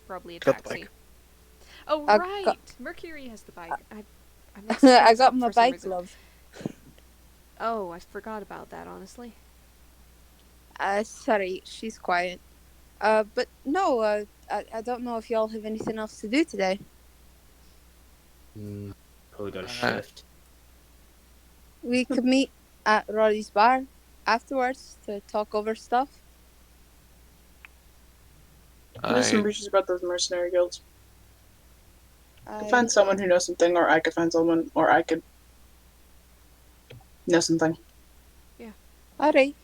Probably a Got the taxi. bike. Oh, I right! got- Mercury has the bike. I mixed things I up got my for some bike, reason. love. Oh, I forgot about that, honestly. Sorry, she's quiet. But no, I don't know if y'all have anything else to do today. Probably got a Uh, shift. We could meet at Roddy's bar afterwards to talk over stuff. Do some I research about those mercenary guilds. I could I find someone who knows something, or I could find someone, or I could know something. Alright.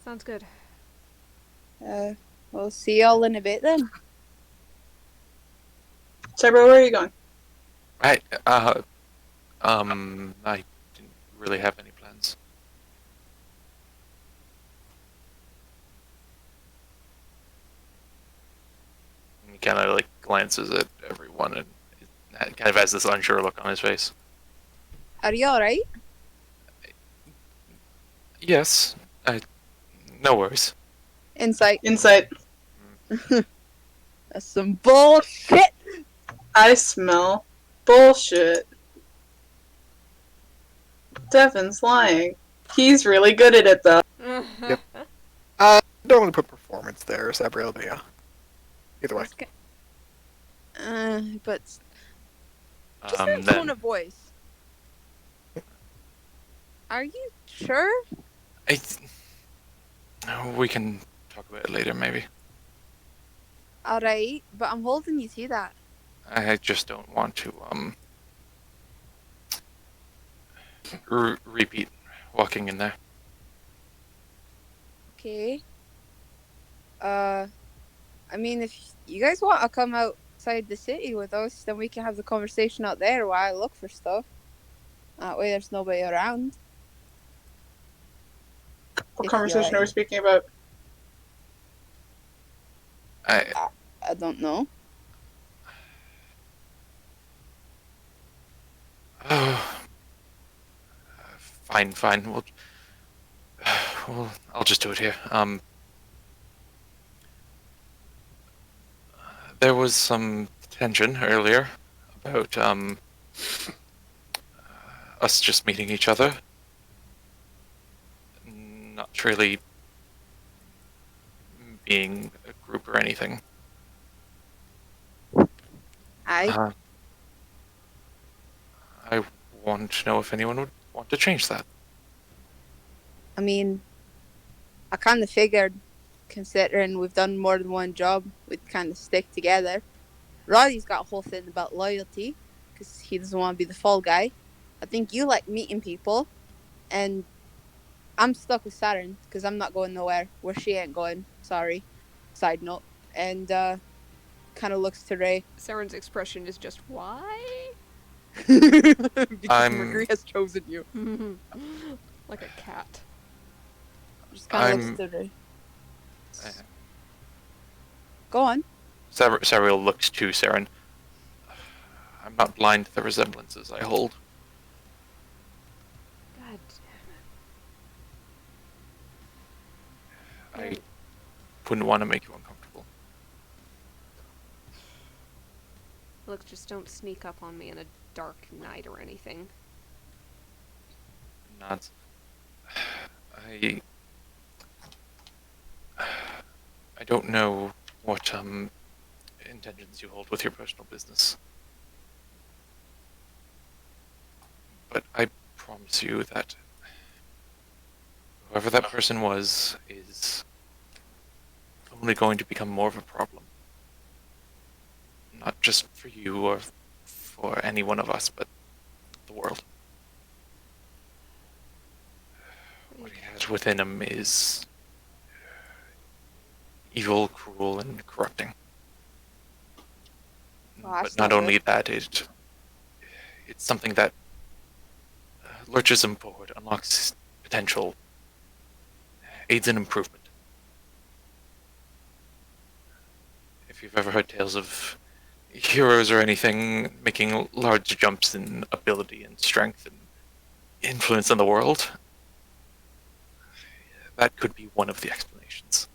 Sounds good. We'll see y'all in a bit then. Cyber, where are you going? I didn't really have any plans. He kind of like glances at everyone and kind of has this unsure look on his face. Are you alright? Yes, no worries. Insight. Insight. That's some bullshit! I smell bullshit. Devin's lying. He's really good at it, though. Don't really put performance there, Sabriel, but yeah. Either way. But just your tone Then of voice. Are you sure? we can talk about it later, maybe. Alright, but I'm holding you to that. I just don't want to repeat walking in there. Okay. I mean, if you guys want to come outside the city with us, then we can have the conversation out there while I look for stuff. That way there's nobody around. What If conversation you're- are we speaking about? I don't know. Fine. I'll just do it here. There was some tension earlier about us just meeting each other. Not really being a group or anything. I I want to know if anyone would want to change that. mean, I kind of figured, considering we've done more than one job, we'd kind of stick together. Roddy's got a whole thing about loyalty, because he doesn't want to be the fall guy. I think you like meeting people, and I'm stuck with Saturn, because I'm not going nowhere, where she ain't going, sorry. Side note. And, kind of looks to Ray. Saren's expression is just, why? Because I'm- Mercury has chosen you. Like a cat. Just kind of I'm- looks to Ray. Uh, Go on. Sariel looks to Saren. I'm not blind to the resemblances I hold. God I wouldn't want to make you uncomfortable. Look, just don't sneak up on me in a dark night or anything. Nods. I don't know what intentions you hold with your personal business, but I promise you that whoever that person was is only going to become more of a problem. Not just for you or for any one of us, but the world. What he has within him is evil, cruel, and corrupting. Well, that's But not not only that, it's something that lurches him forward, unlocks potential, aids in improvement. If you've ever heard tales of heroes or anything making large jumps in ability and strength and influence in the world, that could be one of the explanations.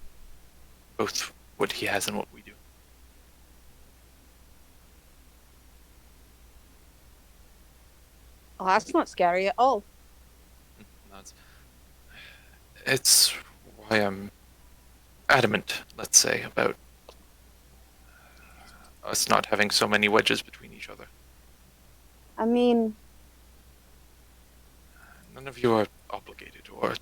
Both what he has and what we do. Oh, that's not scary at all. Nods. It's why I'm adamant, let's say, about us not having so many wedges between each other. I mean, None of you are obligated, or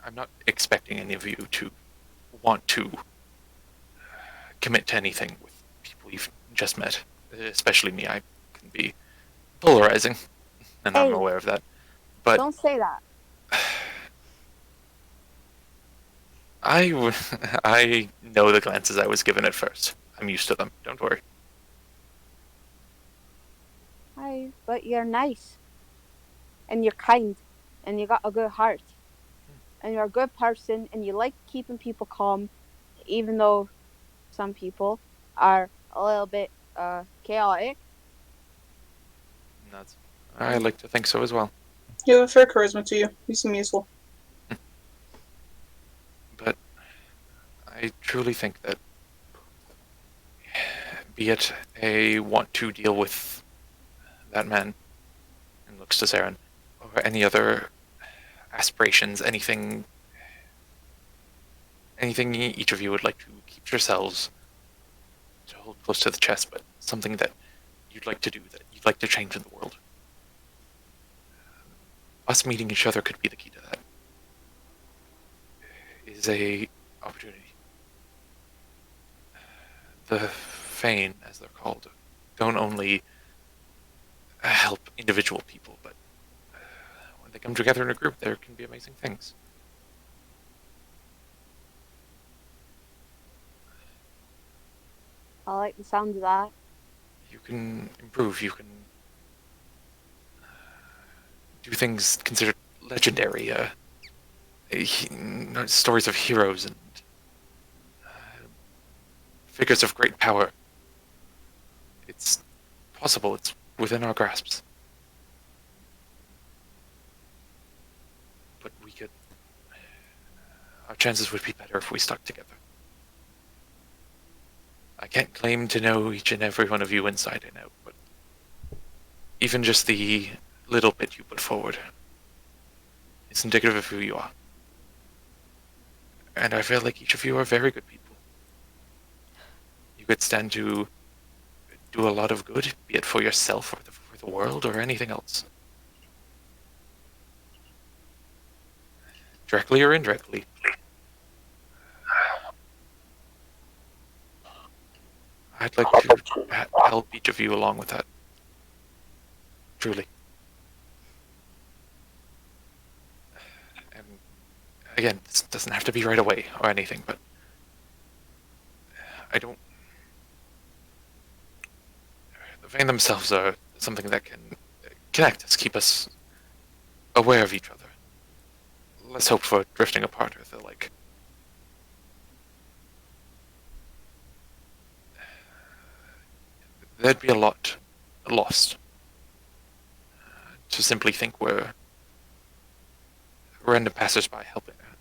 I'm not expecting any of you to want to commit to anything with people you've just met. Especially me, I can be polarizing, and I'm Hey. aware of that. But don't say that. I know the glances I was given at first. I'm used to them. Don't worry. Hi, but you're nice. And you're kind. And you got a good heart. And you're a good person. And you like keeping people calm. Even though some people are a little bit chaotic. Nods. I like to think so as well. You have a fair charisma to you. You seem useful. But I truly think that, be it a want to deal with that man, and looks to Saren, or any other aspirations, anything each of you would like to keep yourselves to hold close to the chest, but something that you'd like to do, that you'd like to change in the world. Us meeting each other could be the key to that. Is a opportunity. The Fane, as they're called, don't only help individual people, but when they come together in a group, there can be amazing things. I like the sound of that. You can improve, you can do things considered legendary, stories of heroes and figures of great power. It's possible, it's within our grasps. But our chances would be better if we stuck together. I can't claim to know each and every one of you inside and out, but even just the little bit you put forward is indicative of who you are. And I feel like each of you are very good people. You could stand to do a lot of good, be it for yourself or for the world or anything else. Directly or indirectly. I'd like to help each of you along with that. Truly. And again, this doesn't have to be right away or anything, but the Vane themselves are something that can connect us, keep us aware of each other. Less hope for drifting apart or the like. There'd be a lot lost to simply think we're random passersby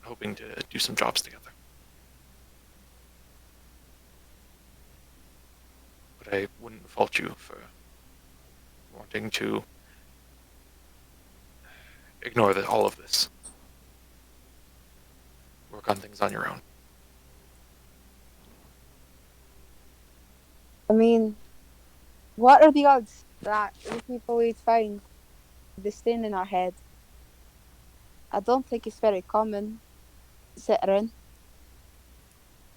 hoping to do some jobs together. But I wouldn't fault you for wanting to ignore all of this. Work on things on your own. I mean, what are the odds that the people we'd find this thing in our head? I don't think it's very common. Citrin.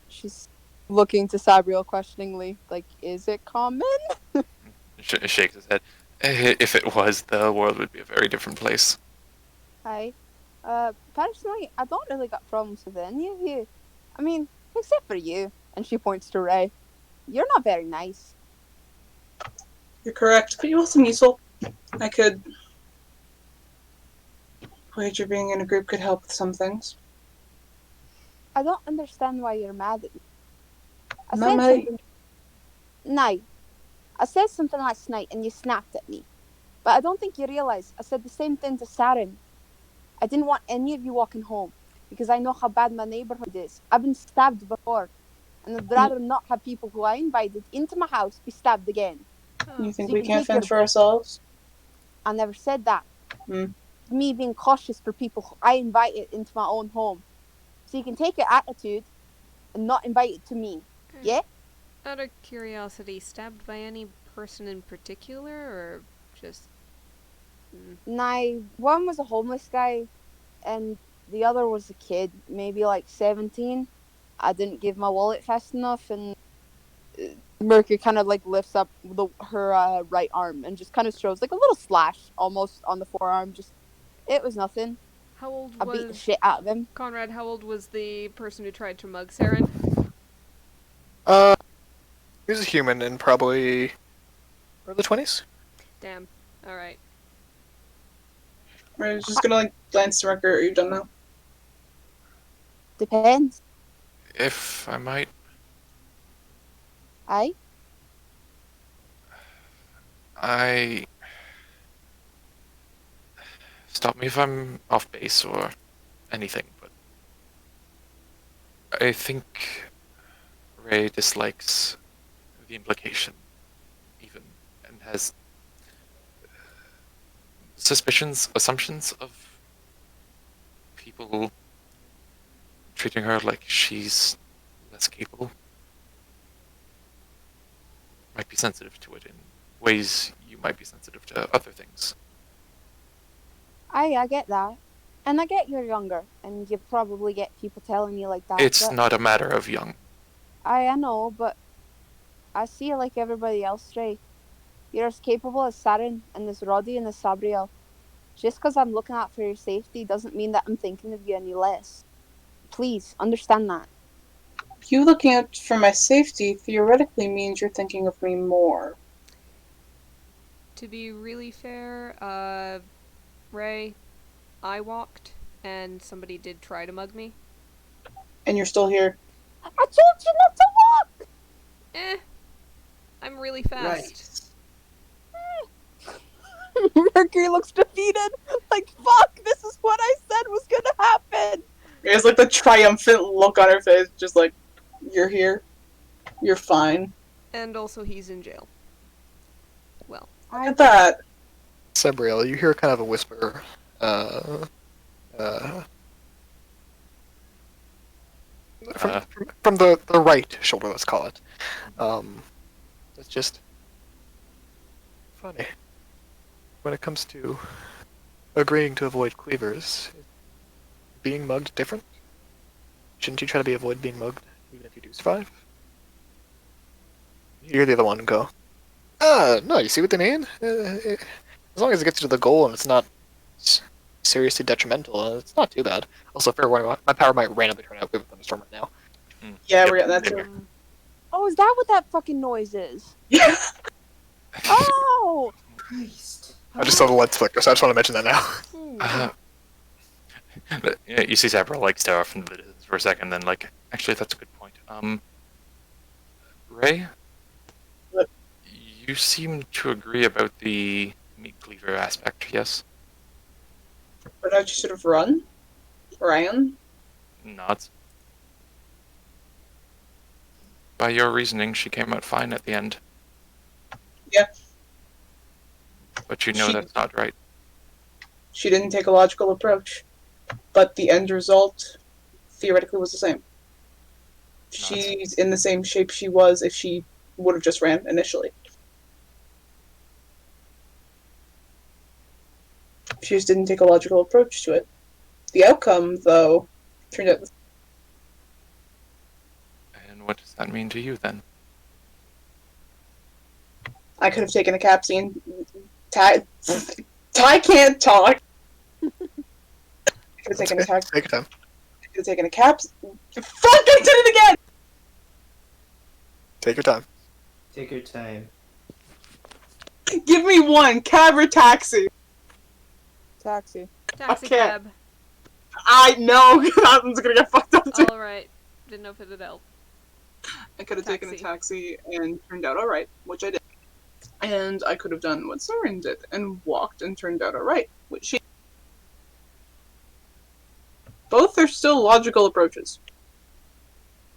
She's looking to Sabriel questioningly, like, is it common? Shakes his head. If it was, the world would be a very different place. Hi. Personally, I don't really got problems with any of you. I mean, except for you. And she points to Ray. You're not very nice. You're correct, but you also useful. I could wager being in a group could help with some things. I don't understand why you're mad at me. I'm not mad at you. No. I said something last night and you snapped at me. But I don't think you realize I said the same thing to Saren. I didn't want any of you walking home because I know how bad my neighborhood is. I've been stabbed before. And I'd rather not have people who I invited into my house be stabbed again. You think So we you can can't take fend your- for ourselves? I never said that. Hmm. Me being cautious for people I invited into my own home. So you can take your attitude and not invite it to me. Yeah? Out of curiosity, stabbed by any person in particular, or just... One was a homeless guy, and the other was a kid, maybe like 17. I didn't give my wallet fast enough, and Mercury kind of like lifts up her right arm and just kind of shows like a little slash almost on the forearm. Just it was nothing. How old I beat the was... shit out of him. Conrad, how old was the person who tried to mug Saren? He was a human in probably early 20s. Damn. Alright. We're just gonna like glance to record. Are you done now? Depends. If I might, Aye. I stop me if I'm off base or anything, but I think Ray dislikes the implication, even, and has suspicions, assumptions of people treating her like she's less capable. Might be sensitive to it in ways you might be sensitive to other things. Aye, I get that. And I get you're younger, and you probably get people telling you like that. It's but not a matter of young. I know, but I see you like everybody else, Ray. You're as capable as Saren and as Roddy and as Sabriel. Just because I'm looking out for your safety doesn't mean that I'm thinking of you any less. Please, understand that. You looking out for my safety theoretically means you're thinking of me more. To be really fair, Ray, I walked, and somebody did try to mug me. And you're still here. I told you not to walk! Eh. I'm really fast. Mercury looks defeated. Like, fuck, this is what I said was gonna happen. There's like the triumphant look on her face, just like, you're here. You're fine. And also he's in jail. Well. Look at that. Sabriel, you hear kind of a whisper. From the right shoulder, let's call it. It's just funny. When it comes to agreeing to avoid cleavers, being mugged different? Shouldn't you try to avoid being mugged, even if you do survive? You hear the other one go, no, you see what they mean? As long as it gets you to the goal and it's not seriously detrimental, it's not too bad. Also, fair warning, my power might randomly turn out with a thunderstorm right now. Yeah, we're getting that too. Oh, is that what that fucking noise is? Yeah. Oh! Christ. I just saw the lights flicker, so I just want to mention that now. But, yeah, you see Zabra like stare off into the distance for a second, then like, actually, that's a good point. Ray, What? you seem to agree about the meat cleaver aspect, yes? But how'd you sort of run? Ryan? Nods. By your reasoning, she came out fine at the end. Yeah. But you know She- that's not right. She didn't take a logical approach. But the end result theoretically was the same. She's in the same shape she was if she would have just ran initially. She just didn't take a logical approach to it. The outcome, though, turned out And what does that mean to you then? I could have taken a capsine. Ty can't talk. I could have taken a taxi. Take your time. I could have taken a caps. Fuck! I did it again. Take your time. Take your time. Give me one cab or taxi. Taxi. Taxi Okay. cab. I know that one's gonna get fucked up too. Alright. Didn't know if it'd help. I could have taken a Taxi. taxi and turned out alright, which I did. And I could have done what Soren did and walked and turned out alright, which she. Both are still logical approaches.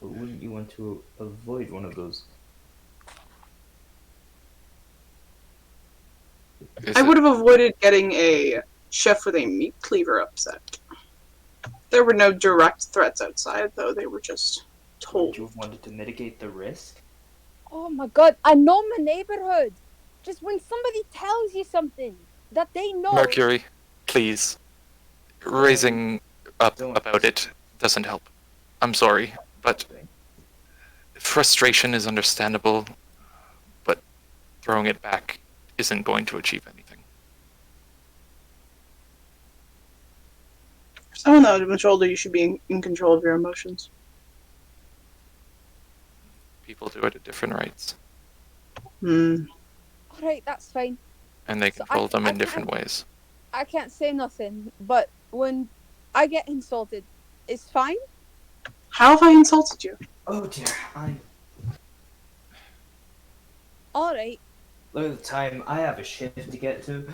But wouldn't you want to avoid one of those? Is I it- would have avoided getting a chef with a meat cleaver upset. There were no direct threats outside, though they were just Would told. you have wanted to mitigate the risk? Oh my god, I know my neighborhood. Just when somebody tells you something that they know. Mercury, please. Raising up Don't- about it doesn't help. I'm sorry, but frustration is understandable, but throwing it back isn't going to achieve anything. For someone that much older, you should be in control of your emotions. People do it at different rates, Alright, that's fine. and they So control them I in different ways. I can't say nothing, but when I get insulted, it's fine. How have I insulted you? Oh dear, Alright. look at the time. I have a shift to get to.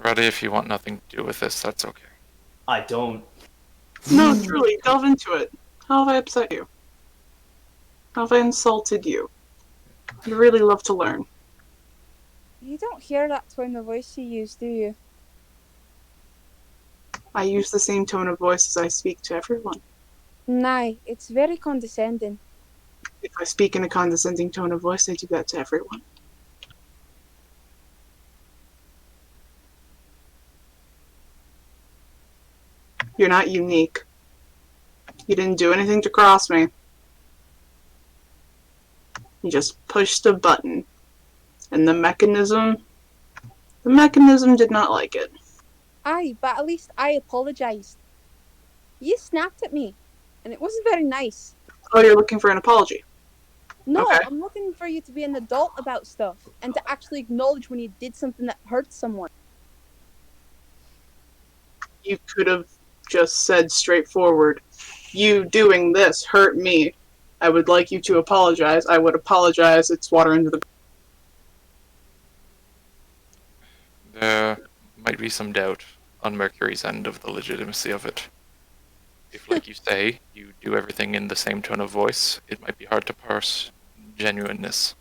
Ready, if you want nothing to do with this, that's okay. I don't. No, truly, delve into it. How have I upset you? How have I insulted you? I'd really love to learn. You don't hear that tone of voice you use, do you? I use the same tone of voice as I speak to everyone. Nah, it's very condescending. If I speak in a condescending tone of voice, I do that to everyone. You're not unique. You didn't do anything to cross me. You just pushed a button. And the mechanism did not like it. Aye, but at least I apologised. You snapped at me, and it wasn't very nice. Oh, you're looking for an apology. No, Okay. I'm looking for you to be an adult about stuff, and to actually acknowledge when you did something that hurt someone. You could have just said straightforward, you doing this hurt me. I would like you to apologize. I would apologize. It's water into the... There might be some doubt on Mercury's end of the legitimacy of it. If, like you say, you do everything in the same tone of voice, it might be hard to parse genuineness.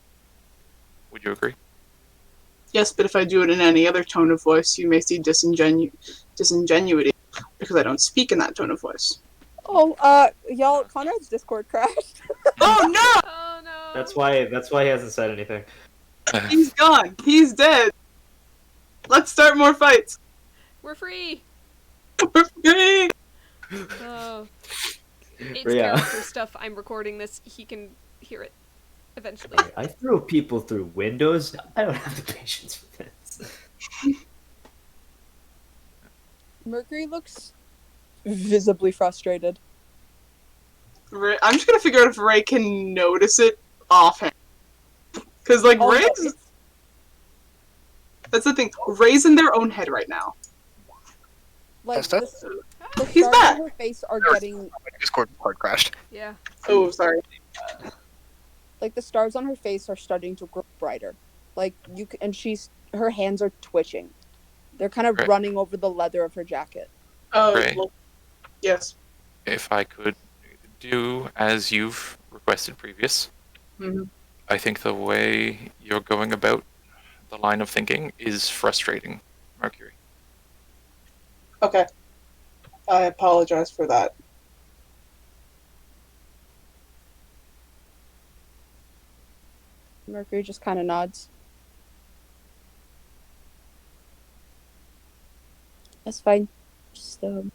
Would you agree? Yes, but if I do it in any other tone of voice, you may see disingenuity, because I don't speak in that tone of voice. Oh, y'all, Conrad's Discord crashed. Oh no! Oh no. That's why he hasn't said anything. He's gone. He's dead. Let's start more fights. We're free. We're free. Oh. It's Yeah. character stuff. I'm recording this. He can hear it eventually. I throw people through windows. I don't have the patience for this. Mercury looks visibly frustrated. I'm just gonna figure out if Ray can notice it offhand. Because, like, Oh, no, Ray's... it's- That's the thing. Ray's in their own head right now. like Test it? the He's stars back. on her face are getting Discord hard crashed. Yeah. Oh, sorry. like the stars on her face are starting to grow brighter. Like and her hands are twitching. They're kind of Right. running over the leather of her jacket. Oh, Ray. well, yes. If I could do as you've requested previous, Mhm. I think the way you're going about the line of thinking is frustrating, Mercury. Okay. I apologize for that. Mercury just kind of nods. That's fine. Just I'm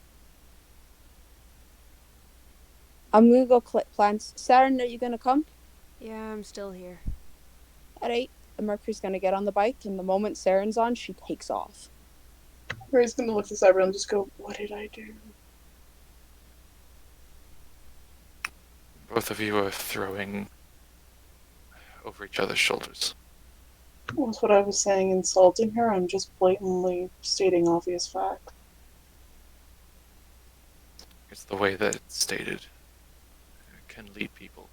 gonna go collect plants. Saren, are you gonna come? Yeah, I'm still here. Alright. And Mercury's gonna get on the bike, and the moment Saren's on, she takes off. Ray's gonna look at Cyber and just go, what did I do? Both of you are throwing over each other's shoulders. That's what I was saying, insulting her. I'm just blatantly stating obvious fact. It's the way that it's stated. It can lead people.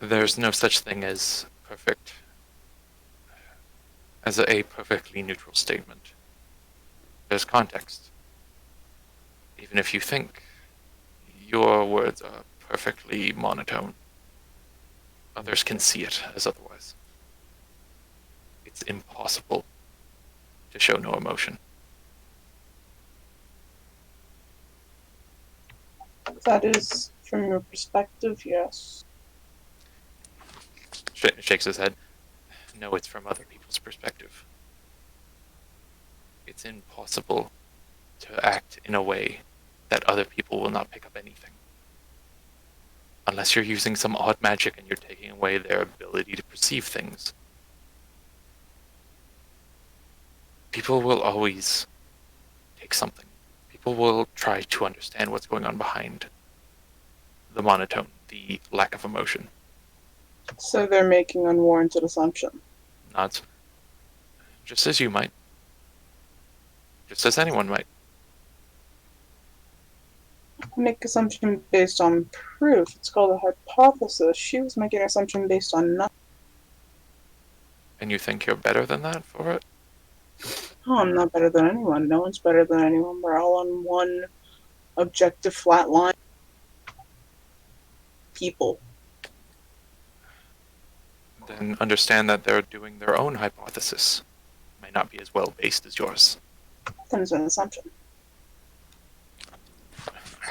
There's no such thing as perfect, as a perfectly neutral statement. There's context. Even if you think your words are perfectly monotone, others can see it as otherwise. It's impossible to show no emotion. That is, from your perspective, yes. Shakes his head. No, it's from other people's perspective. It's impossible to act in a way that other people will not pick up anything. Unless you're using some odd magic and you're taking away their ability to perceive things. People will always take something. People will try to understand what's going on behind the monotone, the lack of emotion. So they're making unwarranted assumptions. Nods. Just as you might. Just as anyone might. Make assumption based on proof. It's called a hypothesis. She was making an assumption based on nothing. And you think you're better than that for it? Oh, I'm not better than anyone. No one's better than anyone. We're all on one objective flat line. People. Then understand that they're doing their own hypothesis. It may not be as well based as yours. Then it's an assumption.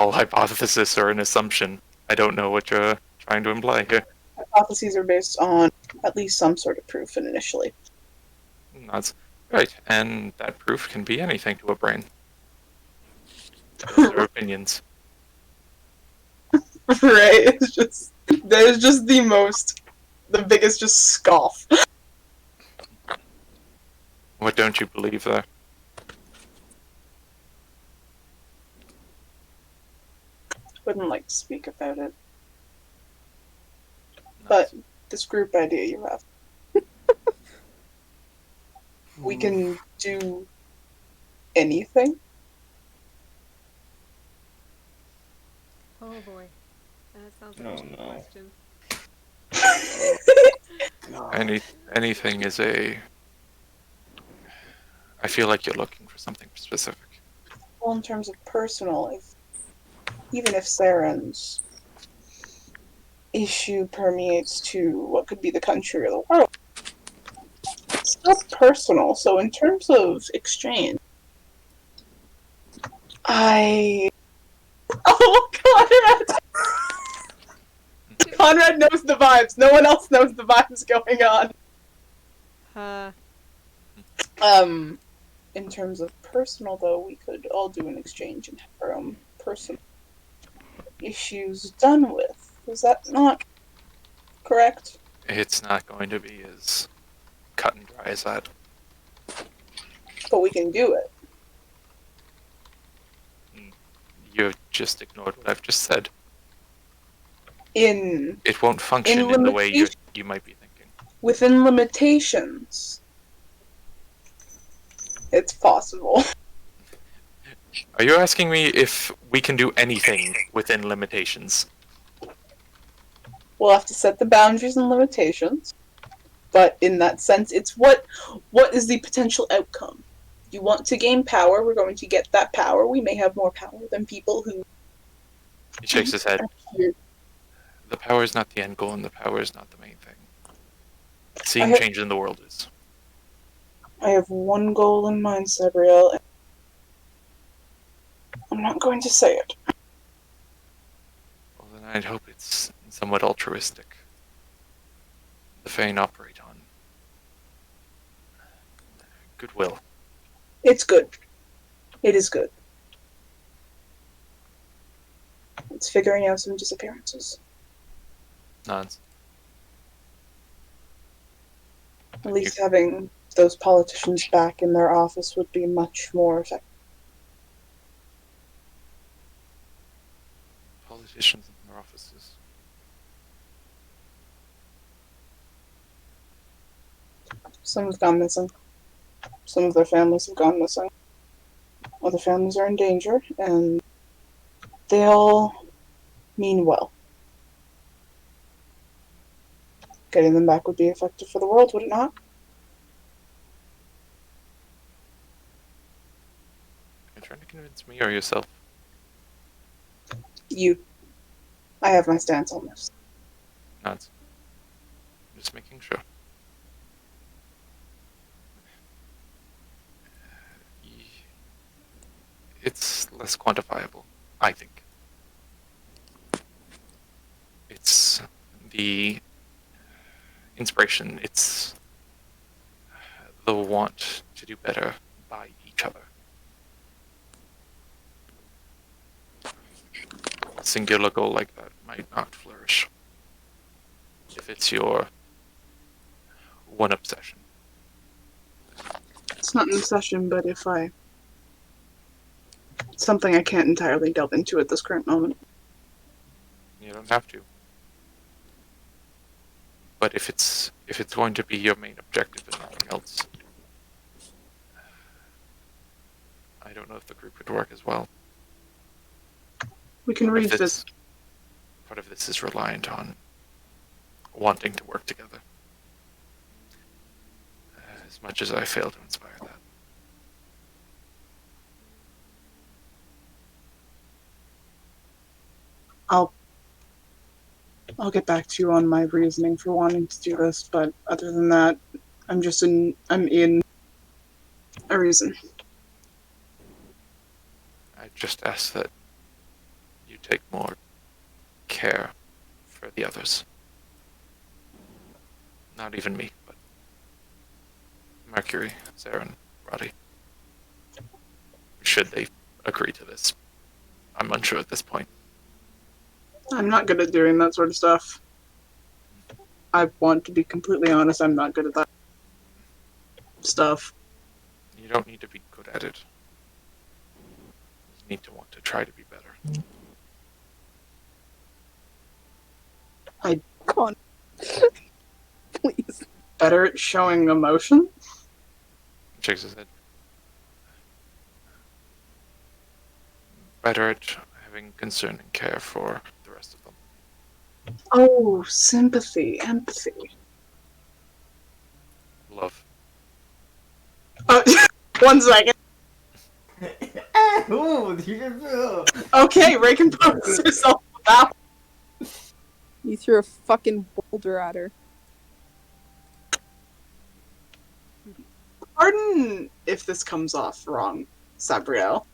All hypotheses are an assumption. I don't know what you're trying to imply here. Hypotheses are based on at least some sort of proof initially. That's right, and that proof can be anything to a brain. Those are opinions. Right? It's just, there's just the biggest just scoff. What don't you believe there? Wouldn't like to speak about it. But this group idea you have. We can do anything. Oh boy. That sounds Oh, like a cheap no. question. Anything is a... I feel like you're looking for something specific. Well, in terms of personal, even if Saren's issue permeates to what could be the country or the world, it's still personal. So in terms of exchange, Oh, Conrad! Conrad knows the vibes. No one else knows the vibes going on. In terms of personal, though, we could all do an exchange and have our own personal issues done with. Is that not correct? It's not going to be as cut and dry as that. But we can do it. You've just ignored what I've just said. It won't function in the way you might be thinking. within limitations. It's possible. Are you asking me if we can do anything within limitations? We'll have to set the boundaries and limitations. But in that sense, it's what is the potential outcome? You want to gain power, we're going to get that power. We may have more power than people who... He shakes his head. The power is not the end goal, and the power is not the main thing. Seeing change in the world is. I have one goal in mind, Sabriel. And I'm not going to say it. Well, then I'd hope it's somewhat altruistic. The Fane operate on goodwill. It's good. It is good. It's figuring out some disappearances. Nods. At least having those politicians back in their office would be much more effective. Politicians in their offices. Some have gone missing. Some of their families have gone missing. Other families are in danger, and they all mean well. Getting them back would be effective for the world, would it not? You're trying to convince me or yourself? You. I have my stance on this. Nods. Just making sure. It's less quantifiable, I think. It's the inspiration, it's the want to do better by each other. A singular goal like that might not flourish if it's your one obsession. It's not an obsession, but it's something I can't entirely delve into at this current moment. You don't have to. But if it's going to be your main objective and nothing else, I don't know if the group would work as well. We can revisit. Part of this is reliant on wanting to work together. As much as I fail to inspire that. I'll get back to you on my reasoning for wanting to do this, but other than that, I'm in a reason. I just ask that you take more care for the others. Not even me, but Mercury, Saren, Roddy. Should they agree to this? I'm unsure at this point. I'm not good at doing that sort of stuff. I want to be completely honest, I'm not good at that stuff. You don't need to be good at it. You need to want to try to be better. Come on. Please. Better at showing emotion? Shakes his head. Better at having concern and care for the rest of them. Oh, sympathy, empathy. Love. One second. Ooh, Okay, Ray can pose herself about. You threw a fucking boulder at her. Pardon if this comes off wrong, Sabriel.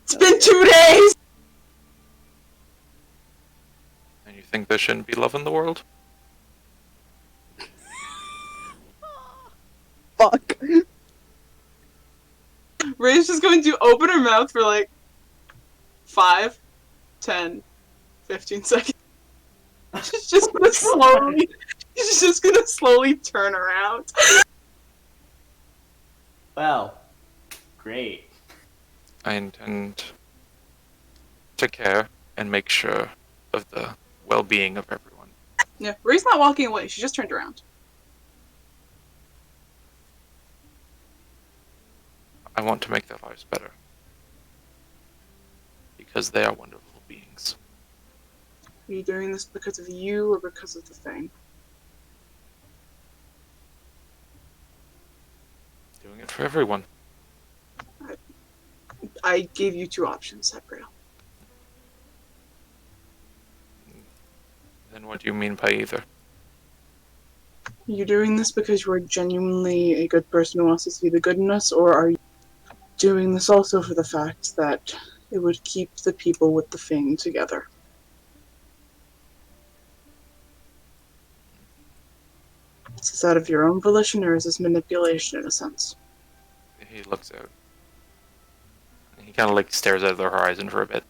It's been 2 days! And you think there shouldn't be love in the world? Fuck. Ray's just going to open her mouth for like 5, 10, 15 seconds. She's just gonna slowly turn around. Well, great. I intend to care and make sure of the well-being of everyone. Yeah, Ray's not walking away, she just turned around. I want to make their lives better. Because they are wonderful beings. Are you doing this because of you or because of the thing? Doing it for everyone. I gave you 2 options, Sabriel. Then what do you mean by either? Are you doing this because you are genuinely a good person who wants to see the good in us, or are you doing this also for the fact that it would keep the people with the thing together? Is this out of your own volition, or is this manipulation in a sense? He looks out. He kind of like stares out of the horizon for a bit.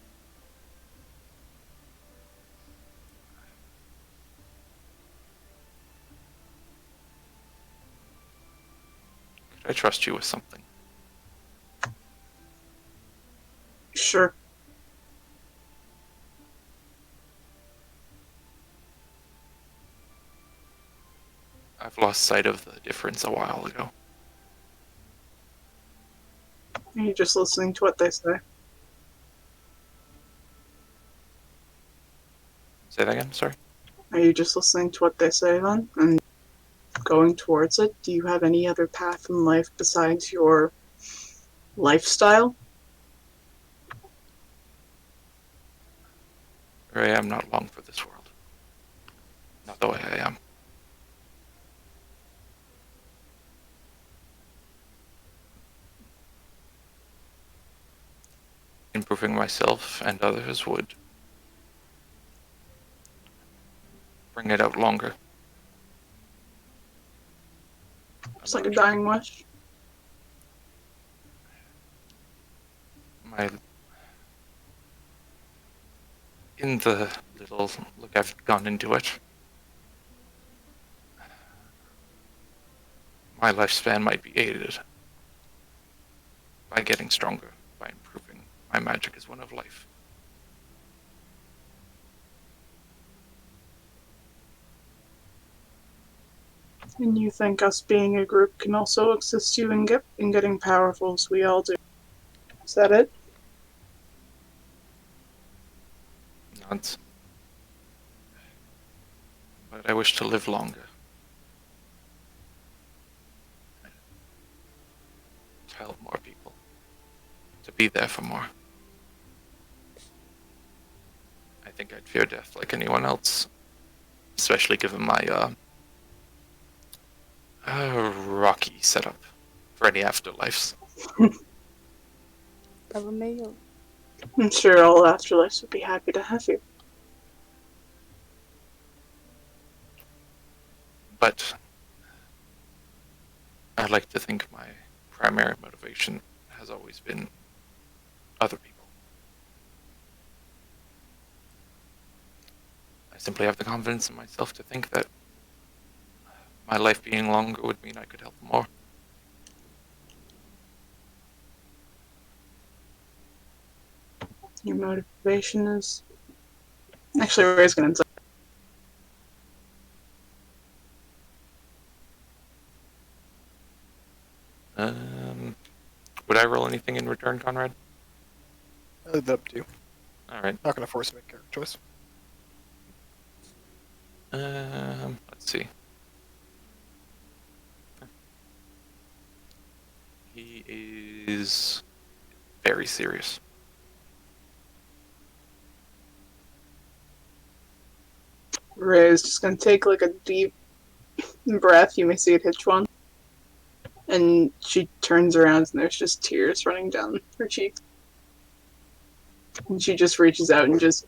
Could I trust you with something? Sure. I've lost sight of the difference a while ago. Are you just listening to what they say? Say that again, sorry? Are you just listening to what they say then? And going towards it? Do you have any other path in life besides your lifestyle? Ray, I'm not long for this world. Not the way I am. improving myself and others would bring it out longer. It's like a dying wish. My in the little look I've gone into it, my lifespan might be aided by getting stronger, by improving my magic as one of life. And you think us being a group can also assist you in getting powerful, as we all do. Is that it? Nods. But I wish to live longer. To help more people. To be there for more. I think I'd fear death like anyone else. Especially given my, rocky setup for any afterlives. I'm sure all afterlives would be happy to have you. But I like to think my primary motivation has always been other people. I simply have the confidence in myself to think that my life being longer would mean I could help more. Your motivation is... Actually, Ray's gonna insult. Would I roll anything in return, Conrad? It's up to you. Alright. Not gonna force you to make a character choice. Let's see. He is very serious. Ray's just gonna take like a deep breath. You may see it hitch one. And she turns around and there's just tears running down her cheeks. And she just reaches out and just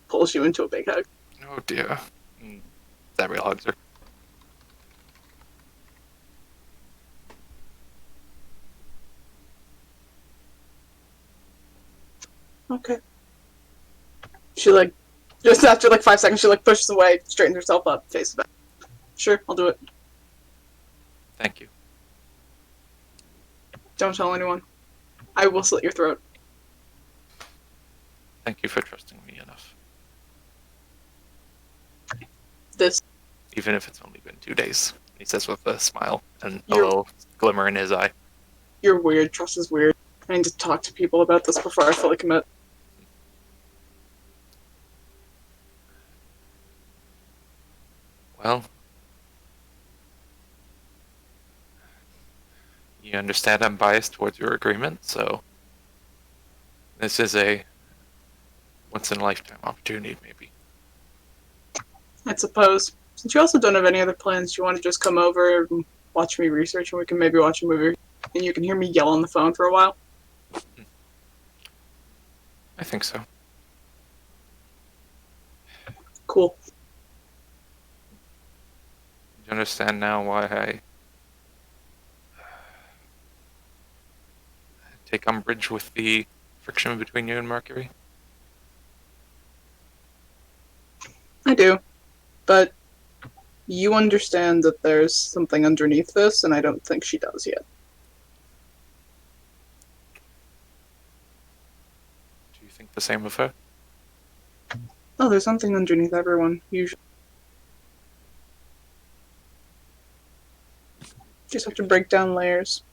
pulls you into a big hug. Oh dear. Sabriel hugs her. Okay. She like, just after like 5 seconds, she like pushes away, straightens herself up, faces back. Sure, I'll do it. Thank you. Don't tell anyone. I will slit your throat. Thank you for trusting me enough. This. Even if it's only been 2 days, he says with a smile and a You're- little glimmer in his eye. You're weird. Trust is weird. I need to talk to people about this before I fully commit. Well, you understand I'm biased towards your agreement, so this is a once-in-a-lifetime opportunity, maybe. I suppose. Since you also don't have any other plans, you want to just come over and watch me research, and we can maybe watch a movie, and you can hear me yell on the phone for a while. I think so. Cool. You understand now why I take umbrage with the friction between you and Mercury? I do. But you understand that there's something underneath this, and I don't think she does yet. Do you think the same of her? Oh, there's something underneath everyone, usually. Just have to break down layers.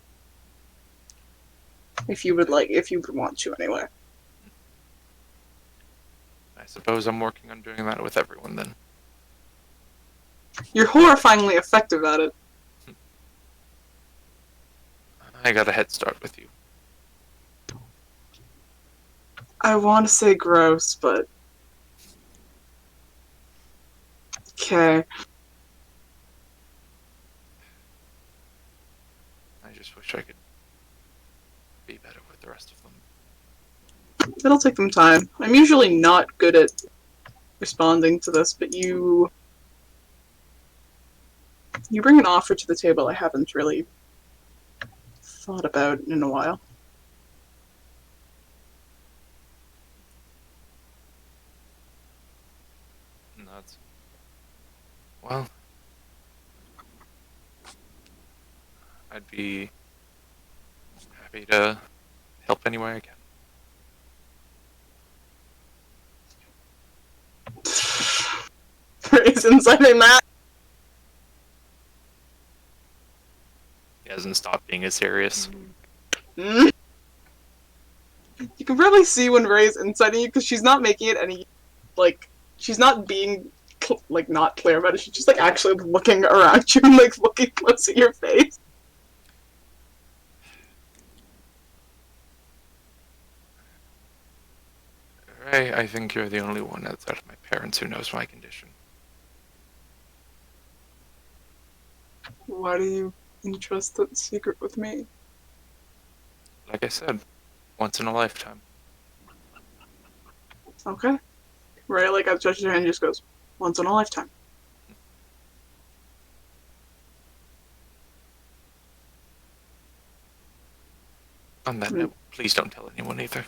If you would want to, anyway. I suppose I'm working on doing that with everyone then. You're horrifyingly effective at it. I got a head start with you. I want to say gross, but... Okay. I just wish I could be better with the rest of them. It'll take them time. I'm usually not good at responding to this, but you bring an offer to the table I haven't really thought about in a while. Nuts. Well, I'd be happy to help any way I can. Reasons I think that. He hasn't stopped being as serious. Mm. You can really see when Ray's inciting you because she's not making it any, like, she's not being, like, not clear about it. She's just, like, actually looking around you and, like, looking close at your face. Ray, I think you're the only one outside of my parents who knows my condition. Why do you entrust that secret with me? Like I said, once in a lifetime. Okay. Ray, like, outstretches her hand and just goes, once in a lifetime. On that note, please don't tell anyone either.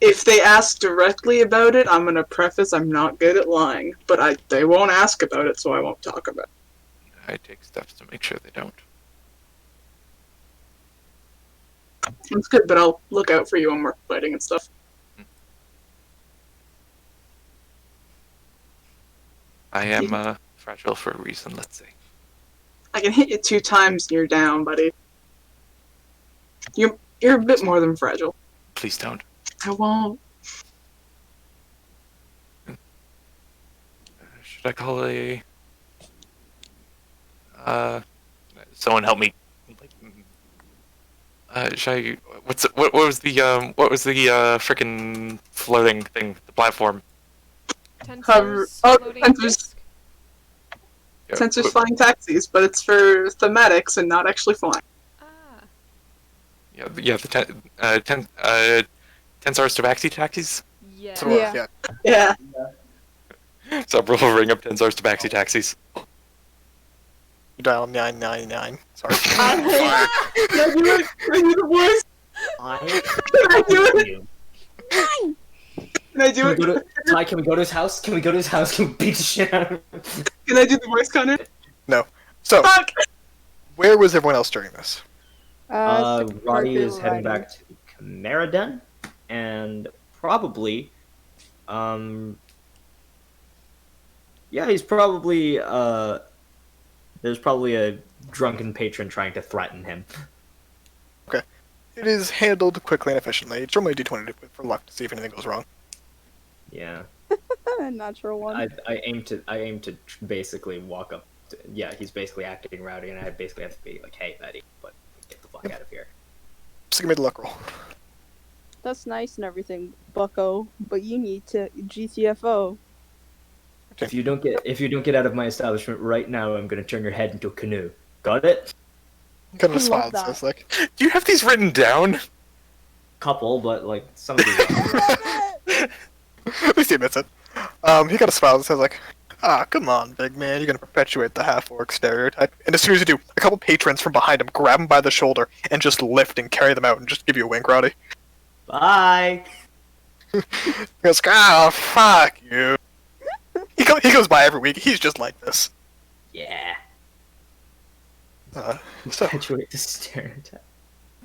If they ask directly about it, I'm gonna preface I'm not good at lying, but they won't ask about it, so I won't talk about it. I take steps to make sure they don't. That's good, but I'll look out for you when we're fighting and stuff. I am fragile for a reason, let's say. I can hit you 2 times and you're down, buddy. You're a bit more than fragile. Please don't. I won't. Should I call someone help me? Should I? What was the frickin' floating thing? The platform. Tensors, oh, floating tensors. disc? Yeah, Sensors what- flying taxis, but it's for thematics and not actually flying. Ah. Yeah, the Tensar's Tabaxi taxis. Yeah. So, Yeah. Yeah. So we'll ring up Tensar's Tabaxi taxis. You dial 999. Sorry. Can I do it? Can I do the voice? Can I do it? Can I do it? Ty, can we go to his house? Can we go to his house? Can we beat the shit out of him? Can I do the voice, Connor? So, Fuck! where was everyone else during this? Roddy is heading riding. back to Cameradon, and probably, yeah, he's probably, there's probably a drunken patron trying to threaten him. It is handled quickly and efficiently. It's normally D20 for luck to see if anything goes wrong. Yeah, Natural one. I aim to basically walk up. Yeah, he's basically acting rowdy, and I basically have to be like, "Hey, buddy, but get the fuck out of here." So give me the luck roll. That's nice and everything, Bucko, but you need to GTFO. If you don't get out of my establishment right now, I'm gonna turn your head into a canoe. Got it? Kind of I a smile love and that. says, like, Do you have these written down? Couple, but like some of these. at least he admits it. He kind of smiles and says, like, come on, big man, you're gonna perpetuate the half-orc stereotype. And as soon as you do, a couple patrons from behind him grab him by the shoulder and just lift and carry them out and just give you a wink, Roddy. Bye. He goes, fuck you. He goes by every week, he's just like this. Yeah. So, Perpetuate the stereotype.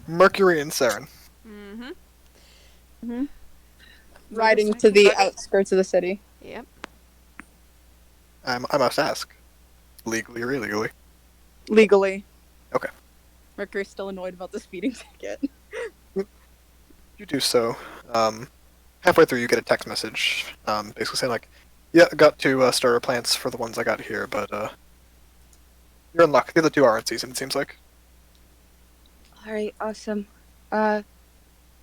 Mercury and Saren. Mm-hmm. Riding to the outskirts of the city. Yep. I must ask. Legally or illegally? Legally. Okay. Mercury's still annoyed about the speeding ticket. You do so. Halfway through, you get a text message, basically saying like, "Yeah, I got 2 starter plants for the ones I got here, but you're in luck. The other 2 are in season. It seems like." Alright, awesome.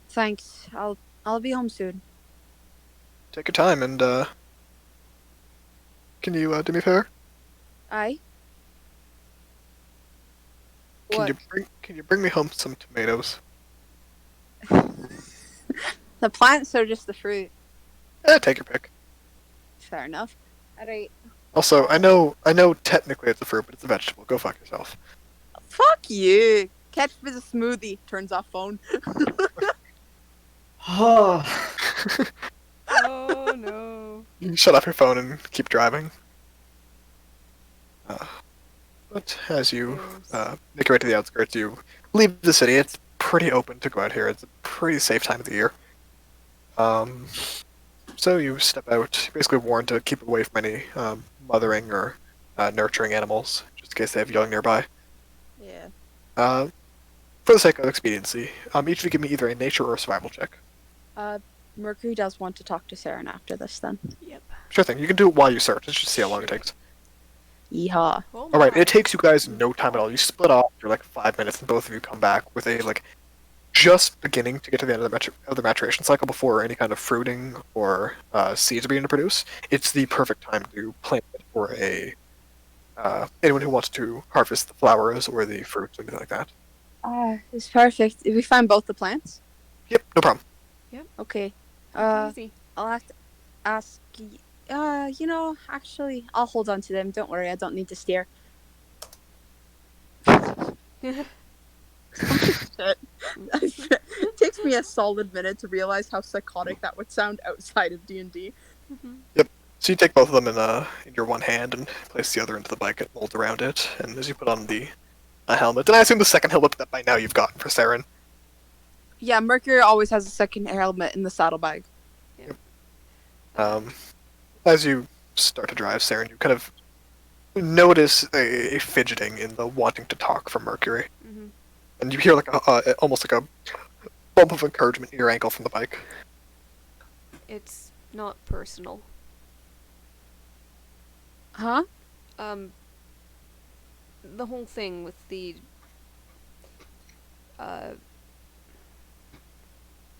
Thanks. I'll be home soon. Take your time and can you do me a favor? Aye? Can What? you bring me home some tomatoes? The plants are just the fruit. Take your pick. Fair enough. Alright. Also, I know technically it's a fruit, but it's a vegetable. Go fuck yourself. Fuck you. Catch me the smoothie. Turns off phone. Oh, Oh no. You shut off your phone and keep driving. But as you make your way to the outskirts, you leave the city. It's pretty open to go out here. It's a pretty safe time of the year. So you step out. You're basically warned to keep away from any mothering or nurturing animals, just in case they have young nearby. Yeah. For the sake of expediency, each of you give me either a nature or a survival check. Mercury does want to talk to Saren after this then. Yep. Sure thing. You can do it while you search. Let's just see how long it takes. Yeehaw. Oh All right. my. It takes you guys no time at all. You split off for like 5 minutes, and both of you come back with a just beginning to get to the end of the maturation cycle before any kind of fruiting or seeds are beginning to produce. It's the perfect time to plant it for anyone who wants to harvest the flowers or the fruits or anything like that. It's perfect. Did we find both the plants? Yep, no problem. Okay. Easy. I'll have to ask actually, I'll hold on to them. Don't worry, I don't need to steer. Shit. It takes me a solid minute to realize how psychotic that would sound outside of D&D. So you take both of them in your one hand and place the other into the bike and mold around it. And as you put on the helmet, and I assume the second helmet that by now you've gotten for Saren. Yeah, Mercury always has a second helmet in the saddlebag. As you start to drive, Saren, you kind of notice a fidgeting in the wanting to talk from Mercury. Mm-hmm. And you hear almost like a bump of encouragement in your ankle from the bike. It's not personal. Huh? The whole thing with the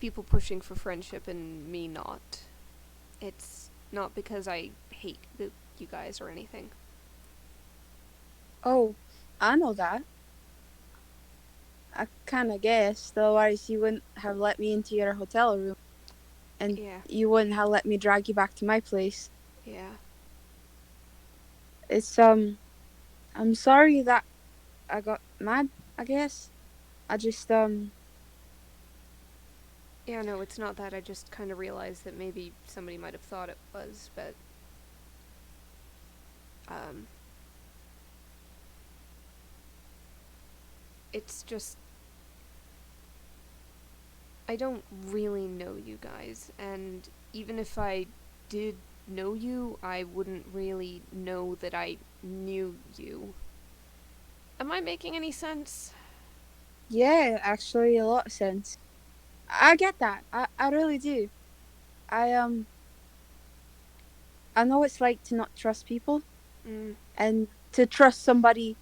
people pushing for friendship and me not. It's not because I hate you guys or anything. Oh, I know that. I kinda guessed, otherwise you wouldn't have let me into your hotel room. And Yeah. you wouldn't have let me drag you back to my place. Yeah. It's, I'm sorry that I got mad, I guess. I just, Yeah, no, it's not that. I just kind of realized that maybe somebody might have thought it was, but it's just I don't really know you guys, and even if I did know you, I wouldn't really know that I knew you. Am I making any sense? yeah, actually a lot of sense. I get that. I really do. I know what it's like to not trust people, and to trust somebody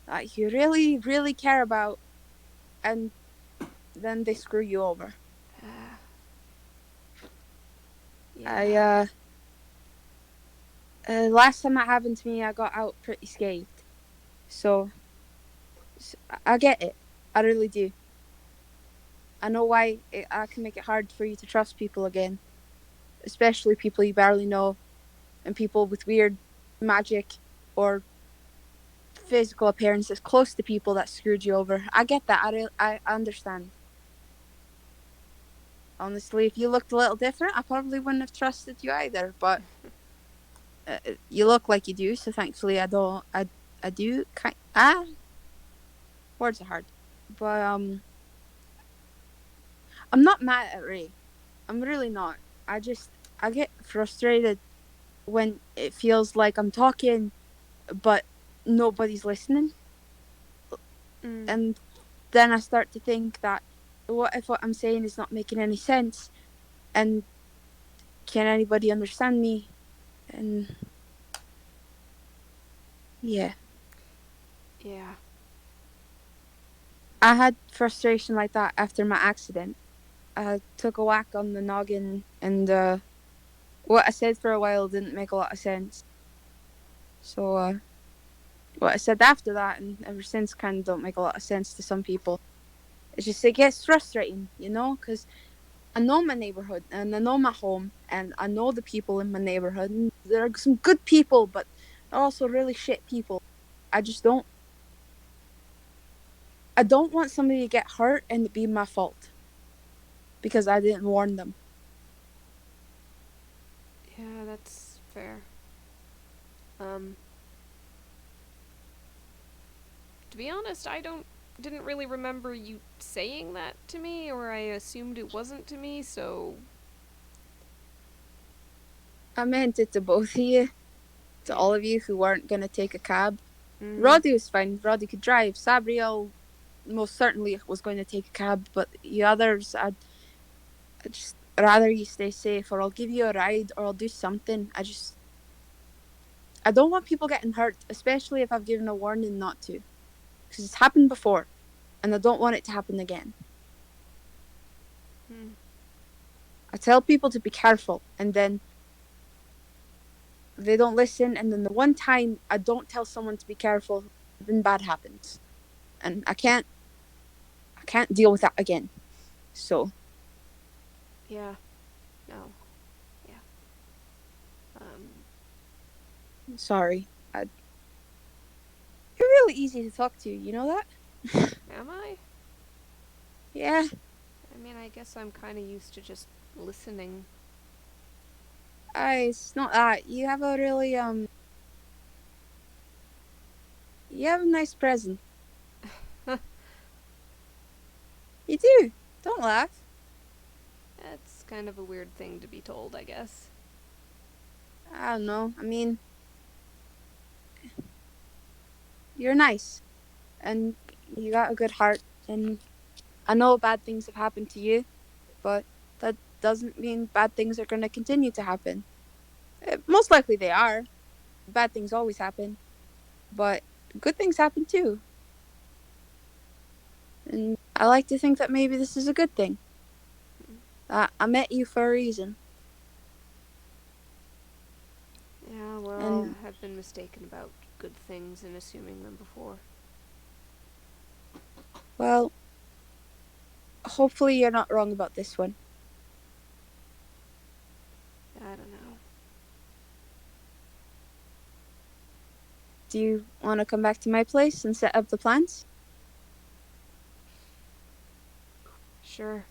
that you really, really care about, and then they screw you over. Yeah. Last time that happened to me, I got out pretty scathed. So I get it. I really do. I know why I can make it hard for you to trust people again. Especially people you barely know, and people with weird magic or physical appearances close to people that screwed you over. I get that. I understand. Honestly, if you looked a little different, I probably wouldn't have trusted you either. But you look like you do, so thankfully I don't. I do. Words are hard, but I'm not mad at Ray. I'm really not. I get frustrated when it feels like I'm talking, but nobody's listening. And then I start to think that, what if what I'm saying is not making any sense? And can anybody understand me? And yeah. Yeah. I had frustration like that after my accident. I took a whack on the noggin, and what I said for a while didn't make a lot of sense. So what I said after that and ever since kind of don't make a lot of sense to some people. It's just, it gets frustrating, you know, because I know my neighborhood, and I know my home, and I know the people in my neighborhood. And there are some good people, but also really shit people. I just don't. I don't want somebody to get hurt and it be my fault because I didn't warn them. Yeah, that's fair. To be honest, didn't really remember you saying that to me, or I assumed it wasn't to me, so I meant it to both of you, to all of you who weren't gonna take a cab. mhm. Roddy was fine. Roddy could drive. Sabriel most certainly was going to take a cab, but the others, I'd just rather you stay safe, or I'll give you a ride, or I'll do something. I don't want people getting hurt, especially if I've given a warning not to, because it's happened before, and I don't want it to happen again. Hmm. I tell people to be careful, and then they don't listen, and then the one time I don't tell someone to be careful, then bad happens, and I can't deal with that again. So Yeah. No. Yeah. sorry. You're really easy to talk to, you know that? Am I? Yeah. I mean, I guess I'm kind of used to just listening. It's not that. You have a really you have a nice present. You do. Don't laugh. That's kind of a weird thing to be told, I guess. I don't know. I mean, you're nice, and you got a good heart, and I know bad things have happened to you, but that doesn't mean bad things are going to continue to happen. Most likely they are. Bad things always happen, but good things happen too. And I like to think that maybe this is a good thing. I met you for a reason. Yeah, well, And I've been mistaken about good things and assuming them before. well, hopefully you're not wrong about this one. I don't know. Do you want to come back to my place and set up the plans? Sure.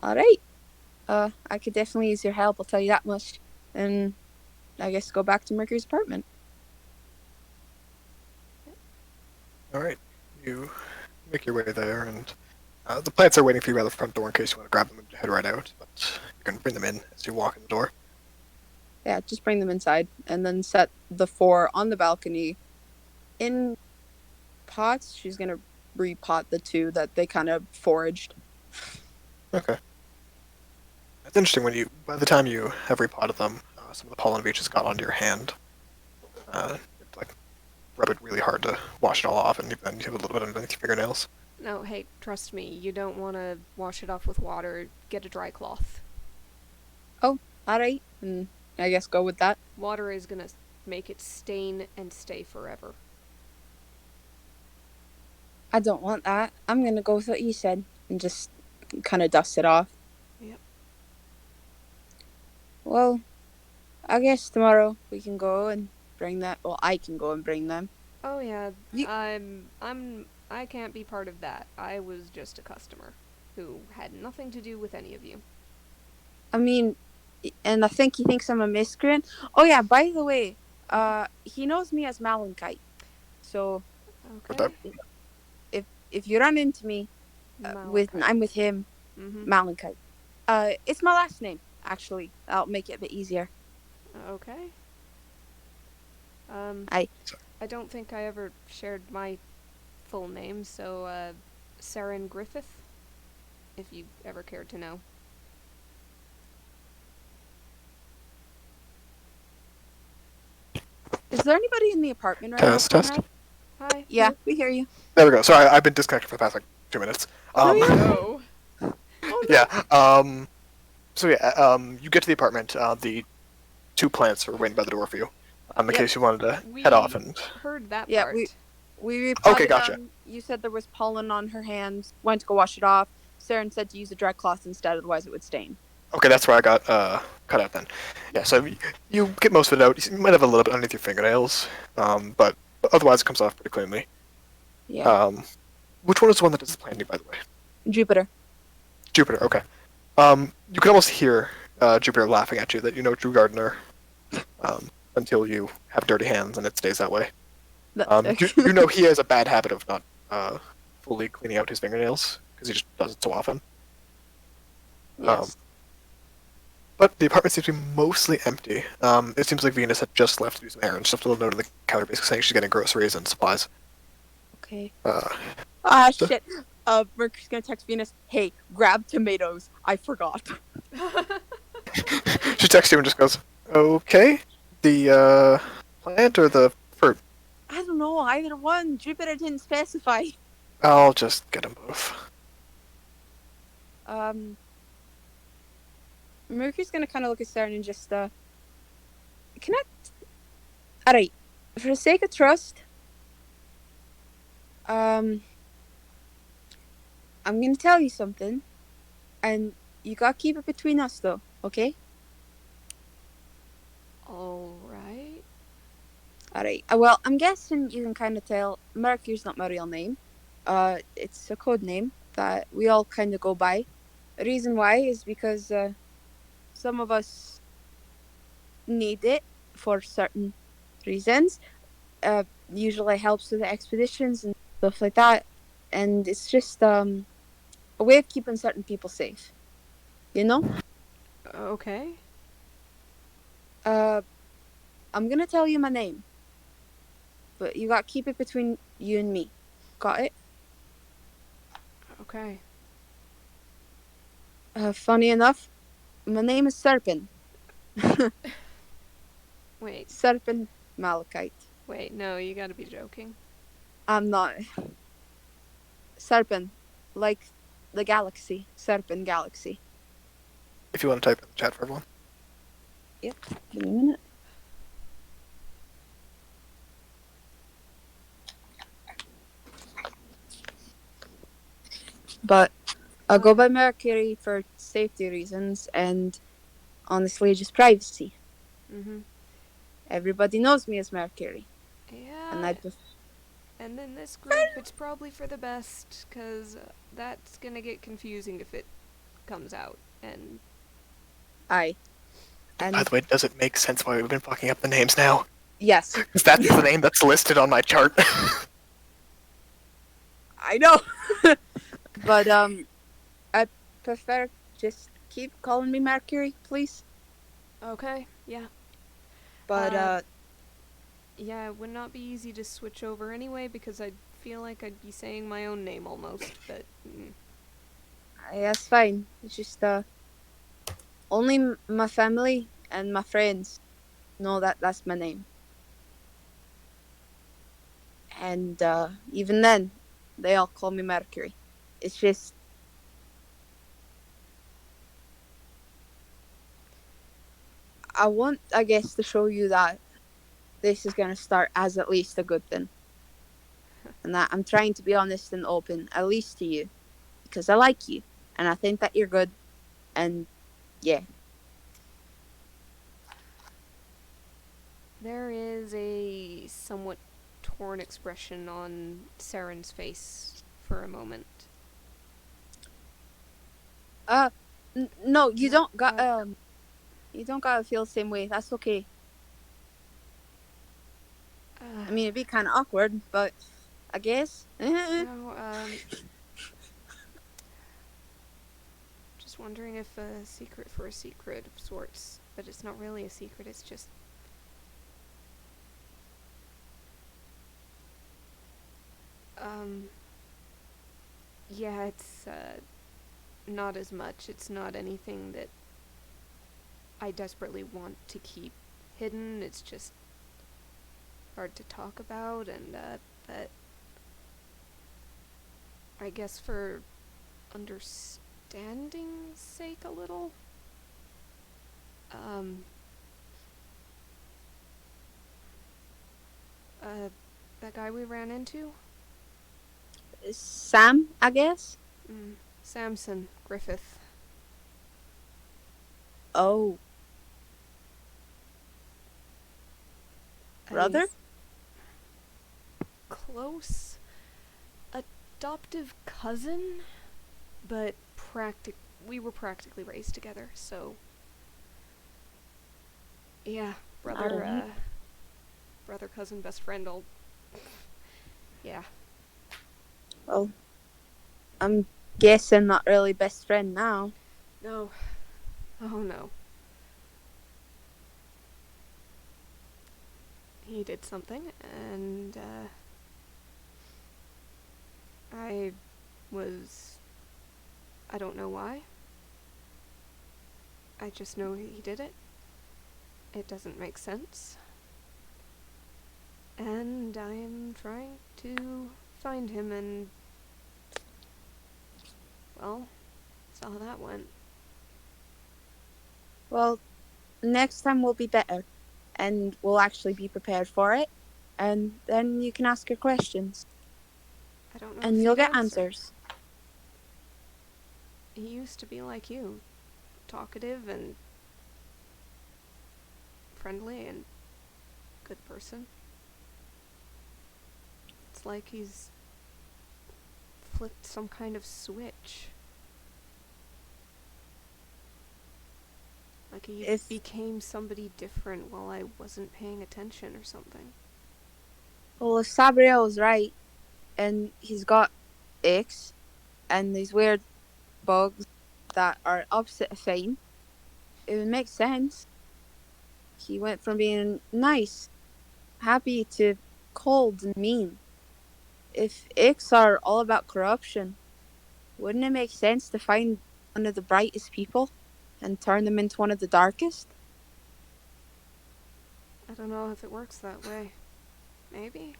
Alright. I could definitely use your help, I'll tell you that much. And I guess go back to Mercury's apartment. Alright, you make your way there, and the plants are waiting for you by the front door in case you want to grab them and head right out, but you can bring them in as you walk in the door. Yeah, just bring them inside and then set the 4 on the balcony in pots. She's gonna repot the 2 that they kind of foraged. Okay. It's interesting by the time you have repotted them, some of the pollen of each has got onto your hand. Like, rub it really hard to wash it all off, and then you have a little bit underneath your fingernails. No, hey, trust me, you don't want to wash it off with water. Get a dry cloth. Alright, and I guess go with that. Water is gonna make it stain and stay forever. I don't want that. I'm gonna go with what you said and just kind of dust it off. Yep. Well, I guess tomorrow we can go and bring that. Well, I can go and bring them. Oh yeah, You- I can't be part of that. I was just a customer who had nothing to do with any of you. I mean, and I think he thinks I'm a miscreant. Oh yeah, by the way, he knows me as Malachite. So Okay. if you run into me, I'm with him, Mhm. Malachite. It's my last name actually. That'll make it a bit easier. Okay. I don't think I ever shared my full name, so Saren Griffith, if you ever cared to know. Is there anybody in the apartment right Test, now? test. Conrad? Hi. Yeah, we hear you. There we go. Sorry, I've been disconnected for the past, 2 minutes. No. Yeah, so yeah, you get to the apartment, the 2 plants are waiting by the door for you, in Yep. case you wanted to We head off and... heard that Yeah, part. we repotted Okay, gotcha. them. You said there was pollen on her hands. Went to go wash it off. Saren said to use a dry cloth instead, otherwise it would stain. Okay, that's where I got cut out then. Yeah, so you get most of it out. You might have a little bit underneath your fingernails, but otherwise it comes off pretty cleanly. Yeah. Which one is the one that does the planting, by the way? Jupiter. Jupiter, okay. You can almost hear Jupiter laughing at you that you know Drew Gardner until you have dirty hands, and it stays that way. You know he has a bad habit of not fully cleaning out his fingernails, because he just does it so often. Yes. But the apartment seems to be mostly empty. It seems like Venus had just left to do some errands. She left a little note on the counter basically saying she's getting groceries and supplies. Okay. So- Shit. Mercury's gonna text Venus, hey, grab tomatoes. I forgot. She texts you and just goes, okay, the plant or the fruit? I don't know, either one. Jupiter didn't specify. I'll just get them both. Mercury's gonna kind of look at Saren and just, can I... Alright, for the sake of trust, I'm gonna tell you something, and you gotta keep it between us, though, okay? Alright. Alright, well, I'm guessing you can kind of tell Mercury's not my real name. It's a code name that we all kind of go by. The reason why is because, some of us need it for certain reasons. Usually helps with the expeditions and stuff like that. And it's just a way of keeping certain people safe. You know? Okay. I'm gonna tell you my name. But you gotta keep it between you and me. Got it? Okay. Funny enough, my name is Serpent. Wait, Serpent Malachite. no, you gotta be joking. I'm not. Serpent. Like the galaxy. Serpent Galaxy. If you want to type in the chat for everyone. Give me a minute. But I'll go by Mercury for safety reasons and honestly just privacy. Mm-hmm. Everybody knows me as Mercury. Yeah. And I just... And in this group, it's probably for the best, because that's gonna get confusing if it comes out. And Aye. By And the way, does it make sense why we've been fucking up the names now? yes. Because that's the name that's listed on my chart. I know. But I prefer just keep calling me Mercury, please. okay, yeah. But Yeah, it would not be easy to switch over anyway, because I feel like I'd be saying my own name almost, but... that's fine. It's just only my family and my friends know that that's my name. And even then, they all call me Mercury. It's just... I want, I guess, to show you that this is going to start as at least a good thing. And that I'm trying to be honest and open, at least to you. Because I like you. And I think that you're good. And, yeah. There is a somewhat torn expression on Saren's face for a moment. No, you don't got, you don't gotta feel the same way. That's okay. I mean, it'd be kind of awkward, but I guess. No, just wondering if a secret for a secret of sorts, but it's not really a secret, it's just... Yeah, it's, not as much. It's not anything that I desperately want to keep hidden. It's just hard to talk about, and that I guess for understanding's sake a little. That guy we ran into? Sam, I guess. Samson Griffith. Oh, brother? He's close adoptive cousin, but we were practically raised together, so yeah, brother, Alright. brother, cousin, best friend, all. Yeah. Well, I'm guessing not really best friend now. No. Oh no. He did something, and I don't know why. I just know he did it. It doesn't make sense. And I am trying to find him, and well, that's how that went. Well, next time will be better, and we'll actually be prepared for it, and then you can ask your questions, I don't know and if you'll he'd get answer. answers. He used to be like you, talkative and friendly and good person. It's like he's flipped some kind of switch. Like he If- became somebody different while I wasn't paying attention or something. Well, if Sabriel is right, and he's got icks, and these weird bugs that are opposite of fine, it would make sense. He went from being nice, happy, to cold and mean. If icks are all about corruption, wouldn't it make sense to find one of the brightest people and turn them into one of the darkest? I don't know if it works that way. Maybe?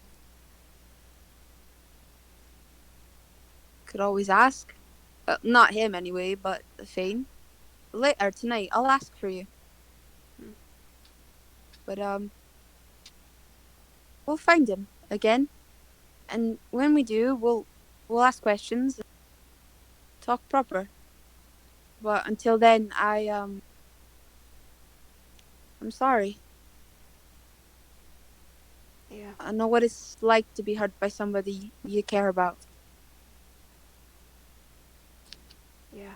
Could always ask. Not him anyway, but Fane. Later tonight, I'll ask for you. Hmm. But we'll find him again, and when we do, we'll ask questions, talk proper. But until then, I'm sorry. Yeah. I know what it's like to be hurt by somebody you care about. Yeah.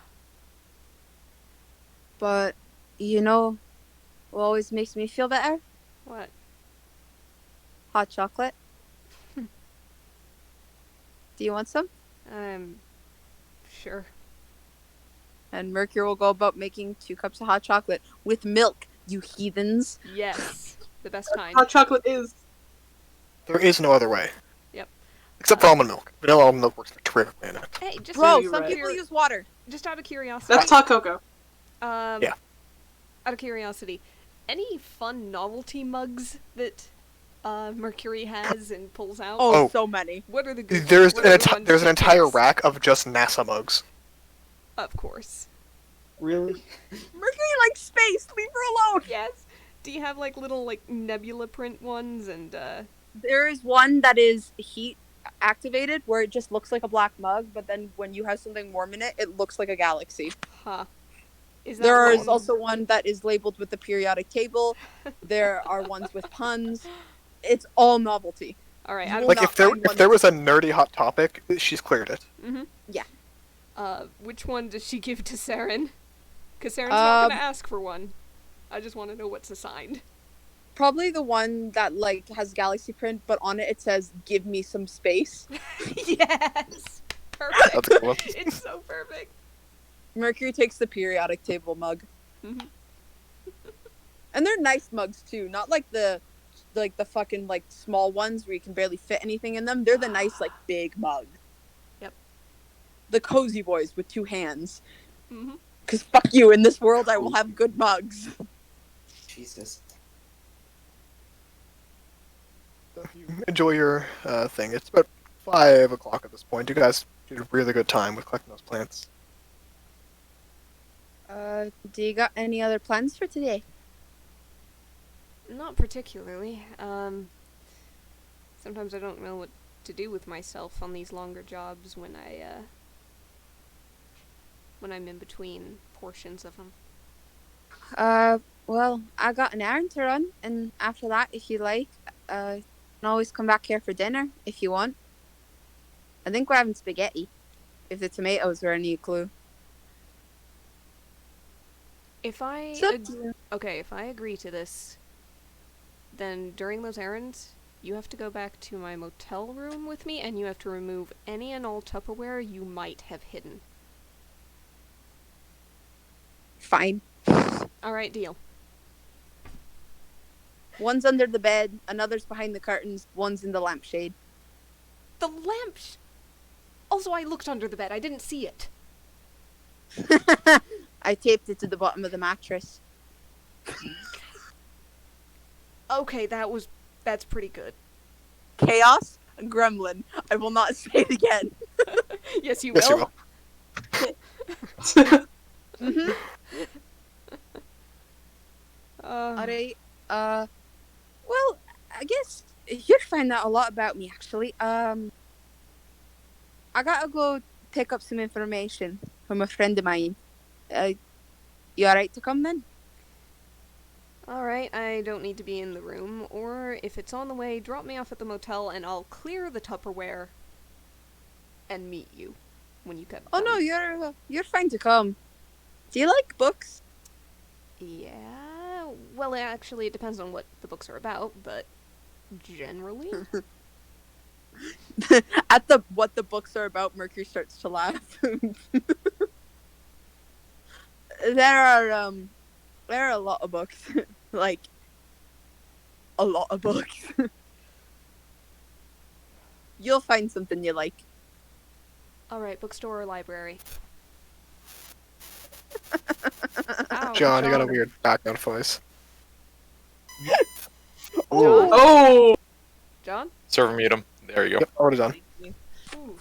But you know what always makes me feel better? What? Hot chocolate. Do you want some? Sure. And Mercury will go about making 2 cups of hot chocolate with milk, you heathens. Yes. The best kind. Hot chocolate is. There is no other way. Yep. Except for almond milk. Vanilla almond milk works terrifically in it. Hey, just Bro, out you're of some right. people use water. just out of curiosity. That's hot cocoa. Yeah. Out of curiosity, any fun novelty mugs that Mercury has and pulls out? Oh. So many. What are the good There's ones? What are the an ones there's an he entire picks? rack of just NASA mugs. Of course. Really? Mercury likes space. Leave her alone. Yes. Do you have like little like nebula print ones and There is one that is heat activated where it just looks like a black mug, but then when you have something warm in it, it looks like a galaxy. huh? Is that There is one- also one that is labeled with the periodic table. There are ones with puns. It's all novelty. All right. You Out will of, Like not if there find one if there was that's- a nerdy hot topic, she's cleared it. mm-hmm. Yeah. Which one does she give to Saren? Because Saren's not Um, gonna ask for one. I just want to know what's assigned. Probably the one that like has galaxy print, but on it it says "Give me some space." Yes. Perfect. That's a good one. It's so perfect. Mercury takes the periodic table mug, Mhm. and they're nice mugs too. Not like the fucking like small ones where you can barely fit anything in them. They're the nice like big mug. Yep. The cozy boys with 2 hands. Mhm. Cause fuck you, in this world I will have good mugs. Jesus. You enjoy your thing. It's about 5 o'clock at this point. You guys did a really good time with collecting those plants. Do you got any other plans for today? Not particularly. Sometimes I don't know what to do with myself on these longer jobs when I when I'm in between portions of them? Well, I got an errand to run, and after that, if you like, you can always come back here for dinner if you want. I think we're having spaghetti, if the tomatoes were any clue. If I It's up to you. okay, if I agree to this, then during those errands, you have to go back to my motel room with me, and you have to remove any and all Tupperware you might have hidden. Fine. Alright, deal. One's under the bed, another's behind the curtains, one's in the lampshade. The lamp! Also, I looked under the bed. I didn't see it. I taped it to the bottom of the mattress. Okay, that's pretty good. Chaos, gremlin. I will not say it again. Yes, you Yes, you will. will. Mm-hmm. Alright. Alright. Well, I guess you'll find out a lot about me, actually. I gotta go pick up some information from a friend of mine. You alright to come then? Alright, I don't need to be in the room, or if it's on the way, drop me off at the motel and I'll clear the Tupperware and meet you when you come. Oh no, you're fine to come. Do you like books? Yeah, well, actually, it depends on what the books are about, but generally. At the what the books are about, Mercury starts to laugh. There are a lot of books. Like a lot of books. You'll find something you like. Alright, bookstore or library? Ow, John, you got a weird background voice. Oh! John? Server mute him. There you go. Yep, already done. Ooh.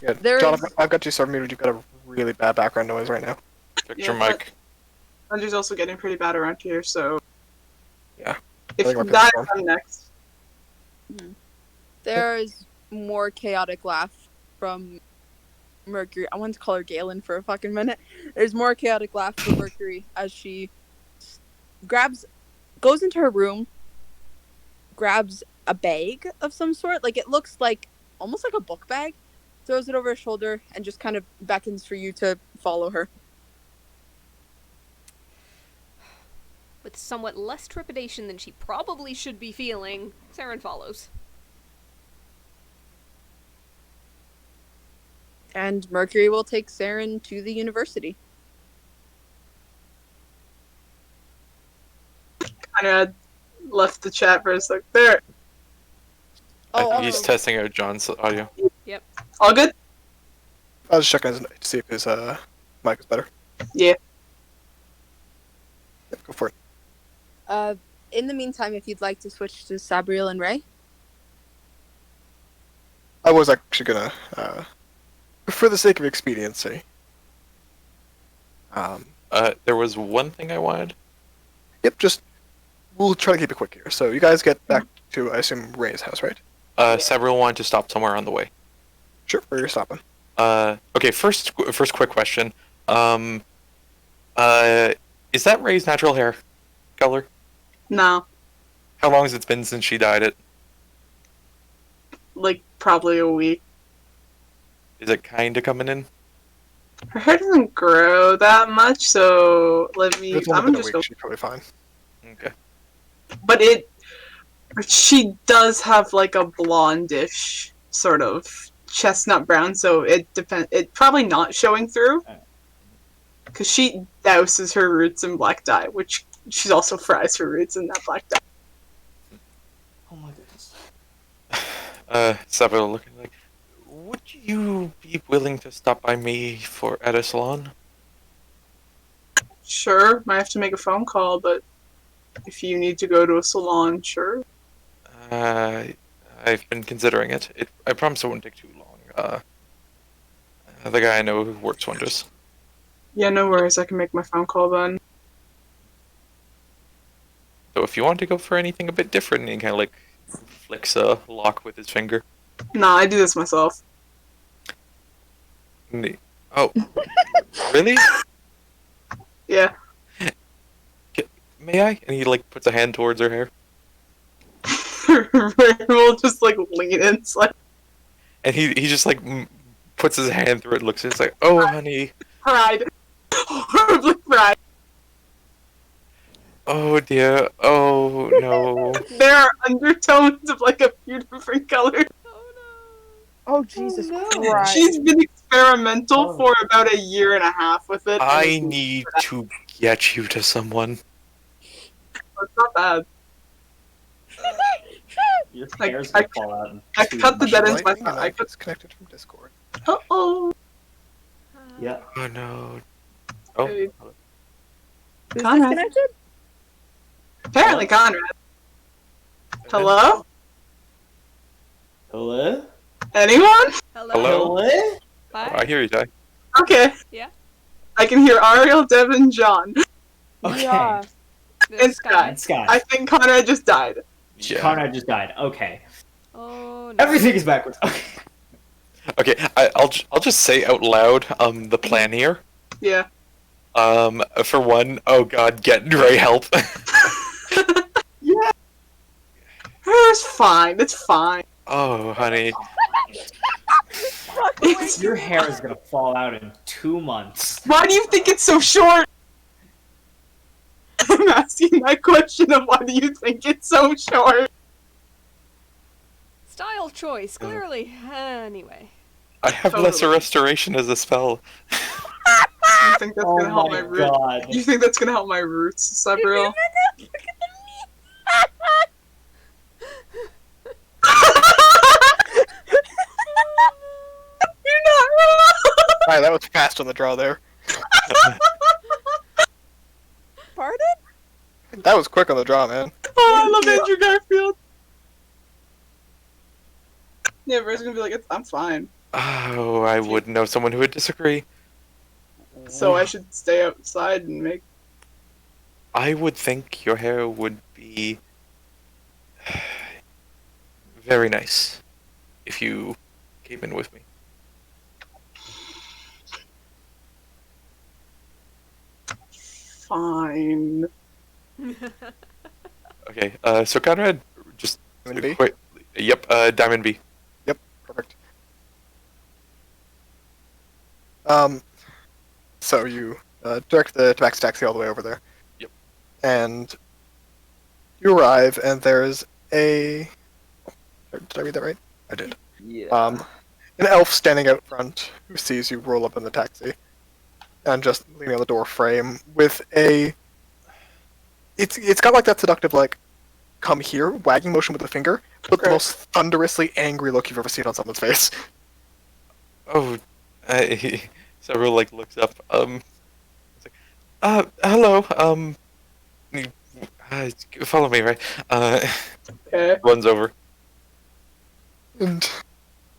Yeah, There John, is- I've got you server muted. You've got a really bad background noise right now. Fix Yeah, your mic. Andrew's also getting pretty bad around here, so. Yeah. If I think we're that, pretty I'm next. There is more chaotic laugh from Mercury. I want to call her Galen for a fucking minute. There's more chaotic laugh from Mercury as she goes into her room, grabs a bag of some sort. Like, it looks like almost like a book bag, throws it over her shoulder, and just kind of beckons for you to follow her. With somewhat less trepidation than she probably should be feeling, Saren follows. And Mercury will take Saren to the university. Kind of left the chat for a sec. There. He's also- testing out John's audio. All good? I was checking to see if his mic is better. Yeah. Yeah, go for it. In the meantime, if you'd like to switch to Sabriel and Ray. I was actually gonna, for the sake of expediency. There was one thing I wanted. Yep, we'll try to keep it quick here. So you guys get back to, I assume, Ray's house, right? Sabriel wanted to stop somewhere on the way. Sure, where you're stopping. Okay, first quick question. Is that Ray's natural hair color? No. How long has it been since she dyed it? Like, probably a week. Is it kinda coming in? Her hair doesn't grow that much, so let me. If it's I'm only gonna been a just week, go. she's probably fine. Okay. But she does have like a blondish sort of chestnut brown, so it depends. It's probably not showing through because she douses her roots in black dye, which she also fries her roots in that black dye. Oh my goodness. Sabriel looking like, would you be willing to stop by me at a salon? Sure, might have to make a phone call, but if you need to go to a salon, sure. I've been considering it. I promise it won't take too long. The guy I know who works wonders. Yeah, no worries. I can make my phone call then. So if you want to go for anything a bit different, he kind of like flicks a lock with his finger. Nah, I do this myself. Oh, really? Yeah. May I? And he like puts a hand towards her hair, Ray will just like lean in. It's like and he just like puts his hand through it, and looks, and it's like, oh honey, pride. Horribly pride. oh dear, oh no. There are undertones of like a few different colors. Oh Jesus no. Christ! She's been experimental Oh. for about a year and a half with it. and I it's- need to get you to someone. It's not bad. Your Like, hair's I gonna fall out. In I 2 cut the months. dead ends Lightning myself. and I could. disconnected from Discord. Oh. Yeah. Oh no. Oh, Hey. Who's Conrad. disconnected? Apparently, Conrad. Hello? Hello? Anyone? Hello. Hello? Hello? Hi. I hear you, Ty. Okay. Yeah. I can hear Ariel, Devin, John. Okay. Yeah. The It's sky. And Sky. I think Conrad just died. Yeah. Conrad just died. Okay. Oh no. Everything is backwards. Okay. Okay, I'll just say out loud the plan here. Yeah. For one, oh god, get Ray help. Yeah. It's fine. It's fine. Oh honey. It's- Your hair is gonna fall out in 2 months. Why do you think it's so short? I'm asking that question of why do you think it's so short? Style choice, clearly. Anyway. I have Totally. lesser restoration as a spell. You think that's Oh gonna help my my roots? god. You think that's gonna help my roots, Sabriel? You're not wrong. Alright, that was fast on the draw there. Pardon? That was quick on the draw, man. Oh, I love Andrew Garfield. Yeah, Ray's gonna be like, I'm fine. Oh, I would know someone who would disagree. So I should stay outside and make. I would think your hair would be very nice if you came in with me. Fine. Okay, so Conrad, just Diamond B? quick. Yep, Diamond B. Perfect. So you direct the tabaxi taxi all the way over there. Yep. And you arrive, and there's a. Did I read that right? I did. Yeah. An elf standing out front who sees you roll up in the taxi, and just leaning on the door frame with a. It's got like that seductive like, come here, wagging motion with the finger, but the Okay. most thunderously angry look you've ever seen on someone's face. Oh, several like looks up. It's like, hello. Follow me, right? Okay. Runs over. And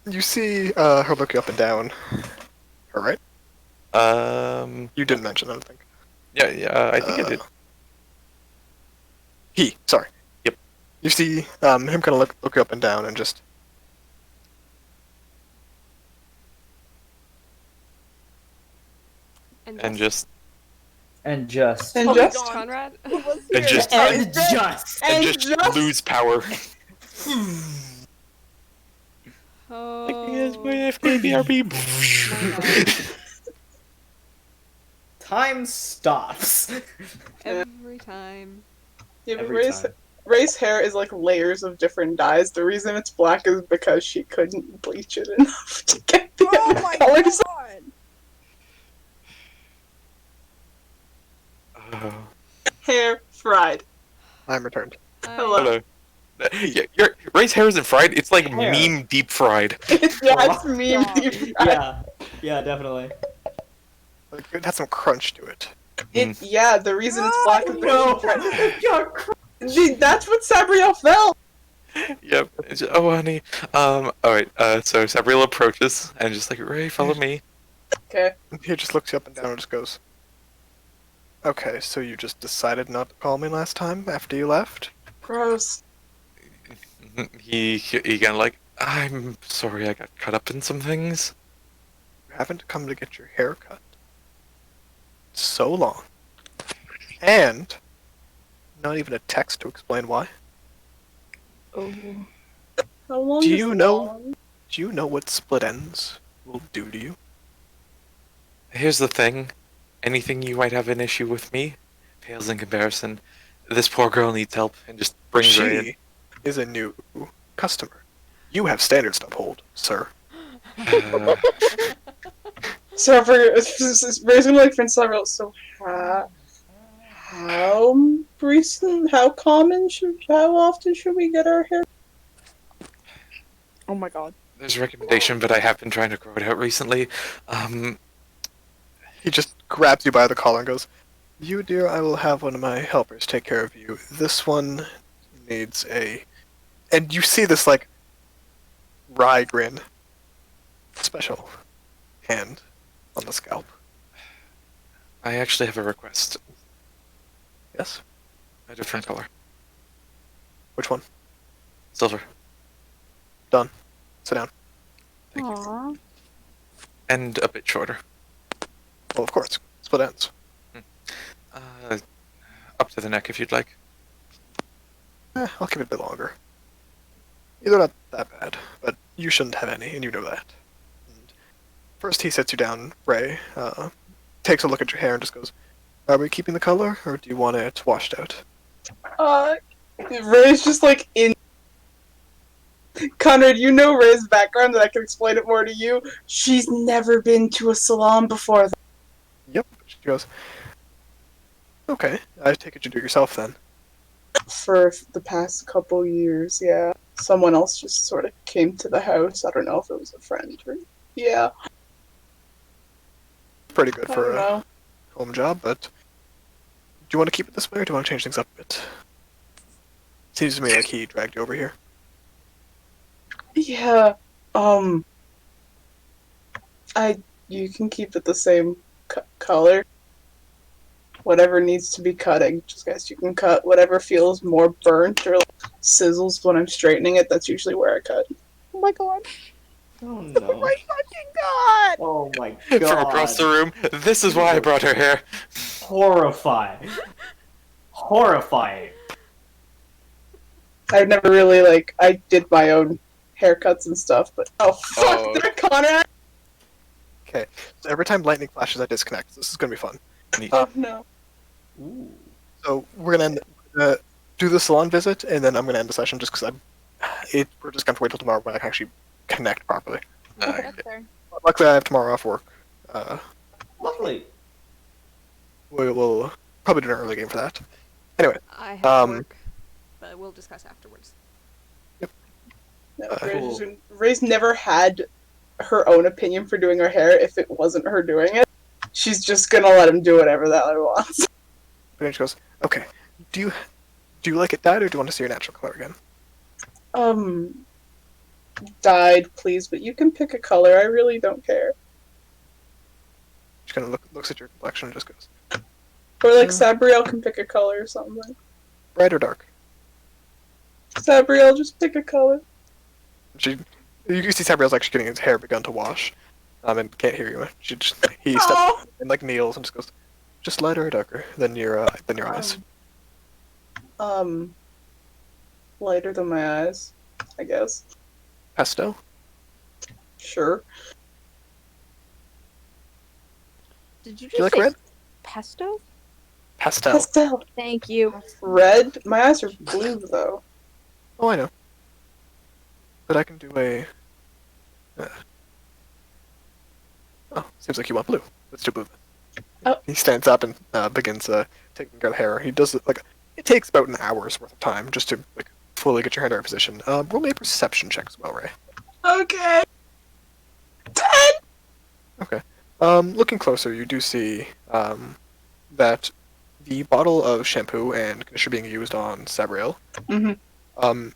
you see her looking up and down. Her, right? You didn't mention that, I think. Yeah, I think I did. He, sorry. Yep. You see him kind of look up and down and just. And just And just. And Oh, just. Conrad. and just And just. and and just just- lose power. Oh. Yes, my FKBRB. Time stops. Every time. Yeah, but Every time. Ray's hair is like layers of different dyes. The reason it's black is because she couldn't bleach it enough to get the Oh other my colors. god! Oh, Hair fried. I'm returned. Hello. hello. Yeah, your Ray's hair isn't fried. It's like Hair. meme deep fried. Yeah, it's meme God. deep fried. Yeah. Yeah, definitely. Like, it has some crunch to it. Yeah, the reason it's black is because No. that's what Sabriel felt. Yep. It's just, oh, honey. All right. So Sabriel approaches and just like, Ray, follow me. Okay. And he just looks you up and down and just goes, okay, so you just decided not to call me last time after you left? Gross. He kind of like, I'm sorry, I got caught up in some things. You haven't come to get your hair cut. So long. And not even a text to explain why. Oh. How long Do is you know- long? Do you know what split ends will do to you? Here's the thing. Anything you might have an issue with me pales in comparison. This poor girl needs help and just brings her in. She is a new customer. You have standards to uphold, sir. Uh, So for raising like Prince Cyril, so how recent, how often should we get our hair? Oh my god. there's a recommendation, but I have been trying to grow it out recently. He just grabs you by the collar and goes, "You, dear, I will have one of my helpers take care of you. This one needs a..." And you see this, like, wry grin. Special hand on the scalp. I actually have a request. Yes? A different color. Which one? Silver. Sit down. Thank you. Aww. And a bit shorter. Well, of course. Split ends. Up to the neck if you'd like. I'll keep it a bit longer. They're not that bad, but you shouldn't have any, and you know that. And first he sits you down, Ray, takes a look at your hair and just goes, "Are we keeping the color, or do you want it washed out?" Ray's just like in. Conrad, you know Ray's background, and I can explain it more to you. She's never been to a salon before. Yep. She goes, "Okay, I take it you do it yourself then." For the past couple years, yeah. Someone else just sort of came to the house. I don't know if it was a friend or. Yeah, Pretty good I for don't a know. home job, but do you want to keep it this way, or do you want to change things up a bit? Seems to me like he dragged you over here. Yeah, you can keep it the same color. Whatever needs to be cutting, just guys, you can cut whatever feels more burnt or like, sizzles when I'm straightening it. That's usually where I cut. Oh my god. Oh no. Oh my fucking god. Oh my god. From across the room, this is why I brought her here. Horrifying. Horrifying. I've never really I did my own haircuts and stuff, but oh fuck, Oh. they're Conrad. Okay, so every time lightning flashes, I disconnect. This is gonna be fun. Oh no. Ooh. So we're gonna do the salon visit, and then I'm gonna end the session just because we're just gonna have to wait till tomorrow when I can actually connect properly. That's fair. Luckily, I have tomorrow off work. Lovely. We'll probably do an early game for that. I have Um, work, but we'll discuss afterwards. No, Cool. Ray's never had her own opinion for doing her hair if it wasn't her doing it. She's just gonna let him do whatever the hell he wants. But then she goes, "Okay, do you like it dyed, or do you want to see your natural color again?" Dyed, please, but you can pick a color. I really don't care. She kind of looks at your complexion and just goes, Or like Sabriel can pick a color or something. "Bright or dark?" Sabriel, just pick a color. You see Sabriel's actually getting his hair begun to wash, and can't hear you. He steps Oh. and like kneels and just goes, "Just lighter or darker than your eyes." Lighter than my eyes, I guess. Pastel. Sure. Did you Do just you like say red? pesto? Pastel. Pastel. Thank you. Red? My eyes are blue, though. Oh, I know. But I can do a. Oh, seems like you want blue. Let's do blue. Oh. He stands up and begins taking your hair. He does it it takes about an hour's worth of time just to fully get your hair in the right position. Roll me a perception check as well, Ray. Okay. 10! Okay. Looking closer, you do see that the bottle of shampoo and conditioner being used on Sabriel Mm-hmm.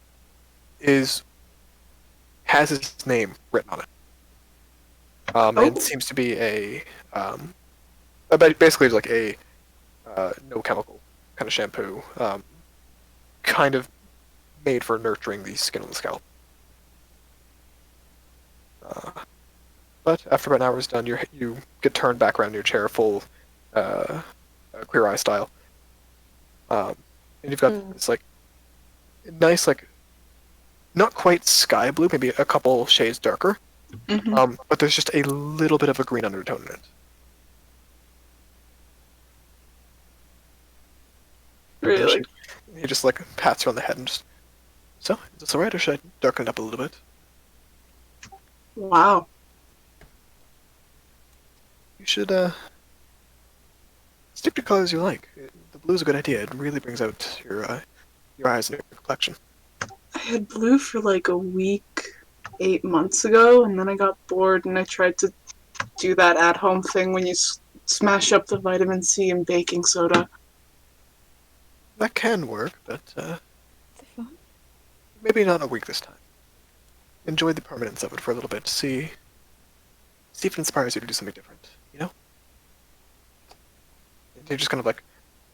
has his name written on it. It seems to be basically like a no chemical kind of shampoo, kind of made for nurturing the skin on the scalp. But after about an hour is done, you get turned back around in your chair, full Queer Eye style, And you've got this like nice like not quite sky blue, maybe a couple shades darker. Mhm. But there's just a little bit of a green undertone in it. Really? He just like pats her on the head and just. So, is this alright, or should I darken it up a little bit? Wow. You should stick to colors you like. The blue's a good idea. It really brings out your eyes and your complexion. I had blue for like a week 8 months ago, and then I got bored and I tried to do that at-home thing when you smash up the vitamin C in baking soda. That can work, but maybe not a week this time. Enjoy the permanence of it for a little bit. See if it inspires you to do something different. You know? And you just kind of like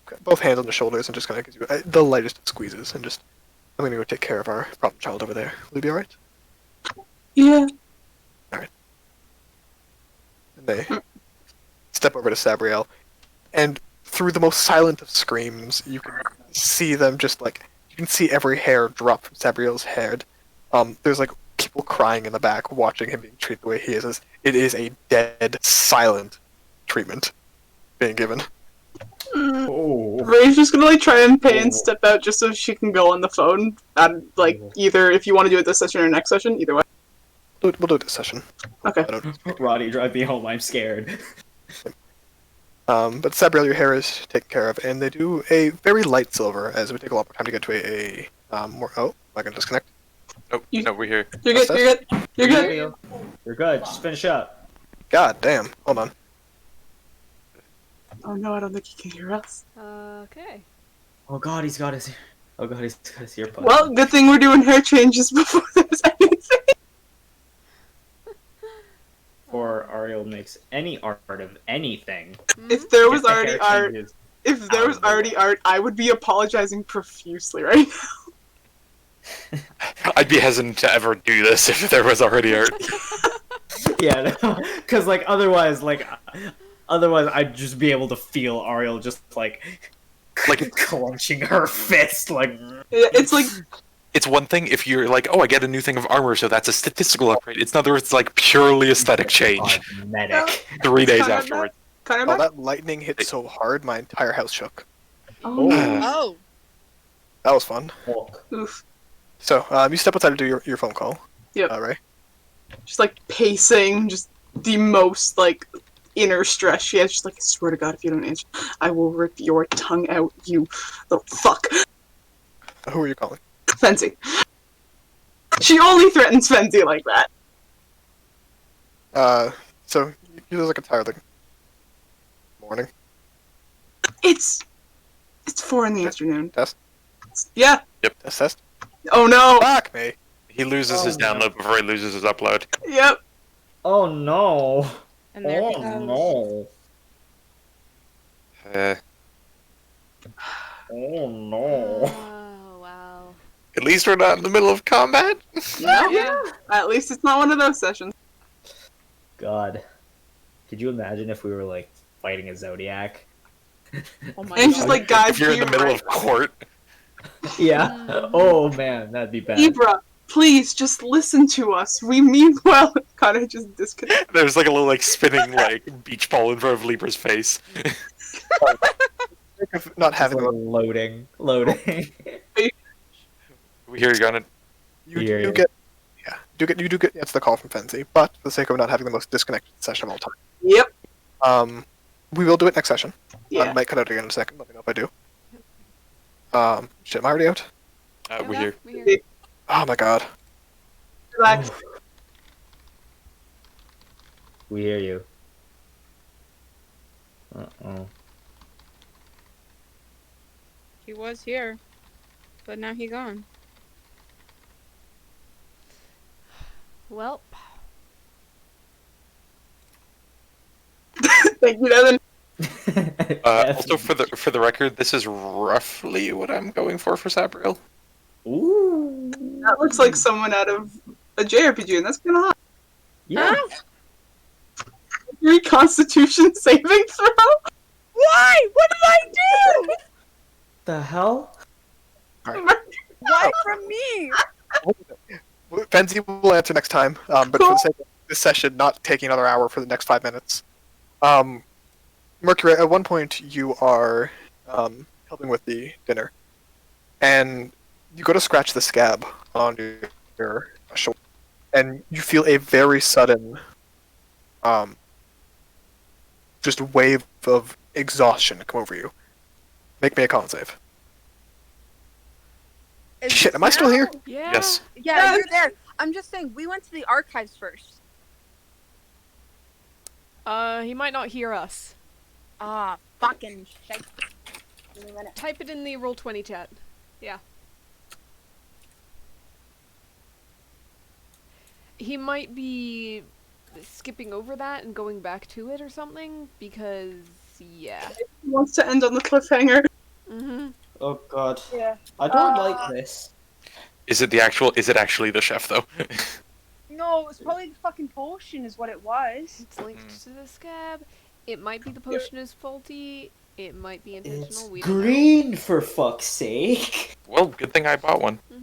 got both hands on the shoulders and just kind of gives you the lightest of squeezes and just. I'm gonna go take care of our problem child over there. Will you be alright? Yeah. And they step over to Sabriel, and through the most silent of screams, you can see them just like you can see every hair drop from Sabriel's head. There's like people crying in the back, watching him being treated the way he is. It is a dead, silent treatment being given. Oh. Ray's just gonna like try and pay and step out just so she can go on the phone. And like either if you want to do it this session or next session, either way. We'll do it this session. Okay. Roddy, drive me home. I'm scared. But Sabriel, your hair is taken care of, and they do a very light silver, as it would take a lot more time to get to a more. Oh, am I gonna disconnect? Oh, no, we're here. You're good. You're good. You're good. You're good. Just finish up. God damn! Hold on. Oh no, I don't think he can hear us. Okay. Oh god, he's got his. Oh god, he's got his earpod. Well, good thing we're doing hair changes before there's anything. Before Ariel makes any art of anything. If there was get the already hair art, changes. if there was already art, I would be apologizing profusely right now. I'd be hesitant to ever do this if there was already art. Yeah, because like otherwise I'd just be able to feel Ariel just like clenching her fist like. It's like It's one thing if you're like, oh, I get a new thing of armor, so that's a statistical upgrade. It's another, it's like purely aesthetic change. Cosmetic. 3 days Kinda afterwards. kind Oh, of. that lightning hit so hard, my entire house shook. Oh, Oh. That was fun. Hulk. oof. So, you step outside to do your phone call. Yep. Ray. Just like pacing, just the most like inner stress she has. Just like, I swear to God, if you don't answer, I will rip your tongue out, you little fuck. Who are you calling? Fency. She only threatens Fency like that. So, you look entirely morning. It's 4 in the afternoon. Test? Yeah. Test? Oh no. Fuck me! He loses his download before he loses his upload. Yep. Oh no. And there he Oh goes. no. Uh, Oh no. Oh, wow. at least we're not in the middle of combat. No. Yeah. At least it's not one of those sessions. God. Could you imagine if we were like fighting a Zodiac? Oh my And god. she's like, guys, If you're in the be middle right. of court. Yeah. Oh man, that'd be bad. Ibra, please just listen to us. We mean well. Kind of just disconnect. There's like a little like spinning like beach ball in front of Libra's face. Of not having Just, like, the loading. We hear you gonna. you Yeah. do get you do get that's the call from Fency, but for the sake of not having the most disconnected session of all Yep. time. We will do it next session. I Yeah. might cut out again in a second, let me know if I do. Shit, am I already out? We hear. We hear. Oh my god. Relax. We hear you. Uh-oh. He was here, but now he gone. Well, Thank you, Devin. Also, for the record, this is roughly what I'm going for Sabriel. Ooh. That looks like someone out of a JRPG, and that's kind of hot. Yeah. 3 Constitution saving throw. Why? What did I do? the hell? Why from me? Fenzi will answer next time, but for the sake of this session, not taking another hour for the next 5 minutes. Mercury, at one point you are helping with the dinner, and you go to scratch the scab on your shoulder, and you feel a very sudden, just wave of exhaustion come over you. Make me a con save. Is Shit, this am I still now? here? Yeah. Yes. Yeah, you're there. I'm just saying, we went to the archives first. He might not hear us. Ah, fucking shit. Give me a minute. Type it in the Roll20 chat. Yeah. He might be skipping over that and going back to it or something, because, yeah. He wants to end on the cliffhanger. Mm-hmm. Oh god. Yeah. I don't like this. Is it actually the chef though? No, it's probably the fucking potion is what it was. It's linked to the scab. It might be the potion is faulty. It might be intentional. It's We don't know. green, for fuck's sake. Well, good thing I bought one. He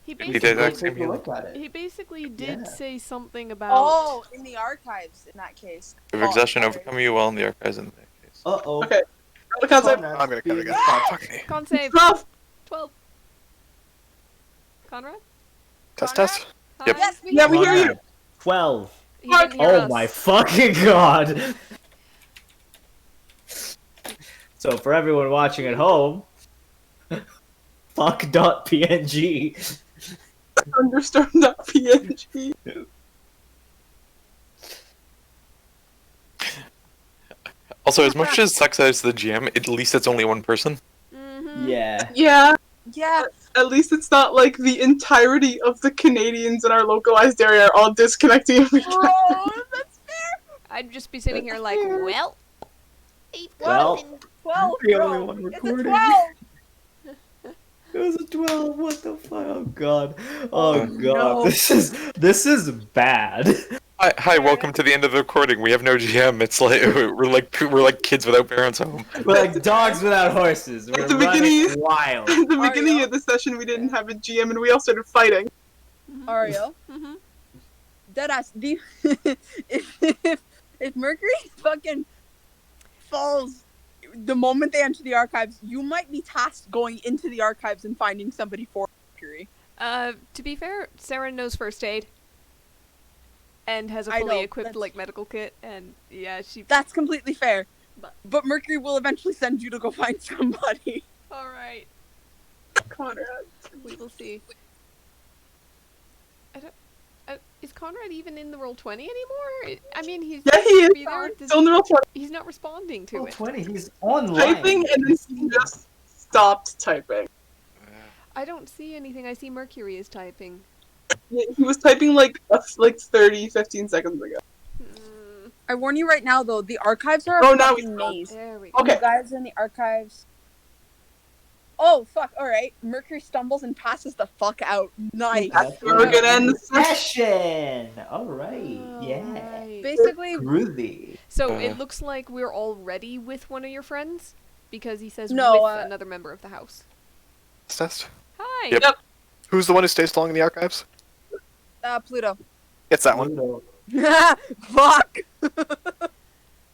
He did basically, that. Take a look at it. he basically did Yeah. say something about. Oh, in the archives, in that case. If Oh, exhaustion sorry. overcome you well in the archives in that case. Uh-oh. Okay. The concept. I'm gonna cut it again. Fuck me. Con save. 12. 12. Conrad? Test, Conrad? test. Hi? Yep. Yes, we Yeah, we hear you. 12. He didn't hear Oh us. my fucking god! So for everyone watching at home, fuck.png. Thunderstorm.png. Also, as much as it sucks as the GM, at least it's only one person. Mm-hmm. Yeah. Yeah, Yeah. at least it's not like the entirety of the Canadians in our localized area are all disconnecting from each other. Oh, that's fair. I'd just be sitting here like, well, 8 Well, 12, the bro. only one It's a recording. 12. It was a 12. What the fuck? Oh god. Oh god. no. This is bad. Hi, welcome to the end of the recording. We have no GM. It's like we're like kids without parents home. We're like dogs without horses. We're At the running beginning- wild. At the Are beginning you? of the session, we didn't have a GM and we all started fighting. Ariel, Mm-hmm. deadass, do you, if Mercury fucking falls the moment they enter the archives, you might be tasked going into the archives and finding somebody for Mercury. To be fair, Sarah knows first aid. And has a I fully know, equipped, that's- like, medical kit, and yeah, she... That's completely fair. But- But Mercury will eventually send you to go find somebody. Alright, Conrad. we will see. I don't... is Conrad even in the Roll20 anymore? I mean, he's... Yeah, he is. Be there. Does- Still in the real form. He's not responding to it. 20. He's online. Typing and then he just stopped typing. I don't see anything. I see Mercury is typing. He was typing like 30, 15 seconds ago. Hmm, I warn you right now, though, the archives are a Oh, now fucking he's maze. there we go. Okay. You guys in the archives. Oh, fuck, alright. Mercury stumbles and passes the fuck out. Nice. That's where we're gonna end the session. Session. All right. Yeah. Alright. Basically, Groovy. So it looks like we're already with one of your friends, because he says No, with another member of the house. Test, test. Hi! Yep. Who's the one who stays long in the archives? Pluto. It's that one. Pluto. Fuck!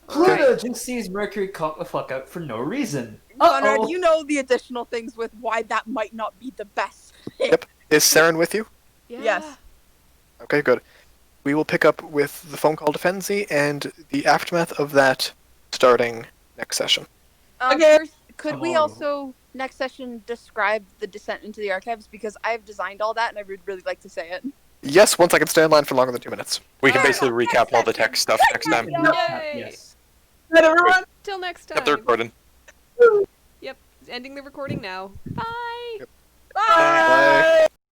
Pluto just sees Mercury cock the fuck out for no reason. Conrad, Uh-oh. you know the additional things with why that might not be the best. Yep. Is Saren with you? Yeah. Yes. Okay, good. We will pick up with the phone call to Fenzi and the aftermath of that starting next session. Okay. First, could we Oh. also, next session, describe the descent into the archives? Because I've designed all that and I would really like to say it. Yes, once I can stay in line for longer than 2 minutes. We can Ah, basically next recap all the session. tech stuff next time. Yay! Yes. Good, everyone. Till next time. Got the recording. Yep. Ending the recording now. Bye! Bye! Bye.